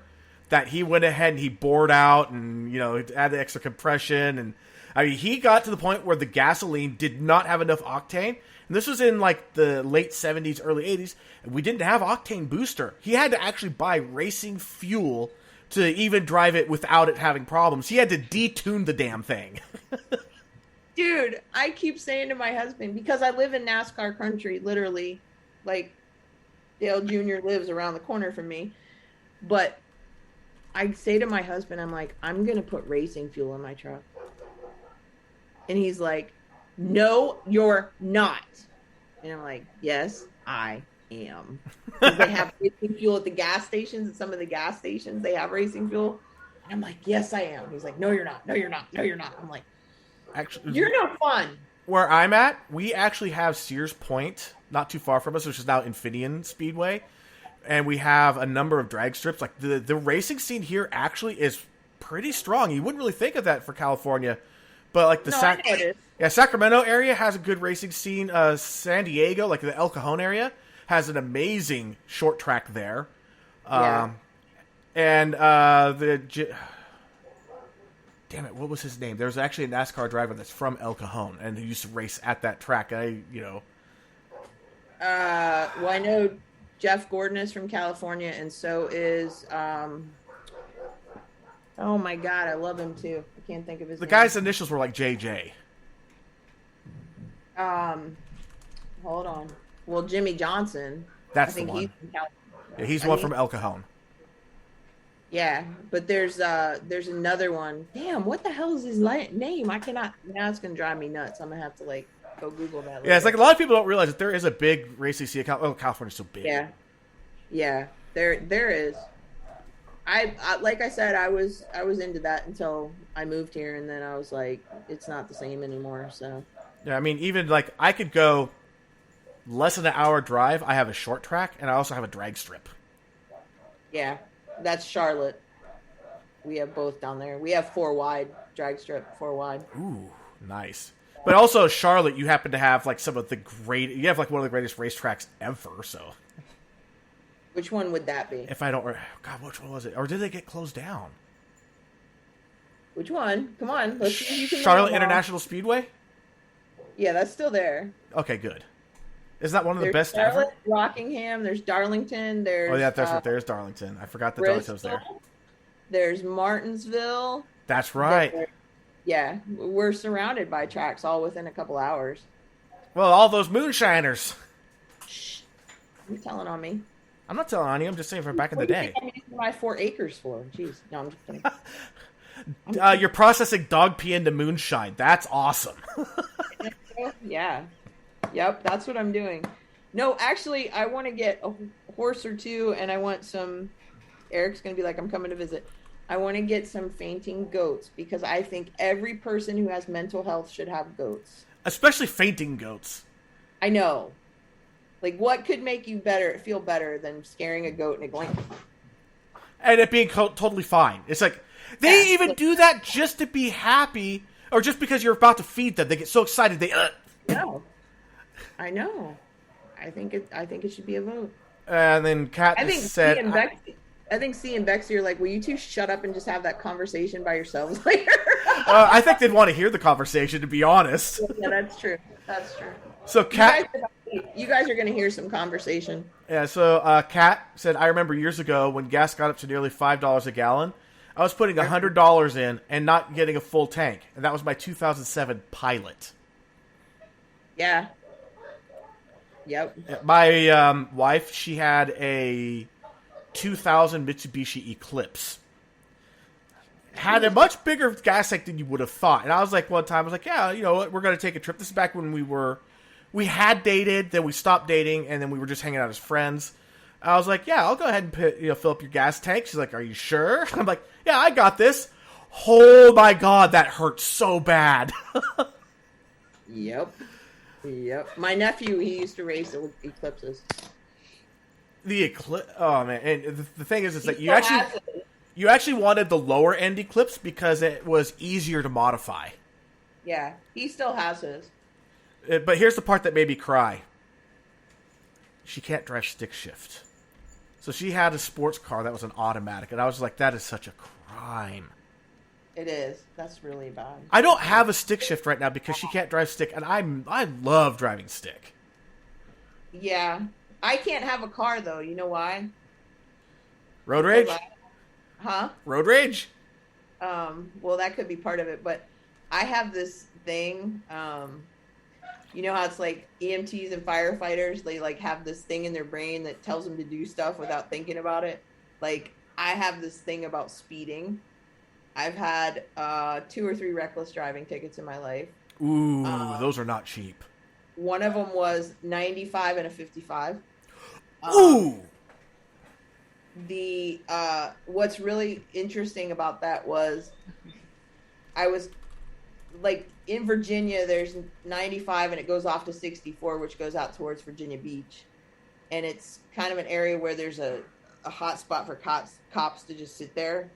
that he went ahead and he bored out and, added extra compression. And I mean, he got to the point where the gasoline did not have enough octane. And this was in like the late 70s, early 80s. And we didn't have octane booster. He had to actually buy racing fuel to even drive it without it having problems. He had to detune the damn thing. Dude, I keep saying to my husband, because I live in NASCAR country, literally, like Dale Jr. lives around the corner from me. But I say to my husband, I'm like, I'm going to put racing fuel in my truck. And he's like, no, you're not. And I'm like, yes, I am. They have racing fuel at the gas stations. At some of the gas stations, they have racing fuel. And I'm like, yes, I am. He's like, no, you're not. No, you're not. No, you're not. I'm like, actually, you're no fun. Where I'm at, we actually have Sears Point, not too far from us, which is now Infineon Speedway. And we have a number of drag strips. Like, the racing scene here actually is pretty strong. You wouldn't really think of that for California. But, like, Sacramento area has a good racing scene. San Diego, like the El Cajon area, has an amazing short track there. Yeah. And damn it, what was his name? There's actually a NASCAR driver that's from El Cajon and who used to race at that track. Well, I know Jeff Gordon is from California, and so is oh my God, I love him too. I can't think of his name. The guy's initials were like JJ. Hold on. Well, Jimmy Johnson. That's I think the one. He's from California. Yeah, he's one from El Cajon. Yeah, but there's another one. Damn, what the hell is his name? I cannot. Now it's gonna drive me nuts. I'm gonna have to go Google that. Yeah, it's like a lot of people don't realize that there is a big racing scene. California's so big. Yeah, there is. I like I said, I was into that until I moved here, and then I was like, it's not the same anymore. So. Yeah, I mean, even like I could go less than an hour drive. I have a short track, and I also have a drag strip. Yeah. That's Charlotte. We have both down there. We have 4 wide drag strip, 4 wide. Ooh, nice. But also Charlotte, you happen to have like some of the great. You have like one of the greatest racetracks ever. So, which one would that be? If I don't, God, which one was it? Or did they get closed down? Which one? Come on, let's see. You can Charlotte International Speedway. Yeah, that's still there. Okay, good. Is that one of the There's best Charlotte, ever? Rockingham. There's Darlington. There's there's Darlington. I forgot that Darlington was there. There's Martinsville. That's right. Yeah, we're surrounded by tracks all within a couple hours. Well, all those moonshiners. Shh. You're telling on me. I'm not telling on you. I'm just saying from back in the day. What do you think I'm using my 4 acres for? Jeez. No, I'm just kidding. You're processing dog pee into moonshine. That's awesome. Yeah. Yep, that's what I'm doing. No, actually, I want to get a horse or two, and I want some... Eric's going to be like, I'm coming to visit. I want to get some fainting goats, because I think every person who has mental health should have goats. Especially fainting goats. I know. Like, what could make you feel better than scaring a goat and going... And it being totally fine. It's like, they even do that just to be happy, or just because you're about to feed them. They get so excited, they... No. I know. I think it should be a vote. And then Kat said... I think C and Bexy are like, will you two shut up and just have that conversation by yourselves later? I think they'd want to hear the conversation, to be honest. Yeah, that's true. That's true. So Kat... You guys are going to hear some conversation. Yeah, so Kat said, I remember years ago when gas got up to nearly $5 a gallon, I was putting $100 in and not getting a full tank. And that was my 2007 Pilot. Yeah. Yep. My wife, she had a 2000 Mitsubishi Eclipse. Had a much bigger gas tank than you would have thought. And I was like, one time, I was like, yeah, you know what, we're going to take a trip. This is back when we had dated, then we stopped dating, and then we were just hanging out as friends. I was like, yeah, I'll go ahead and fill up your gas tank. She's like, are you sure? I'm like, yeah, I got this. Oh my God, that hurt so bad. Yep. My nephew, he used to race Eclipses. The Eclipse, oh man! And the thing is, it's like you actually wanted the lower end Eclipse because it was easier to modify. Yeah, he still has his. But here's the part that made me cry. she can't drive stick shift. So she had a sports car that was an automatic, and I was like, that is such a crime. It is. That's really bad. I don't have a stick shift right now because she can't drive stick, and I love driving stick. Yeah. I can't have a car, though. You know why? Road rage? Huh? Road rage? Well, that could be part of it, but I have this thing, you know how it's like EMTs and firefighters, they like have this thing in their brain that tells them to do stuff without thinking about it. Like, I have this thing about speeding. I've had 2 or 3 reckless driving tickets in my life. Ooh, those are not cheap. One of them was 95 and a 55. Ooh! The what's really interesting about that was I was like in Virginia, there's 95 and it goes off to 64, which goes out towards Virginia Beach. And it's kind of an area where there's a hot spot for cops to just sit there.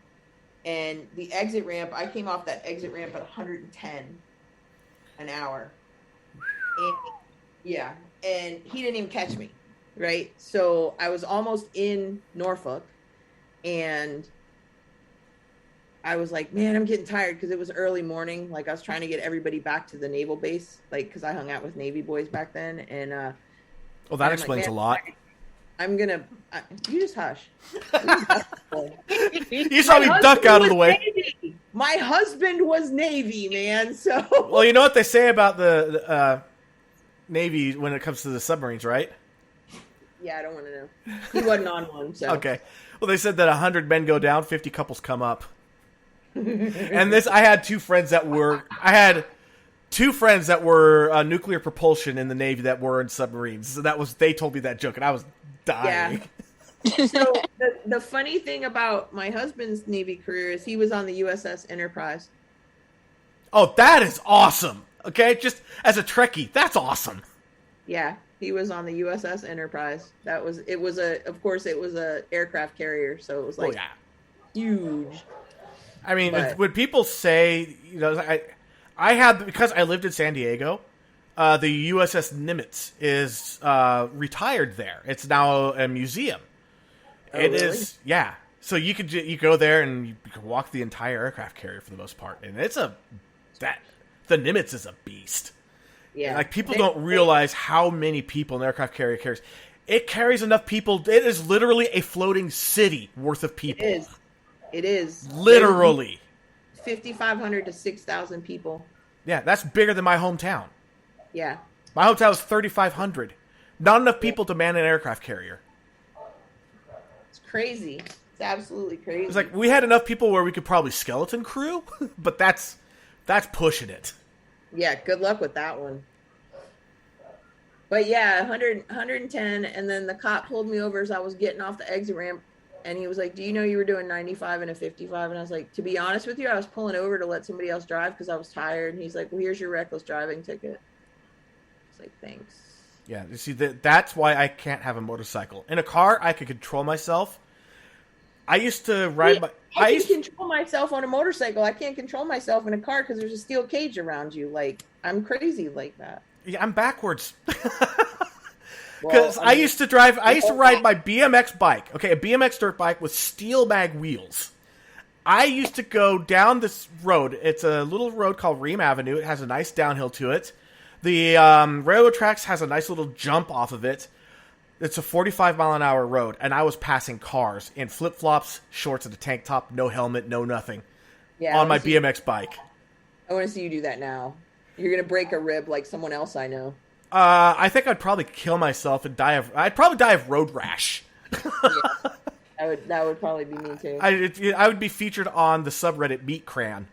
And the exit ramp, I came off that exit ramp at 110 an hour. And, yeah. And he didn't even catch me. Right. So I was almost in Norfolk and I was like, man, I'm getting tired because it was early morning. Like I was trying to get everybody back to the naval base, like, because I hung out with Navy boys back then. And well, that explains a lot. I'm gonna you just hush. You saw me duck out of the way. Navy. My husband was Navy, man. So well, you know what they say about the Navy when it comes to the submarines, right? Yeah, I don't want to know. He wasn't on one, so. Okay. Well, they said that 100 men go down, 50 couples come up. And I had two friends that were nuclear propulsion in the Navy that were in submarines. So they told me that joke, and I was dying. Yeah. So the funny thing about my husband's Navy career is he was on the USS Enterprise. Oh, that is awesome. Okay, just as a Trekkie, that's awesome. Yeah. He was on the USS Enterprise. It was a aircraft carrier, so it was like huge. I mean, when people say, you know, I had, because I lived in San Diego, the USS Nimitz is retired there. It's now a museum. Oh, it really? is, yeah. So you go there and you can walk the entire aircraft carrier for the most part, and the Nimitz is a beast. Yeah, like people don't realize how many people an aircraft carrier carries. It carries enough people. It is literally a floating city worth of people. It is literally 5,500 to 6,000 people. Yeah, that's bigger than my hometown. Yeah, my hometown is 3,500. Not enough people to man an aircraft carrier. It's crazy. It's absolutely crazy. It's like we had enough people where we could probably skeleton crew, but that's pushing it. Yeah, good luck with that one. But yeah, 110, and then the cop pulled me over as I was getting off the exit ramp, and he was like, do you know you were doing 95 and a 55? And I was like, to be honest with you, I was pulling over to let somebody else drive because I was tired. And he's like, well, here's your reckless driving ticket. It's like, thanks. Yeah, you see, that's why I can't have a motorcycle. In a car, I could control myself. I used to ride I can control myself on a motorcycle. I can't control myself in a car because there's a steel cage around you. Like, I'm crazy like that. Yeah, I'm backwards. Because I used to ride my BMX bike. Okay, a BMX dirt bike with steel mag wheels. I used to go down this road. It's a little road called Ream Avenue. It has a nice downhill to it. The railroad tracks has a nice little jump off of it. It's a 45-mile-an-hour road, and I was passing cars in flip-flops, shorts, and a tank top, no helmet, no nothing, on my BMX bike. I want to see you do that now. You're going to break a rib like someone else I know. I think I'd probably kill myself and I'd probably die of road rash. Yeah, that would probably be me too. I would be featured on the subreddit Meat Cran.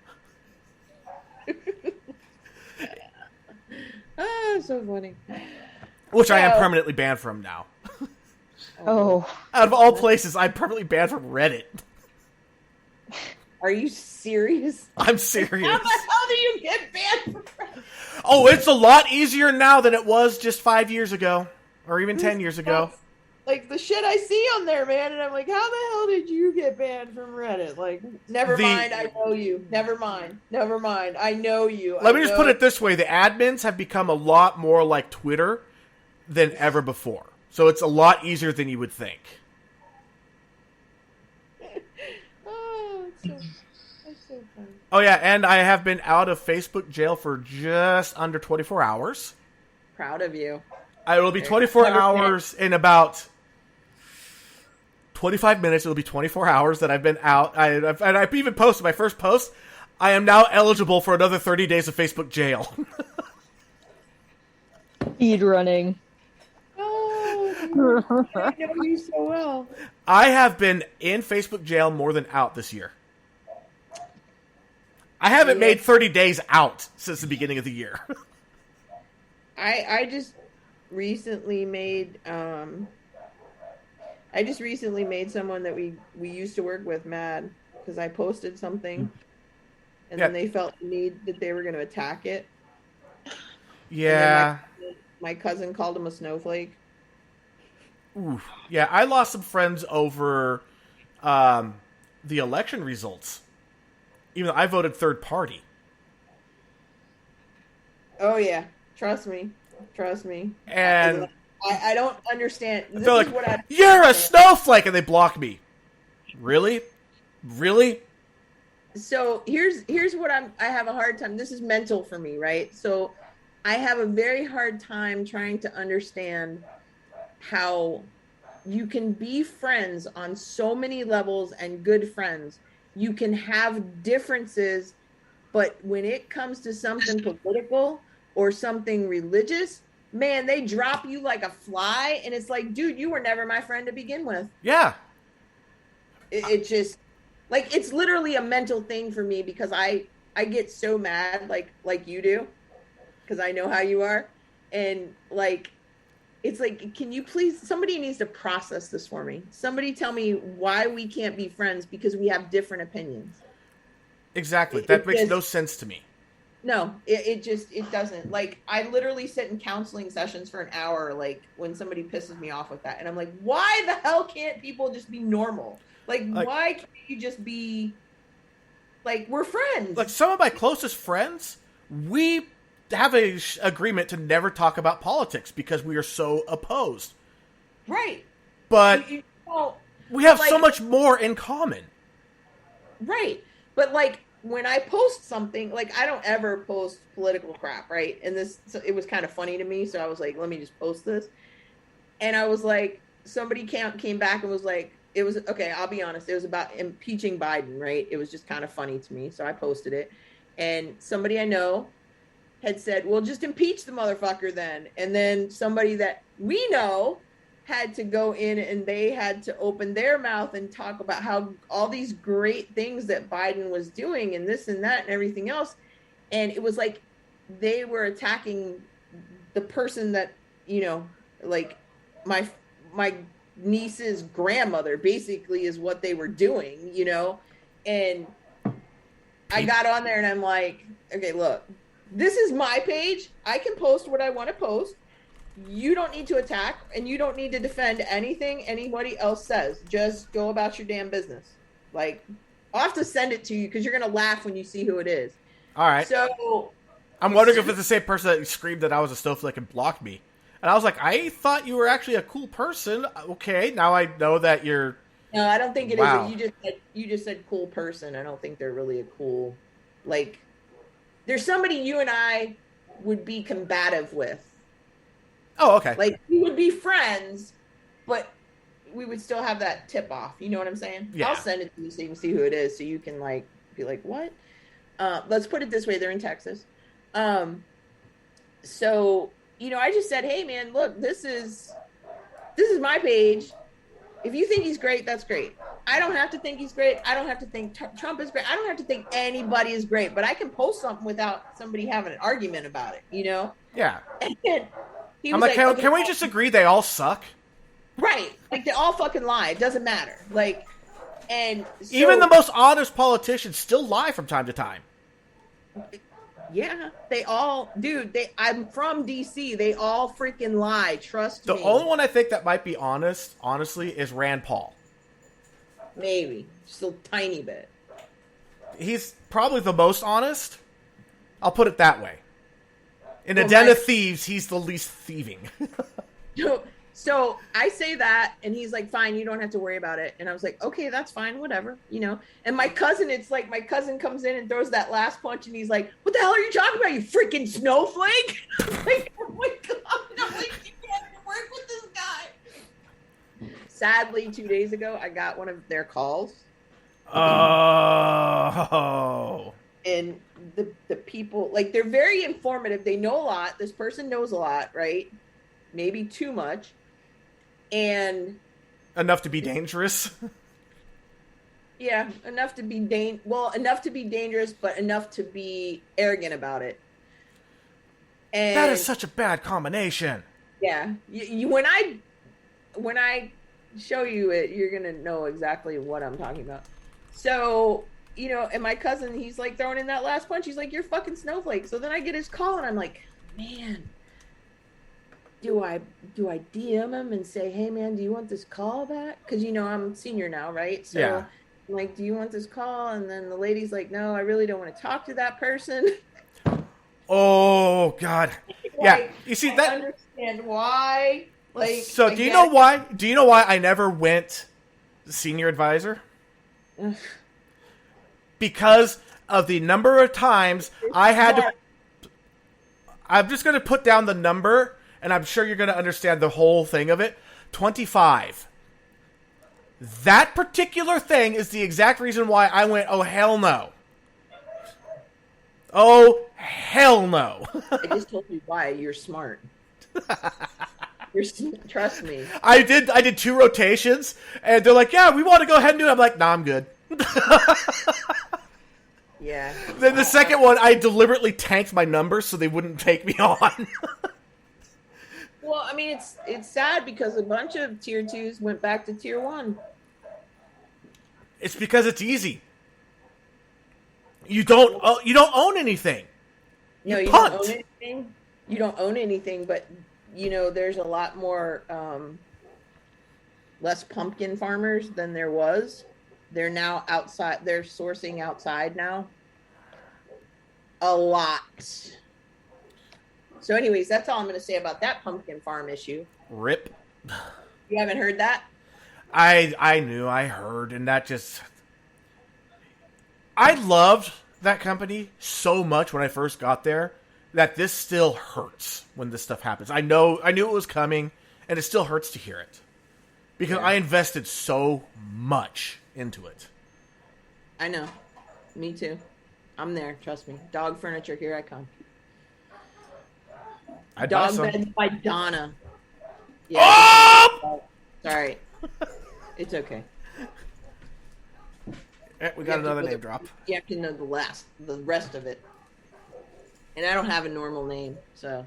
So funny. Which I am permanently banned from now. Oh. Out of all places, I'm permanently banned from Reddit. Are you serious? I'm serious. How the hell do you get banned from Reddit? Oh, it's a lot easier now than it was just 5 years ago. Or even 10 years ago. Like, the shit I see on there, man, and I'm like, how the hell did you get banned from Reddit? Like, never mind, I know you. Never mind, I know you. Let me just put it this way. The admins have become a lot more like Twitter than ever before. So it's a lot easier than you would think. Oh, that's so funny. Oh, yeah, and I have been out of Facebook jail for just under 24 hours. Proud of you. It will be 24 hours in about 25 minutes. It will be 24 hours that I've been out. And I've even posted my first post. I am now eligible for another 30 days of Facebook jail. Speed running. Oh, I know you so well. I have been in Facebook jail more than out this year. I haven't made 30 days out since the beginning of the year. I just recently made someone that we used to work with mad because I posted something and then they felt the need that they were going to attack it. Yeah. My cousin called him a snowflake. Ooh. Yeah, I lost some friends over the election results. Even though I voted third party. Oh, yeah. Trust me. And I don't understand. They're like, you're a snowflake! And they blocked me. Really? So here's what I have a hard time. This is mental for me, right? So I have a very hard time trying to understand how you can be friends on so many levels and good friends. You can have differences, but when it comes to something political or something religious, man, they drop you like a fly. And it's like, dude, you were never my friend to begin with. Yeah. It just, like, it's literally a mental thing for me because I get so mad like you do because I know how you are. And, like, it's like, can you please, somebody needs to process this for me. Somebody tell me why we can't be friends because we have different opinions. Exactly. That makes no sense to me. No, it doesn't. Like, I literally sit in counseling sessions for an hour, like, when somebody pisses me off with that. And I'm like, why the hell can't people just be normal? Like why can't you just be, like, we're friends? Like, some of my closest friends, we have a agreement to never talk about politics because we are so opposed. Right. But we have so much more in common. Right. But, like, when I post something, like, I don't ever post political crap, right? And it was kind of funny to me, so I was like, let me just post this. And I was like, somebody came back and was like, it was, okay, I'll be honest, it was about impeaching Biden, right? It was just kind of funny to me, so I posted it. And somebody I know had said, well, just impeach the motherfucker then. And then somebody that we know had to go in and they had to open their mouth and talk about how all these great things that Biden was doing and this and that and everything else. And it was like they were attacking the person that, you know, like my niece's grandmother basically is what they were doing, you know. And I got on there and I'm like, okay, look, this is my page. I can post what I want to post. You don't need to attack and you don't need to defend anything anybody else says. Just go about your damn business. Like, I'll have to send it to you because you're going to laugh when you see who it is. All right. So I'm wondering if it's the same person that screamed that I was a snowflake and blocked me. And I was like, I thought you were actually a cool person. Okay, now I know that you're... No, I don't think it is. You just said cool person. I don't think they're really a cool... Like, there's somebody you and I would be combative with. Oh, okay. Like, we would be friends, but we would still have that tip off. You know what I'm saying? Yeah. I'll send it to you so you can see who it is so you can, like, be like, what? Let's put it this way. They're in Texas. So... You know, I just said, hey, man, look, this is my page. If you think he's great, that's great. I don't have to think he's great. I don't have to think Trump is great. I don't have to think anybody is great. But I can post something without somebody having an argument about it, you know? Yeah. And he I'm was like, can we just agree they all suck? Right. Like, they all fucking lie. It doesn't matter. Like, and so, even the most honest politicians still lie from time to time. Yeah, they all, dude, I'm from DC. They all freaking lie. Trust me. The only one I think that might be honest, honestly, is Rand Paul. Maybe. Just a tiny bit. He's probably the most honest. I'll put it that way. In a den of thieves, he's the least thieving. So I say that, and he's like, fine, you don't have to worry about it. And I was like, okay, that's fine, whatever, you know. And my cousin, it's like my cousin comes in and throws that last punch, and he's like, what the hell are you talking about, you freaking snowflake? I'm like, oh my God. And I'm like, you can't even work with this guy. Sadly, 2 days ago, I got one of their calls. Oh. And the people, like, they're very informative. They know a lot. This person knows a lot, right? Maybe too much. And enough to be dangerous. Yeah, enough to be enough to be dangerous, but enough to be arrogant about it. And that is such a bad combination. Yeah, you when I show you it, you're gonna know exactly what I'm talking about. So, you know, and my cousin, he's like throwing in that last punch. He's like, "You're fucking snowflake." So then I get his call, and I'm like, man. Do I DM him and say, hey, man, do you want this call back? Because, you know, I'm senior now, right? So, yeah. I'm like, do you want this call? And then the lady's like, no, I really don't want to talk to that person. Oh, God. Like, yeah. You see, I understand why. Like, so do you know why? Do you know why I never went senior advisor? Because of the number of times I had to... I'm just going to put down the number... And I'm sure you're going to understand the whole thing of it. 25. That particular thing is the exact reason why I went, oh, hell no. Oh, hell no. I just told you why. You're smart. Trust me. I did 2 rotations, and they're like, yeah, we want to go ahead and do it. I'm like, nah, I'm good. Yeah. Then the second one, I deliberately tanked my numbers so they wouldn't take me on. Well, I mean, it's sad because a bunch of tier 2s went back to tier 1. It's because it's easy. You don't own anything. No, you punt. don't own anything. You don't own anything, but you know, there's a lot more less pumpkin farmers than there was. They're now outside. They're sourcing outside now. A lot. So anyways, that's all I'm going to say about that pumpkin farm issue. Rip. You haven't heard that? I knew, I heard, and that just... I loved that company so much when I first got there that this still hurts when this stuff happens. I knew it was coming, and it still hurts to hear it. Because I invested so much into it. I know. Me too. I'm there, trust me. Dog furniture, here I come. Dog beds by Donna. Yeah. Oh! Sorry. It's okay. We got another name drop. You have to know the rest of it. And I don't have a normal name, so.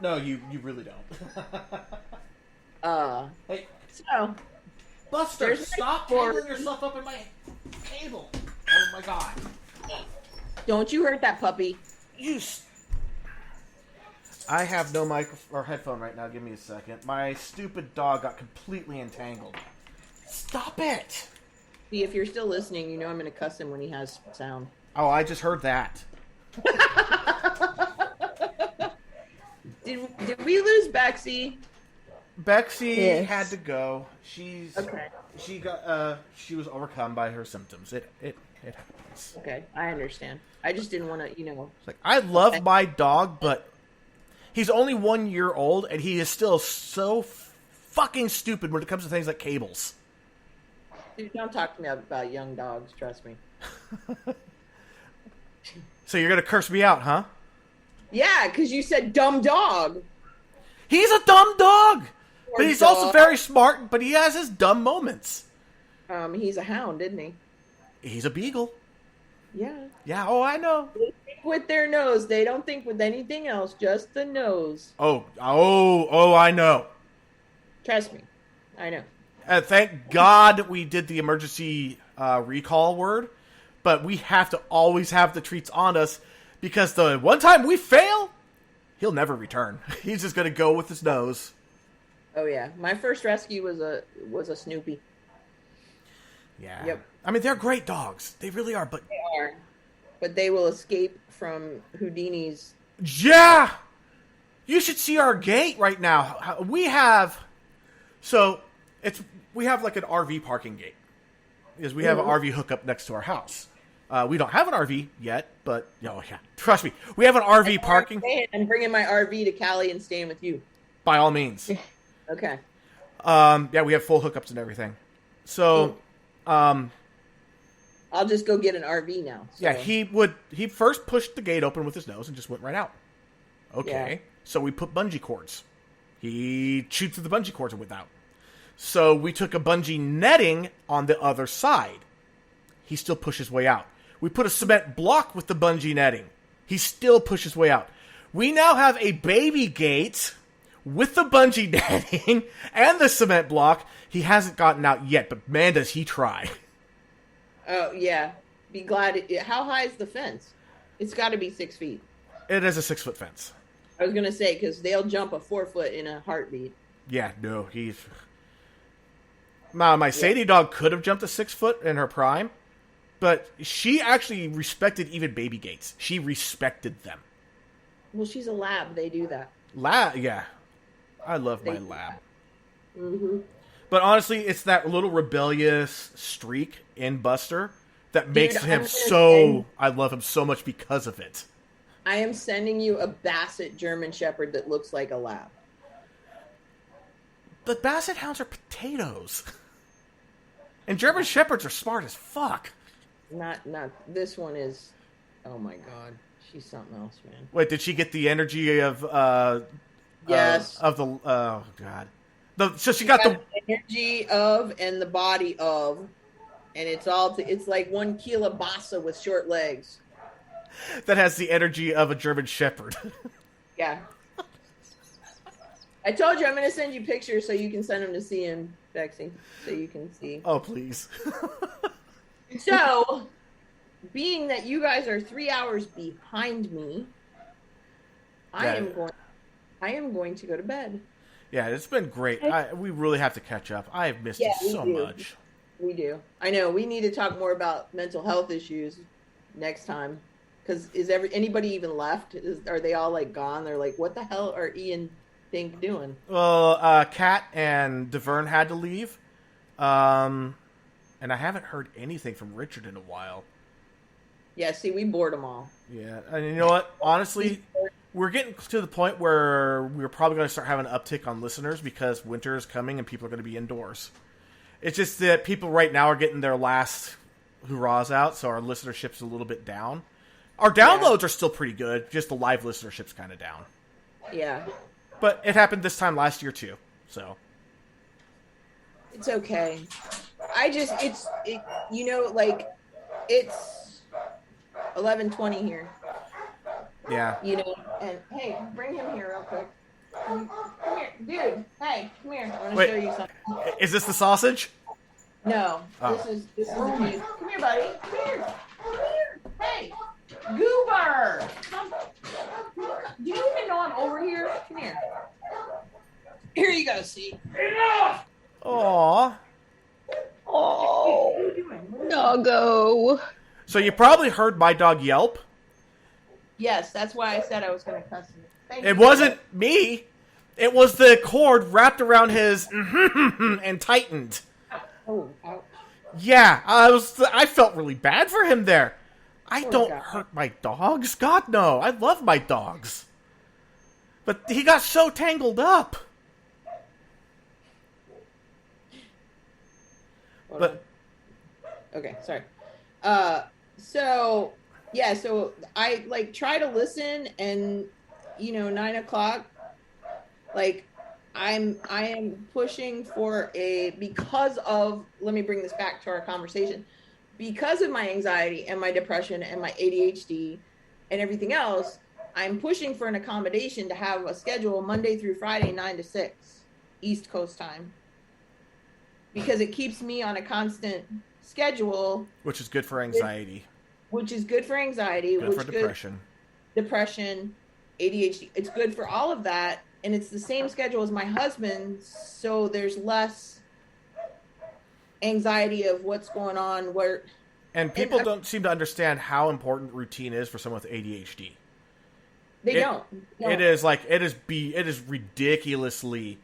No, you really don't. Hey. So. Buster, stop tangling yourself up in my table. Oh my God. Don't you hurt that puppy. I have no headphone right now. Give me a second. My stupid dog got completely entangled. Stop it! See, if you're still listening, you know I'm going to cuss him when he has sound. Oh, I just heard that. Did we lose Bexy? Bexy had to go. She was overcome by her symptoms. It happens. Okay, I understand. I just didn't want to, It's like, I love my dog, but he's only 1 year old, and he is still so fucking stupid when it comes to things like cables. Dude, don't talk to me about young dogs, trust me. So you're gonna curse me out, huh? Yeah, because you said dumb dog. He's a dumb dog! But he's dog. also very smart, but he has his dumb moments. He's a hound, isn't he? He's a beagle. Yeah. Yeah, oh, I know. They think with their nose. They don't think with anything else, just the nose. Oh, I know. Trust me. I know. Thank God we did the emergency recall word, but we have to always have the treats on us, because the one time we fail, he'll never return. He's just going to go with his nose. Oh, yeah. My first rescue was a Snoopy. Yeah. Yep. I mean, they're great dogs. They really are, but... They are. But they will escape from Houdini's... Yeah! You should see our gate right now. We have So we have like an RV parking gate because we have an RV hookup next to our house. We don't have an RV yet, but trust me, we have an RV parking. I'm bringing my RV to Cali and staying with you. By all means. Okay. We have full hookups and everything. So, I'll just go get an RV now. So. Yeah, he first pushed the gate open with his nose and just went right out. Okay. Yeah. So we put bungee cords. He chewed through the bungee cords and went out. So we took a bungee netting on the other side. He still pushed his way out. We put a cement block with the bungee netting. He still pushed his way out. We now have a baby gate with the bungee netting and the cement block. He hasn't gotten out yet, but man, does he try. Oh, yeah. Be glad. How high is the fence? It's got to be 6 feet. It is a 6-foot fence. I was going to say, because they'll jump a 4-foot in a heartbeat. Yeah, no, he's... My Sadie dog could have jumped a 6-foot in her prime, but she actually respected even baby gates. She respected them. Well, she's a lab. They do that. Yeah. I love my lab. Mm-hmm. But honestly, it's that little rebellious streak in Buster that makes him so... I love him so much because of it. I am sending you a Basset German Shepherd that looks like a lab. But Basset Hounds are potatoes. And German Shepherds are smart as fuck. Not this one is... Oh my god. She's something else, man. Wait, did she get the energy of... yes. Of the... Oh, God. So she got the energy of and the body of, and it's all it's like one kielbasa with short legs. That has the energy of a German Shepherd. Yeah. I told you I'm going to send you pictures so you can send them to Cian, Bexy, so you can see. Oh, please. So, being that you guys are 3 hours behind me, I am going to go to bed. Yeah, it's been great. We really have to catch up. I have missed it so much. We do. I know. We need to talk more about mental health issues next time. Because is anybody even left? Are they all like gone? They're like, what the hell are Ian Dink doing? Well, Kat and DeVerne had to leave. And I haven't heard anything from Richard in a while. Yeah, see, we bored them all. Yeah, and you know what? Honestly... We're getting to the point where we're probably going to start having an uptick on listeners because winter is coming and people are going to be indoors. It's just that people right now are getting their last hurrahs out, so our listenership's a little bit down. Our downloads are still pretty good, just the live listenership's kind of down. Yeah. But it happened this time last year too, so. It's okay. It's 11:20 here. Yeah. And hey, bring him here real quick. Come here, dude. Hey, come here. I want to show you something. Is this the sausage? No, this is the piece. Come here, buddy. Come here. Hey, Goober. Do you even know I'm over here? Come here. Here you go. See. Enough. Aww. Oh, what are you doing? Doggo. So you probably heard my dog yelp. Yes, that's why I said I was going to cuss him. It wasn't me. It was the cord wrapped around his and tightened. Oh, ouch. Yeah, I felt really bad for him there. I don't God. hurt my dogs. God, no. I love my dogs. But he got so tangled up. Okay, sorry. So I try to listen, and 9 o'clock, I am pushing for because of, let me bring this back to our conversation, because of my anxiety and my depression and my ADHD and everything else, I'm pushing for an accommodation to have a schedule Monday through Friday, 9 to 6 East Coast time, because it keeps me on a constant schedule, which is good for anxiety. Which is good for anxiety. Good for depression. Depression, ADHD. It's good for all of that. And it's the same schedule as my husband. So there's less anxiety of what's going on. And people don't seem to understand how important routine is for someone with ADHD. They don't. It is ridiculously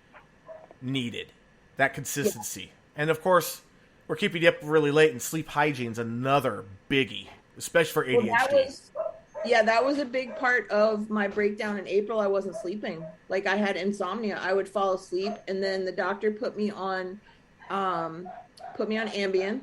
needed. that consistency. And of course, we're keeping you up really late, and sleep hygiene's another biggie, especially for ADHD. That was a big part of my breakdown in April. I wasn't sleeping. Like, I had insomnia. I would fall asleep, and then the doctor put me on Ambien.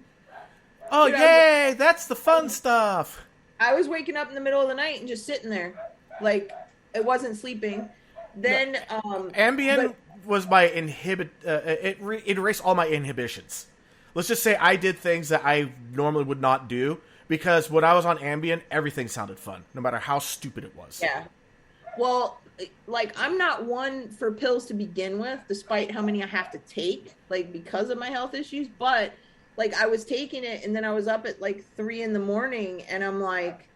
Oh, dude, yay! That's the fun stuff. I was waking up in the middle of the night and just sitting there, like, it wasn't sleeping. Then Ambien was my it erased all my inhibitions. Let's just say I did things that I normally would not do, because when I was on Ambien, everything sounded fun, no matter how stupid it was. Yeah. Well, like, I'm not one for pills to begin with, despite how many I have to take, like, because of my health issues. But, like, I was taking it, and then I was up at, like, 3 in the morning, and I'm like,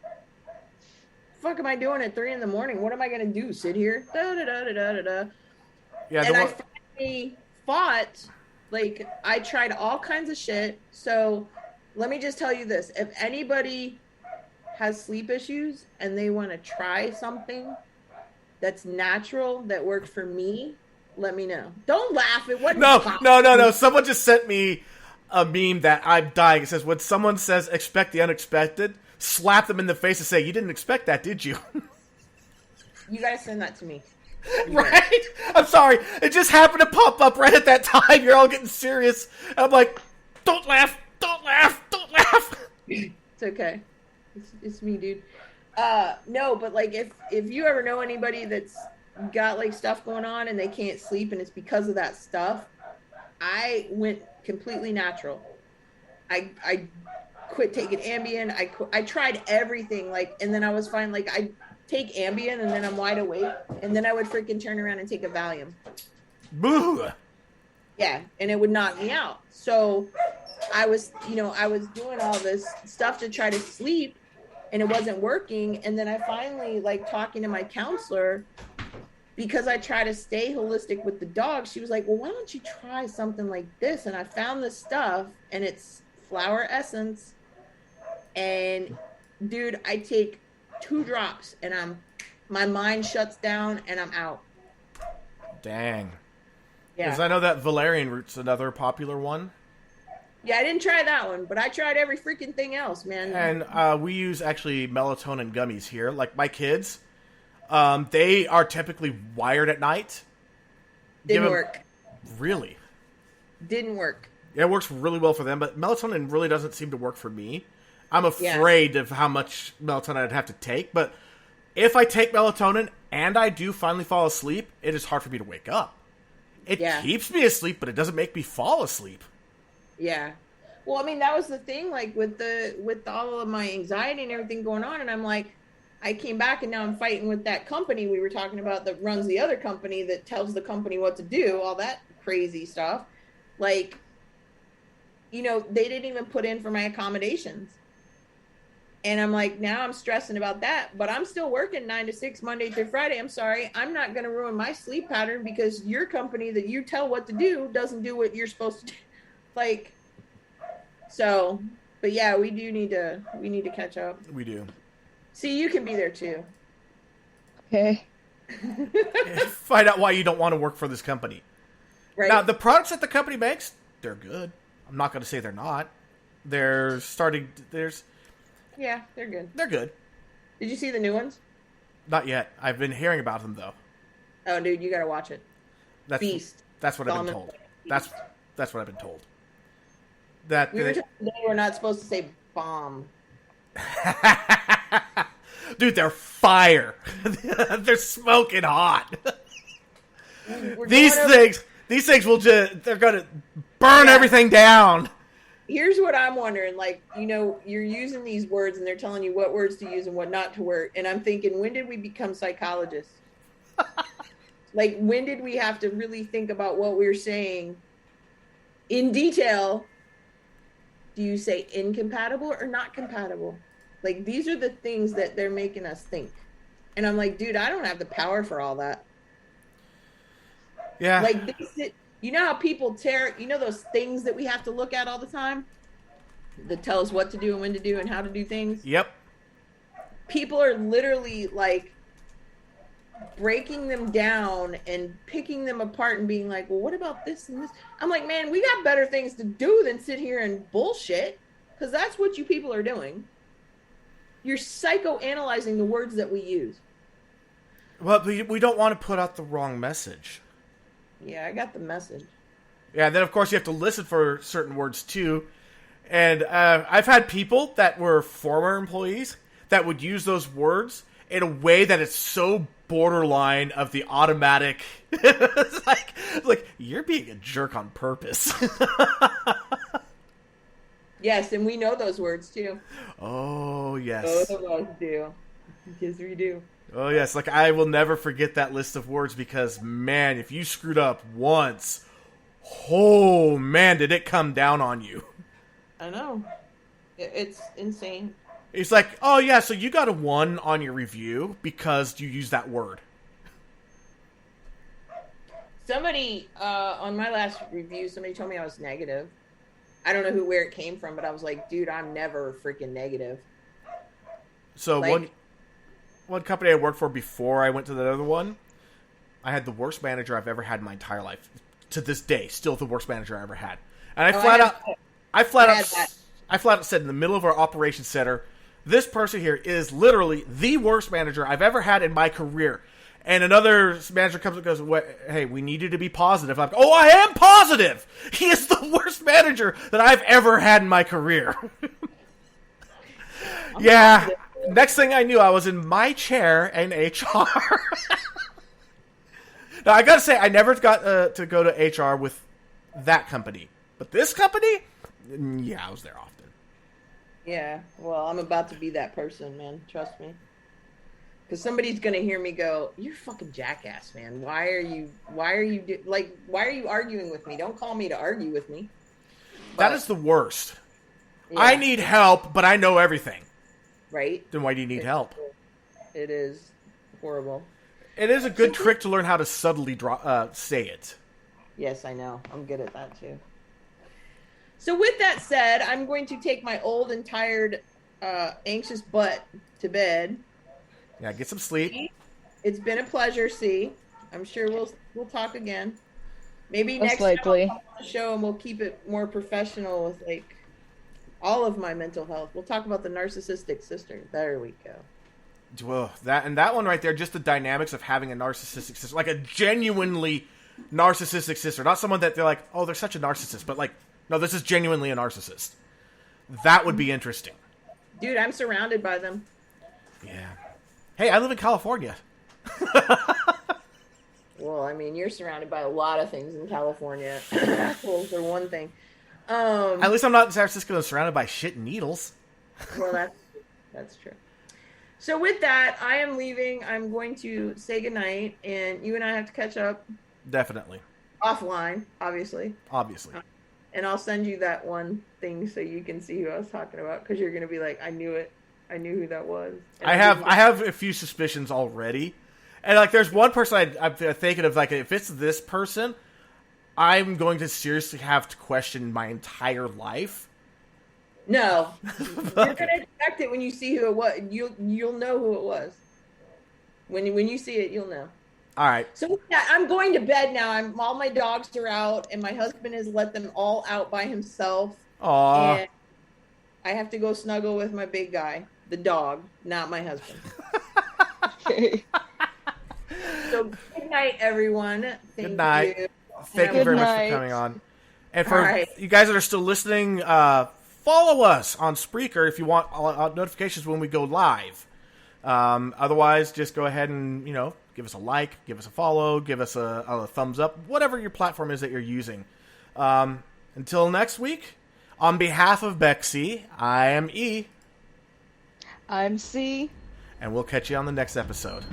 fuck am I doing at 3 in the morning? What am I going to do? Sit here? Yeah, and I finally fought. Like, I tried all kinds of shit. So let me just tell you this. If anybody has sleep issues and they want to try something that's natural, that worked for me, let me know. Don't laugh. It wasn't No. Someone just sent me a meme that I'm dying. It says, when someone says expect the unexpected, slap them in the face and say, you didn't expect that, did you? You gotta send that to me. Right? I'm sorry. It just happened to pop up right at that time. You're all getting serious. And I'm like, don't laugh. Don't laugh. Don't laugh. It's okay. It's me, dude. No, but, like, if you ever know anybody that's got, like, stuff going on and they can't sleep and it's because of that stuff, I went completely natural. I quit taking Ambien. I tried everything, like, and then I was fine. Like, I take Ambien and then I'm wide awake, and then I would freaking turn around and take a Valium. Boo! Yeah, and it would knock me out. So I was doing all this stuff to try to sleep, and it wasn't working. And then I finally, like, talking to my counselor, because I try to stay holistic with the dog, she was like, well, why don't you try something like this? And I found this stuff, and it's flower essence. And, dude, I take 2 drops, and my mind shuts down, and I'm out. Dang. Yeah. Because I know that valerian root's another popular one. Yeah, I didn't try that one, but I tried every freaking thing else, man. And we use, actually, melatonin gummies here. Like, my kids, they are typically wired at night. Didn't work. Really? Didn't work. Yeah, it works really well for them, but melatonin really doesn't seem to work for me. I'm afraid of how much melatonin I'd have to take, but if I take melatonin and I do finally fall asleep, it is hard for me to wake up. It keeps me asleep, but it doesn't make me fall asleep. Yeah. Well, I mean, that was the thing, like, with all of my anxiety and everything going on, and I'm like, I came back and now I'm fighting with that company we were talking about that runs the other company that tells the company what to do, all that crazy stuff. Like, you know, they didn't even put in for my accommodations. And I'm like, now I'm stressing about that, but I'm still working 9 to 6, Monday through Friday. I'm sorry. I'm not going to ruin my sleep pattern because your company that you tell what to do doesn't do what you're supposed to do. Like, so, but yeah, we need to catch up. We do. See, you can be there too. Okay. Find out why you don't want to work for this company. Right. Now, the products that the company makes, they're good. I'm not going to say they're not. Yeah, they're good. They're good. Did you see the new ones? Not yet. I've been hearing about them, though. Oh, dude, you got to watch it. Beast. That's what I've been told. That's what I've been told. That we were told today we're not supposed to say bomb. Dude, they're fire. They're smoking hot. These things will they're going to burn everything down. Here's what I'm wondering. Like, you know, you're using these words and they're telling you what words to use and what not to wear. And I'm thinking, when did we become psychologists? Like, when did we have to really think about what we're saying in detail? Do you say incompatible or not compatible? Like, these are the things that they're making us think. And I'm like, dude, I don't have the power for all that. Yeah. Like, you know how people those things that we have to look at all the time that tell us what to do and when to do and how to do things? Yep. People are literally, like, breaking them down and picking them apart and being like, well, what about this and this? I'm like, man, we got better things to do than sit here and bullshit, because that's what you people are doing. You're psychoanalyzing the words that we use. Well, we don't want to put out the wrong message. Yeah, I got the message. Yeah, and then of course you have to listen for certain words too. And I've had people that were former employees that would use those words in a way that is so borderline of the automatic. It's like you're being a jerk on purpose. Yes, and we know those words too. Oh yes, both of us do. Yes, we do. Oh yes, like I will never forget that list of words because man, if you screwed up once, oh man, did it come down on you. I know. It's insane. It's like, oh yeah, so you got a 1 on your review because you used that word. Somebody, on my last review, somebody told me I was negative. I don't know where it came from, but I was like, dude, I'm never freaking negative. So like, one company I worked for before I went to the other one, I had the worst manager I've ever had in my entire life. To this day, still the worst manager I ever had. And I flat out said in the middle of our operations center, this person here is literally the worst manager I've ever had in my career. And another manager comes and goes, hey, we need you to be positive. I'm like, oh, I am positive. He is the worst manager that I've ever had in my career. Yeah. Next thing I knew, I was in my chair in HR. Now, I gotta say, I never got to go to HR with that company. But this company, yeah, I was there often. Yeah, well, I'm about to be that person, man. Trust me. Because somebody's gonna hear me go, "You're a fucking jackass, man. Why are you arguing with me? Don't call me to argue with me." That is the worst. Yeah. I need help, but I know everything. Right? Then why do you need help? It is horrible. It is a good trick to learn how to subtly say it. Yes, I know. I'm good at that too. So with that said, I'm going to take my old and tired, anxious butt to bed. Yeah, get some sleep. It's been a pleasure, C. I'm sure we'll talk again. Maybe Most next likely. time I'll come on the show and we'll keep it more professional with like all of my mental health. We'll talk about the narcissistic sister. There we go. Well, that one right there, just the dynamics of having a narcissistic sister, like a genuinely narcissistic sister, not someone that they're like, oh, they're such a narcissist, but like, no, this is genuinely a narcissist. That would be interesting. Dude, I'm surrounded by them. Yeah. Hey, I live in California. Well, I mean, you're surrounded by a lot of things in California. Assholes are one thing. At least I'm not in San Francisco and surrounded by shit and needles. Well, that's true. So with that, I am leaving. I'm going to say goodnight, and you and I have to catch up. Definitely. Offline, obviously. Obviously. And I'll send you that one thing so you can see who I was talking about, because you're going to be like, I knew it. I knew who that was. And I have a few suspicions already. And like, there's one person I'm thinking of, like, if it's this person, I'm going to seriously have to question my entire life. No, you're gonna expect it when you see who it was. You'll know who it was. When you see it, you'll know. All right. So yeah, I'm going to bed now. All my dogs are out, and my husband has let them all out by himself. Aww. And I have to go snuggle with my big guy, the dog, not my husband. Okay. So good night, everyone. Good night. You. Thank you very much for coming on. And for you guys that are still listening, follow us on Spreaker if you want notifications when we go live. Otherwise, just go ahead and, give us a like, give us a follow, give us a thumbs up, whatever your platform is that you're using. Until next week, on behalf of Bexy, I am E. I'm C. And we'll catch you on the next episode.